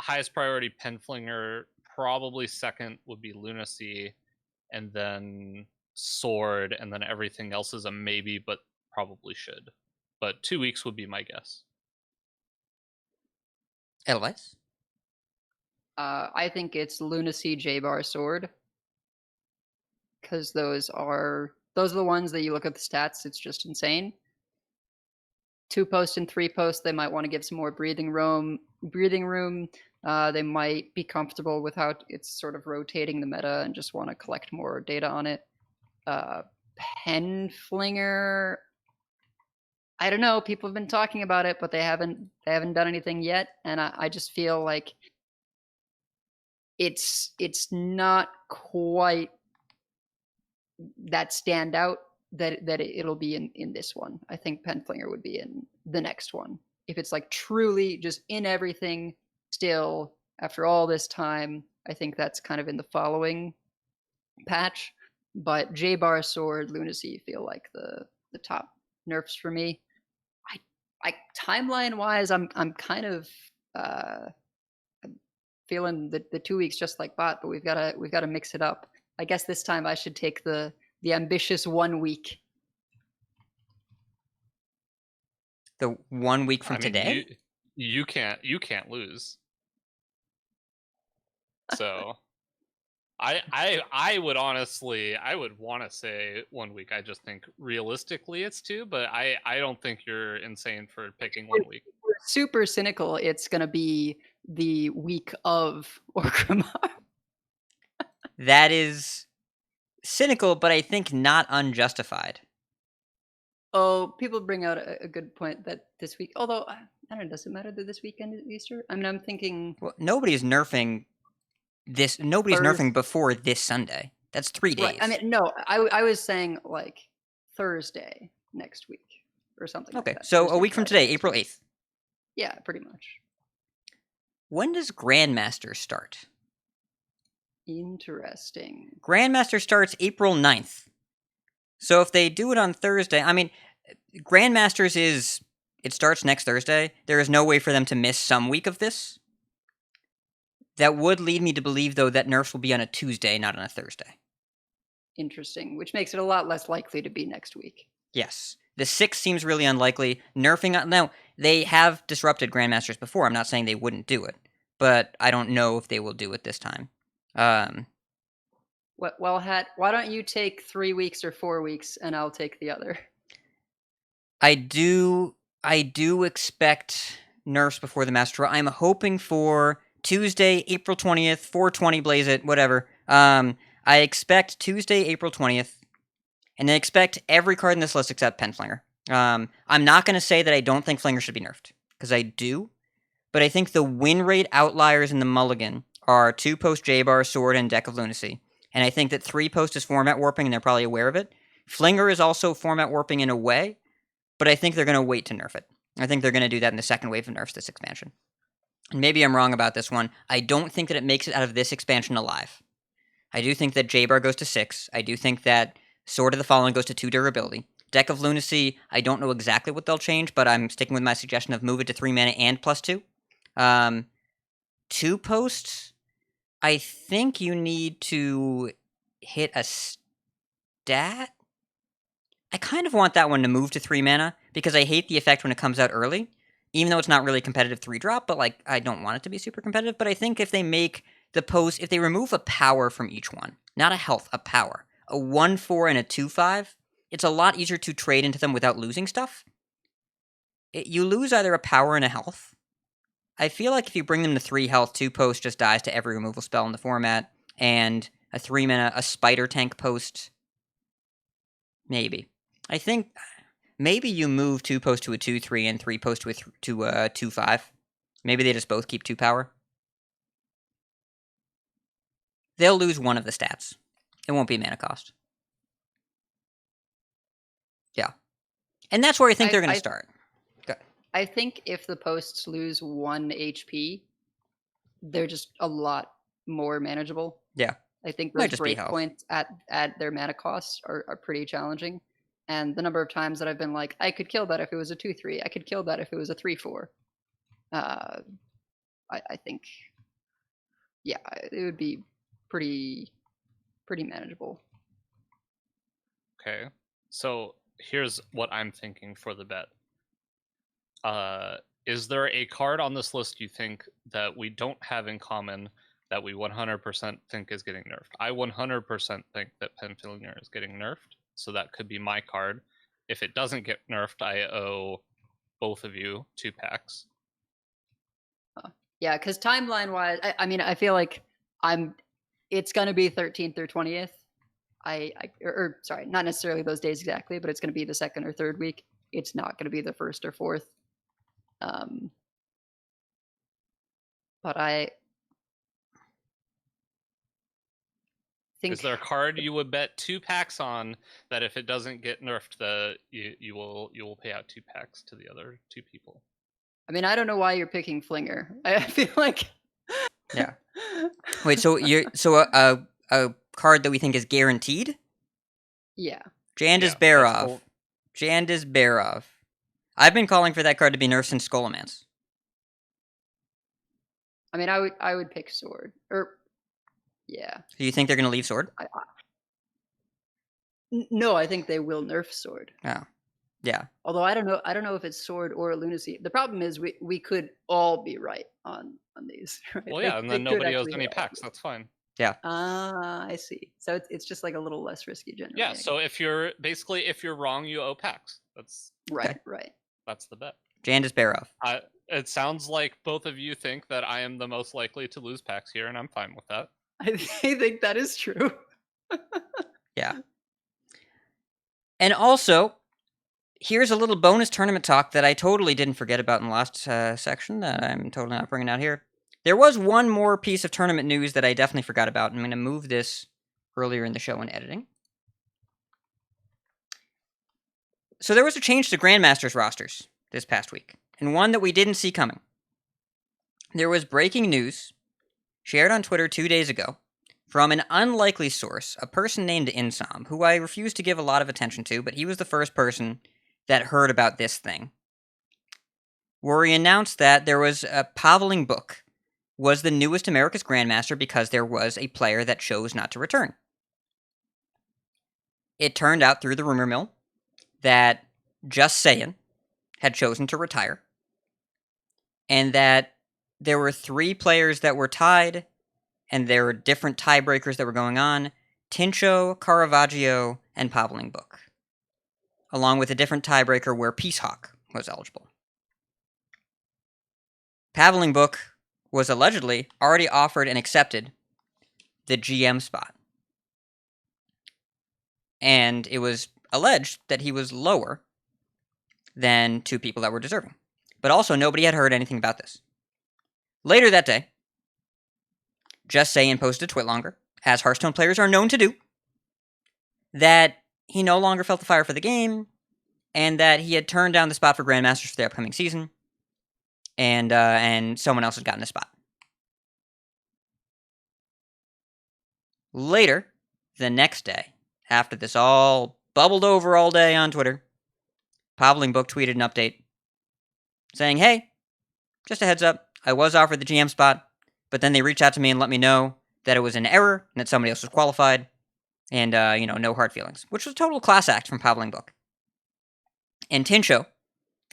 highest priority Penflinger, probably second would be Lunacy, and then Sword, and then everything else is a maybe, but probably should. But 2 weeks would be my guess. Edelweiss? I think it's Lunacy, J-Bar, Sword, because those are the ones that you look at the stats. It's just insane. 2-post and 3-post, they might want to give some more breathing room. They might be comfortable with how it's sort of rotating the meta and just want to collect more data on it. Penflinger, I don't know. People have been talking about it, but they haven't done anything yet, and I just feel like it's not quite that standout that it'll be in this one. I think Penflinger would be in the next one if it's like truly just in everything still after all this time. I think that's kind of in the following patch, but J-Bar, Sword, Lunacy feel like the top nerfs for me. I timeline wise, I'm kind of feeling the 2 weeks just like Bot, but we've got to mix it up. I guess this time I should take the the ambitious 1 week. The 1 week from I mean, today? you can't lose. So I would honestly, I would want to say 1 week. I just think realistically it's 2, but I don't think you're insane for picking 1 week. We're super cynical. It's gonna be the week of Orgrimmar. That is cynical, but I think not unjustified. Oh, people bring out a good point that this week, although I don't know, does it matter that this weekend is Easter? I mean, I'm thinking Well, nobody's nerfing this. Nobody's Thursday. nerfing before this Sunday. That's 3 days. Right. I mean, no, I was saying like Thursday next week or something okay, like that. so a Thursday, week from Friday today, next April week. 8th. Yeah, pretty much. When does Grandmasters start? Interesting. Grandmaster starts April 9th. So if they do it on Thursday, I mean, Grandmasters it starts next Thursday. There is no way for them to miss some week of this. That would lead me to believe, though, that nerfs will be on a Tuesday, not on a Thursday. Interesting, which makes it a lot less likely to be next week. Yes. The 6th seems really unlikely. Nerfing... Now, they have disrupted Grandmasters before. I'm not saying they wouldn't do it. But I don't know if they will do it this time. Well, Hat, why don't you take 3 weeks or 4 weeks, and I'll take the other. I do expect nerfs before the Master Draw. I'm hoping for Tuesday, April 20th, 420, blaze it, whatever. I expect Tuesday, April 20th, and I expect every card in this list except Penflinger. I'm not going to say that I don't think Flinger should be nerfed, because I do, but I think the win rate outliers in the mulligan are 2-post J-Bar, Sword, and Deck of Lunacy. And I think that 3-post is format warping, and they're probably aware of it. Flinger is also format warping in a way, but I think they're going to wait to nerf it. I think they're going to do that in the second wave of nerfs this expansion. And maybe I'm wrong about this one. I don't think that it makes it out of this expansion alive. I do think that J-Bar goes to 6. I do think that Sword of the Fallen goes to 2 durability. Deck of Lunacy, I don't know exactly what they'll change, but I'm sticking with my suggestion of move it to 3 mana and +2. 2 posts, I think you need to hit a stat. I kind of want that one to move to 3 mana, because I hate the effect when it comes out early, even though it's not really a competitive 3-drop, but like I don't want it to be super competitive. But I think if they make the post, if they remove a power from each one, not a health, a power, a 1/4 and a 2/5, it's a lot easier to trade into them without losing stuff. You lose either a power and a health. I feel like if you bring them to 3 health, 2 post just dies to every removal spell in the format, and a 3 mana, a spider tank post, maybe. I think maybe you move 2 post to a 2/3 and 3 post to a 2/5. Maybe they just both keep 2 power. They'll lose one of the stats. It won't be mana cost. Yeah. And that's where I think they're going to start. I think if the posts lose 1 HP, they're just a lot more manageable. Yeah. I think Might those just be health. breakpoints at their mana costs are pretty challenging. And the number of times that I've been like, I could kill that if it was a 2/3. I could kill that if it was a 3/4. I think, yeah, it would be pretty manageable. Okay. So here's what I'm thinking for the bet. Is there a card on this list you think that we don't have in common that we 100% think is getting nerfed? I 100% think that Penflinger is getting nerfed, so that could be my card. If it doesn't get nerfed, I owe both of you 2 packs. Yeah, because timeline-wise, I mean, I feel like it's going to be 13th or 20th. Sorry, not necessarily those days exactly, but it's going to be the 2nd or 3rd week. It's not going to be the 1st or 4th. But I think... Is there a card you would bet 2 packs on that if it doesn't get nerfed, you will pay out 2 packs to the other 2 people? I mean, I don't know why you're picking Flinger. I feel like... Yeah. Wait, so a card that we think is guaranteed? Yeah. Jandiz Barov. Jandiz Barov. I've been calling for that card to be nerfed since Skullomance. I mean, I would pick Sword. Yeah. Do you think they're going to leave Sword? No, I think they will nerf Sword. Oh, yeah. Although I don't know if it's Sword or Lunacy. The problem is we could all be right on these. Right? Well, yeah, and They then could nobody owes actually any all packs. be. That's fine. Ah, I see. So it's just like a little less risky generally. Yeah. So if you're wrong, you owe packs. right, Okay. right. That's the bet. Jandis Barov. It sounds like both of you think that I am the most likely to lose packs here, and I'm fine with that. I think that is true. Yeah. And also, here's a little bonus tournament talk that I totally didn't forget about in the last section that I'm totally not bringing out here. There was one more piece of tournament news that I definitely forgot about. I'm going to move this earlier in the show in editing. So there was a change to Grandmasters rosters this past week, and one that we didn't see coming. There was breaking news shared on Twitter 2 days ago from an unlikely source, a person named Insom, who I refuse to give a lot of attention to, but he was the first person that heard about this thing, where he announced that there was a Paveling book was the newest America's Grandmaster because there was a player that chose not to return. It turned out through the rumor mill that Just Sayin had chosen to retire, and that there were 3 players that were tied, and there were different tiebreakers that were going on: Tincho, Caravaggio, and Paveling book, along with a different tiebreaker where Peacehawk was eligible. Paveling book was allegedly already offered and accepted the GM spot. And it was alleged that he was lower than 2 people that were deserving. But also, nobody had heard anything about this. Later that day, Just Sayin posted a tweet longer, as Hearthstone players are known to do, that he no longer felt the fire for the game, and that he had turned down the spot for Grandmasters for the upcoming season, and someone else had gotten a spot. Later, the next day, after this all bubbled over all day on Twitter, Paveling book tweeted an update saying, "Hey, just a heads up, I was offered the GM spot, but then they reached out to me and let me know that it was an error and that somebody else was qualified, and, no hard feelings," which was a total class act from Paveling book. And Tincho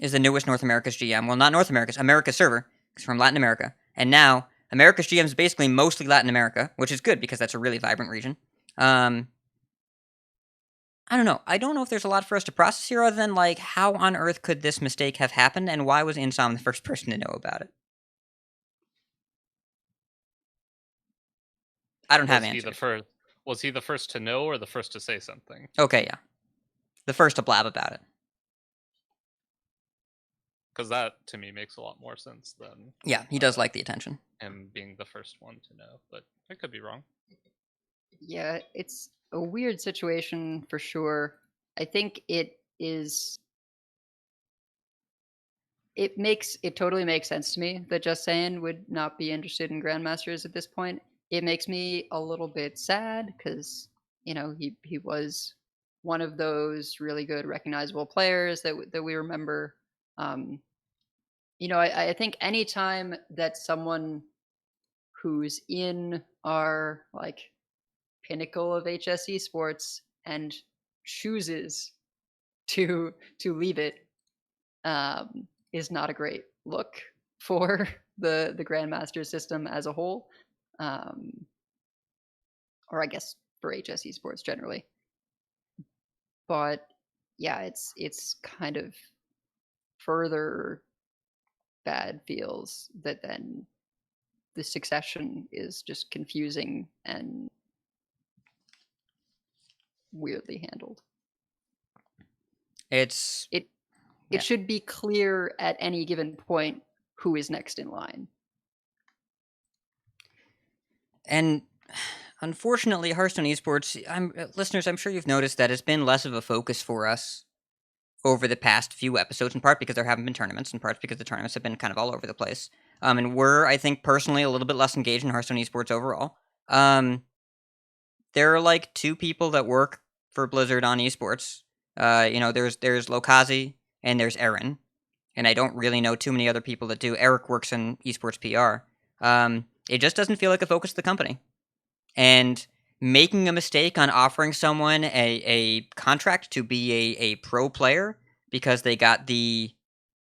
is the newest North America's GM. Well, not North America's, America's server. It's from Latin America. And now, America's GM is basically mostly Latin America, which is good because that's a really vibrant region. I don't know. I don't know if there's a lot for us to process here other than, like, how on earth could this mistake have happened, and why was Insom the first person to know about it? I don't have answers. Was he the first to know or the first to say something? Okay, yeah. The first to blab about it. Because that, to me, makes a lot more sense than... Yeah, he does like the attention. Him being the first one to know, but I could be wrong. Yeah, it's a weird situation for sure. I think it totally makes sense to me that Just Saying would not be interested in Grandmasters at this point. It makes me a little bit sad because, he was one of those really good recognizable players that we remember. I think anytime that someone who's in our pinnacle of HSE sports and chooses to leave it is not a great look for the Grandmaster system as a whole, or I guess for HSE sports generally. But yeah, it's kind of further bad feels that then the succession is just confusing and weirdly handled. It should be clear at any given point who is next in line. And unfortunately, Hearthstone esports, listeners, I'm sure you've noticed that it's been less of a focus for us over the past few episodes, in part because there haven't been tournaments, in part because the tournaments have been kind of all over the place. And we're, I think, personally a little bit less engaged in Hearthstone esports overall. There are 2 people that work for Blizzard on esports. There's Lokazi and there's Aaron. And I don't really know too many other people that do. Eric works in esports PR. It just doesn't feel like a focus of the company. And making a mistake on offering someone a contract to be a pro player because they got the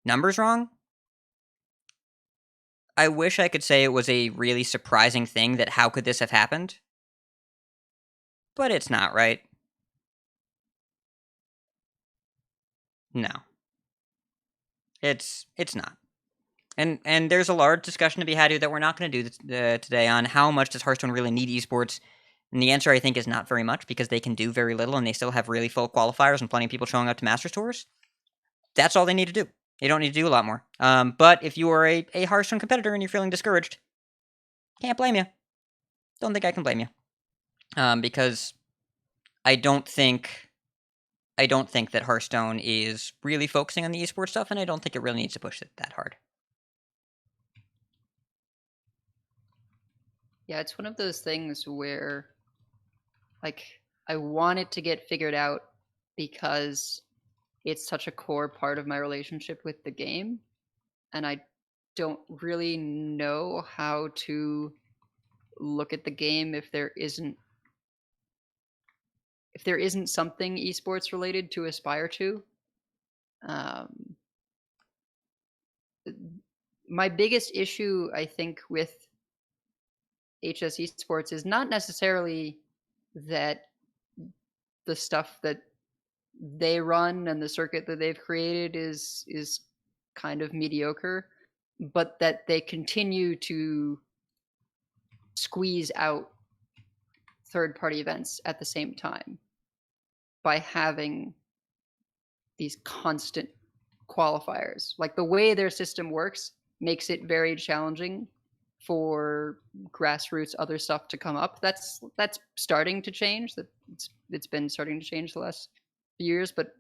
numbers wrong. I wish I could say it was a really surprising thing that how could this have happened? But it's not, right? No. It's not. And there's a large discussion to be had here that we're not going to do this, today on how much does Hearthstone really need esports. And the answer, I think, is not very much because they can do very little and they still have really full qualifiers and plenty of people showing up to Masters Tours. That's all they need to do. They don't need to do a lot more. But if you are a Hearthstone competitor and you're feeling discouraged, can't blame you. Don't think I can blame you. Because I don't think that Hearthstone is really focusing on the esports stuff, and I don't think it really needs to push it that hard. Yeah, it's one of those things where, like, I want it to get figured out because it's such a core part of my relationship with the game, and I don't really know how to look at the game if there isn't something esports related to aspire to. My biggest issue, I think, with HS esports is not necessarily that the stuff that they run and the circuit that they've created is kind of mediocre, but that they continue to squeeze out third-party events at the same time by having these constant qualifiers. Like, the way their system works makes it very challenging for grassroots other stuff to come up. That's starting to change. It's been starting to change the last few years, but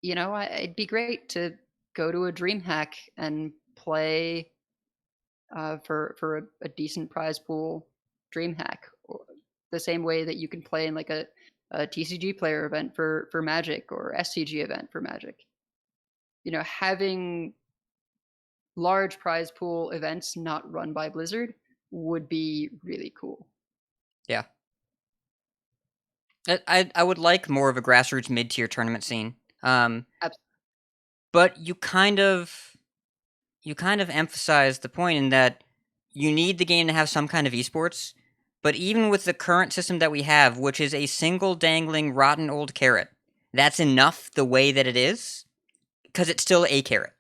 you know, it'd be great to go to a DreamHack and play for a decent prize pool DreamHack, or the same way that you can play in like a TCG player event for Magic or SCG event for Magic. You know, having large prize pool events not run by Blizzard would be really cool. Yeah. I would like more of a grassroots mid-tier tournament scene. But you kind of emphasize the point in that you need the game to have some kind of esports, but even with the current system that we have, which is a single dangling rotten old carrot, that's enough the way that it is, because it's still a carrot.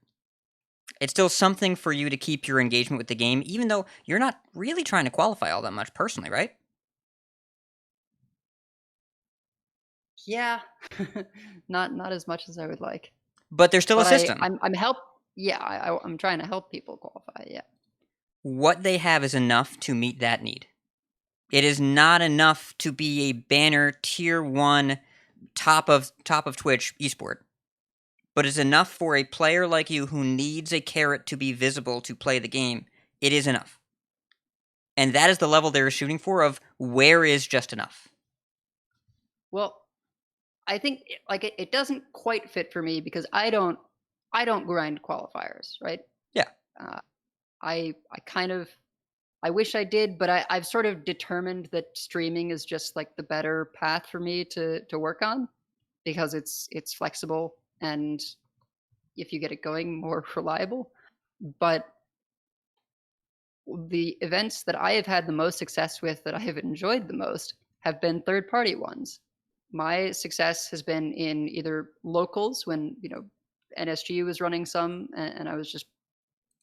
It's still something for you to keep your engagement with the game, even though you're not really trying to qualify all that much personally, right? Yeah, not as much as I would like. But there's still a system. I'm trying to help people qualify. Yeah. What they have is enough to meet that need. It is not enough to be a banner tier 1 top of Twitch esport. But it's enough for a player like you who needs a carrot to be visible to play the game. It is enough. And that is the level they're shooting for of where is just enough. Well, I think it doesn't quite fit for me because I don't grind qualifiers, right? Yeah. I wish I did, but I've sort of determined that streaming is just like the better path for me to work on, because it's flexible and, if you get it going, more reliable. But the events that I have had the most success with, that I have enjoyed the most, have been third-party ones. My success has been in either locals, when, you know, NSG was running some and I was just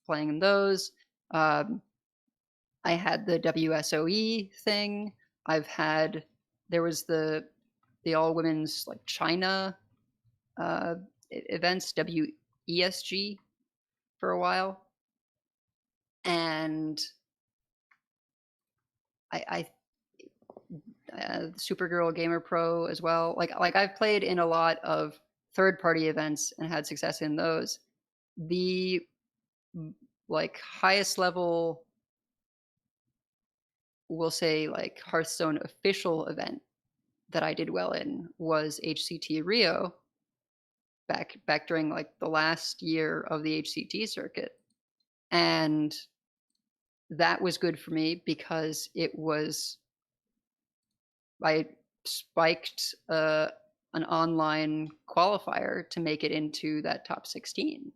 playing in those. I had the WSOE thing. There was the all women's like China events, WESG, for a while, and I Supergirl Gamer Pro as well. Like I've played in a lot of third-party events and had success in those. The like highest level, we'll say like Hearthstone official event that I did well in was HCT Rio back during like the last year of the HCT circuit. And that was good for me because it was I spiked an online qualifier to make it into that top 16.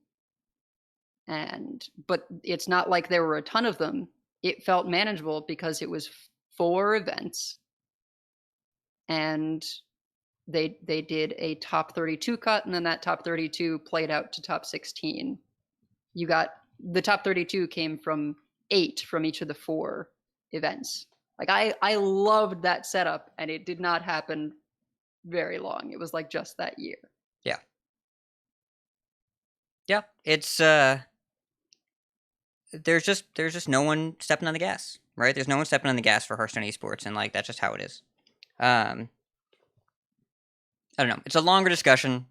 But it's not like there were a ton of them. It felt manageable because it was 4 events, and they did a top 32 cut, and then that top 32 played out to top 16. You got the top 32 came from 8 from each of the 4 events. Like I loved that setup, and it did not happen very long. It was like just that year. Yeah, it's there's just no one stepping on the gas, right? There's no one stepping on the gas for Hearthstone esports, and like that's just how it is. I don't know. It's a longer discussion.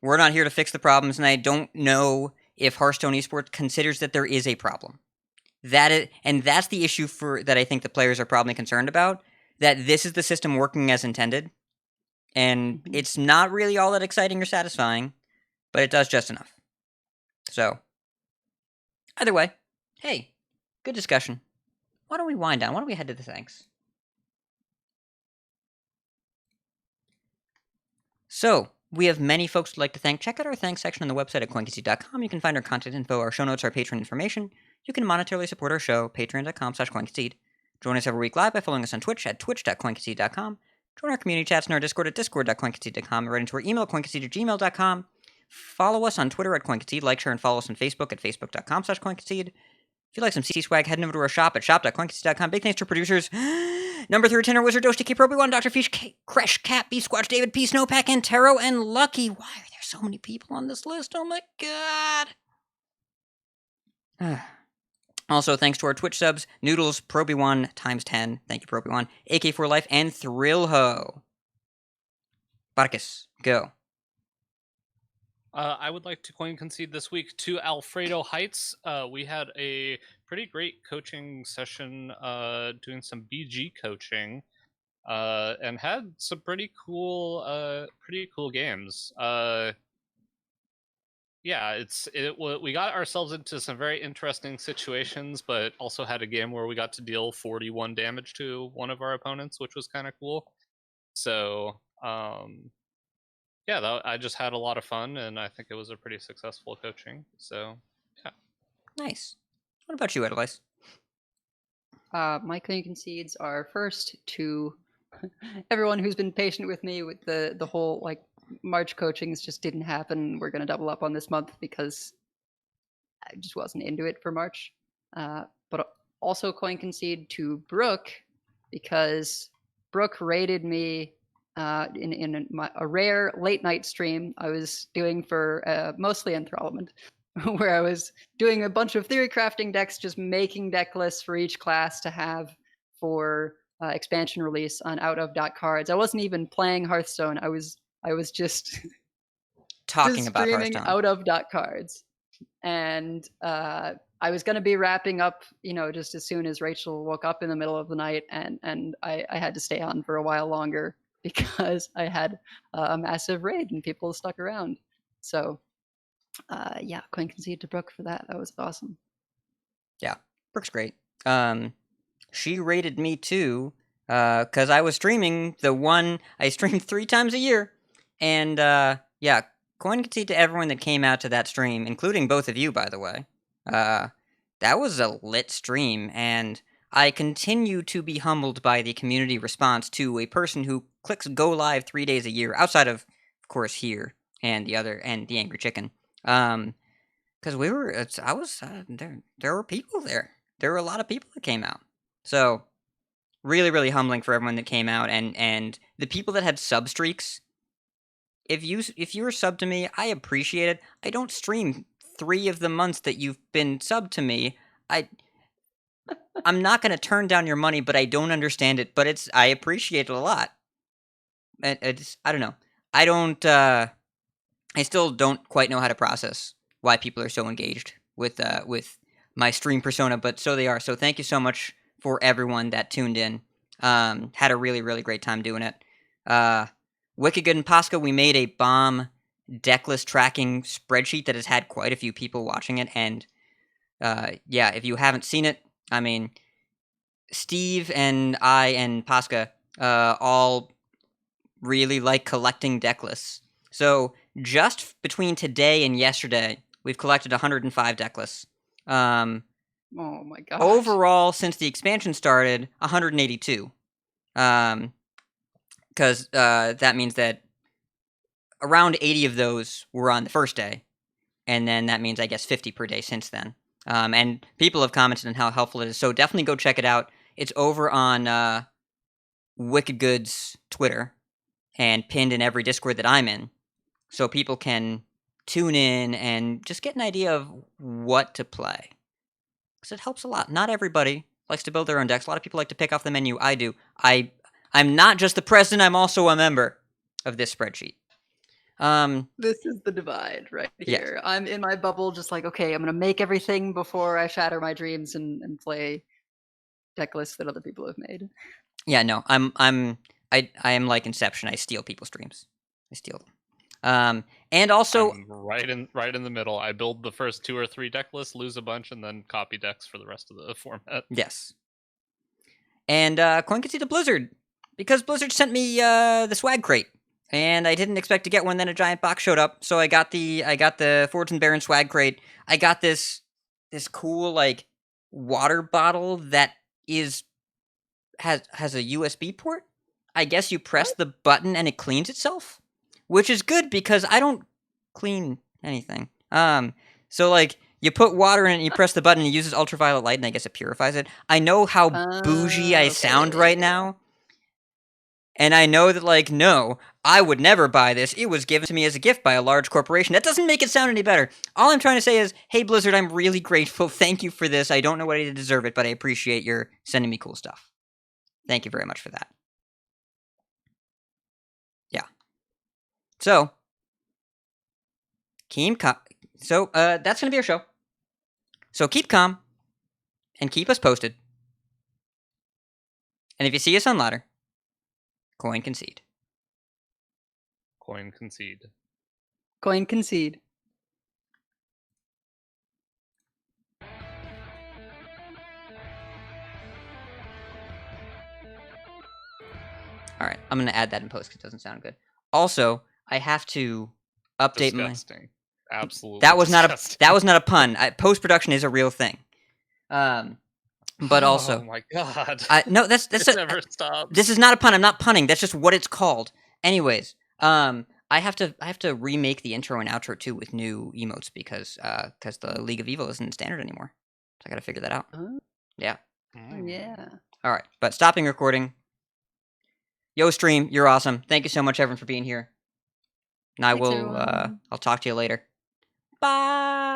We're not here to fix the problems, and I don't know if Hearthstone esports considers that there is a problem. And that's the issue that I think the players are probably concerned about. That this is the system working as intended, and it's not really all that exciting or satisfying, but it does just enough. So, either way, hey, good discussion. Why don't we wind down? Why don't we head to the thanks? So, we have many folks who'd like to thank. Check out our thanks section on the website at Concede.com. You can find our content info, our show notes, our Patreon information. You can monetarily support our show, patreon.com/CoinConcede. Join us every week live by following us on Twitch at twitch.coinconcede.com. Join our community chats in our Discord at discord.coinconcede.com. And write into our email, coinconcede@gmail.com. Follow us on Twitter at CoinConcede. Like, share, and follow us on Facebook at facebook.com/CoinConcede. If you like some CC swag, head over to our shop at shop.coinconcede.com. Big thanks to our producers. Number 3, Tenor, Wizard, Dosh, TK, Proby1, Dr. Fish, Kresh, Cat, B Squatch, David, P, Snowpack, and Taro, and Lucky. Why are there so many people on this list? Oh my god. Also, thanks to our Twitch subs, Noodles, Proby1 times 10. Thank you, Proby1. AK4 Life, and Thrillho. Barkis, go. I would like to coin concede this week to Alfredo Heights. We had a pretty great coaching session doing some BG coaching and had some pretty cool games. Yeah, we got ourselves into some very interesting situations, but also had a game where we got to deal 41 damage to one of our opponents, which was kind of cool. So, yeah, I just had a lot of fun, and I think it was a pretty successful coaching. So, yeah. Nice. What about you, Edelweiss? My coin concedes are first to everyone who's been patient with me with the whole like March coachings just didn't happen. We're gonna double up on this month because I just wasn't into it for March. But also coin concede to Brooke because Brooke rated me in a rare late night stream I was doing for mostly Enthrallment, where I was doing a bunch of theory crafting decks, just making deck lists for each class to have for expansion release on out of cards. I wasn't even playing Hearthstone. I was just Talking just about streaming Hearthstone. out of cards, and I was going to be wrapping up, just as soon as Rachel woke up in the middle of the night, and I had to stay on for a while longer because I had a massive raid and people stuck around. So, yeah, coin concede to Brooke for that. That was awesome. Yeah, Brooke's great. She rated me too, because I was streaming I streamed 3 times a year. And, yeah, coin concede to everyone that came out to that stream, including both of you, by the way. That was a lit stream, and I continue to be humbled by the community response to a person who clicks go live 3 days a year, outside of course, here, and the Angry Chicken. Because there were people there. There were a lot of people that came out. So, really, really humbling for everyone that came out, and the people that had sub streaks. If you're sub to me, I appreciate it. I don't stream 3 of the months that you've been sub to me. I'm not going to turn down your money, but I don't understand it. But I appreciate it a lot. I don't know. I still don't quite know how to process why people are so engaged with my stream persona, but so they are. So thank you so much for everyone that tuned in. Had a really, really great time doing it. Wicked Good and Pasca, we made a bomb decklist tracking spreadsheet that has had quite a few people watching it, and yeah, if you haven't seen it, I mean, Steve and I and Pasca all really like collecting deck lists. So just between today and yesterday, we've collected 105 deck lists. Oh my gosh. Overall, since the expansion started, 182. Because that means that around 80 of those were on the first day, and then that means, I guess, 50 per day since then. And people have commented on how helpful it is, so definitely go check it out. It's over on Wicked Good's Twitter and pinned in every Discord that I'm in, so people can tune in and just get an idea of what to play. Because it helps a lot. Not everybody likes to build their own decks. A lot of people like to pick off the menu. I do. I'm not just the president, I'm also a member of this spreadsheet. This is the divide right Yes. here. I'm in my bubble, just like, okay, I'm gonna make everything before I shatter my dreams and play deck lists that other people have made. Yeah, no, I am like Inception. I steal people's dreams. I steal them. And also, I'm right in the middle. I build the first 2 or 3 deck lists, lose a bunch, and then copy decks for the rest of the format. yes. And Concede to Blizzard, because Blizzard sent me the swag crate, and I didn't expect to get one. Then a giant box showed up, so I got the Fords and Barrens swag crate. I got this cool like water bottle that has a USB port. I guess you press the button and it cleans itself, which is good because I don't clean anything. So like you put water in it and you press the button and it uses ultraviolet light and I guess it purifies it. I know how bougie I sound right now. And I know that, like, no, I would never buy this. It was given to me as a gift by a large corporation. That doesn't make it sound any better. All I'm trying to say is, hey, Blizzard, I'm really grateful. Thank you for this. I don't know what I did to deserve it, but I appreciate your sending me cool stuff. Thank you very much for that. Yeah. So, that's going to be our show. So keep calm and keep us posted. And if you see us on ladder, coin concede. Coin concede. Coin concede. All right, I'm going to add that in post because it doesn't sound good. Also, I have to update Disgusting. Absolutely. That was disgusting. not a pun. Post production is a real thing. But also, oh my god, no, that's it never stops. This is not a pun. I'm not punning. That's just what it's called. Anyways, I have to remake the intro and outro too with new emotes because the League of Evil isn't standard anymore. So I got to figure that out. Yeah. Yeah. All right, but stopping recording. Yo, stream, you're awesome. Thank you so much, everyone, for being here. And Thanks, everyone. I'll talk to you later. Bye.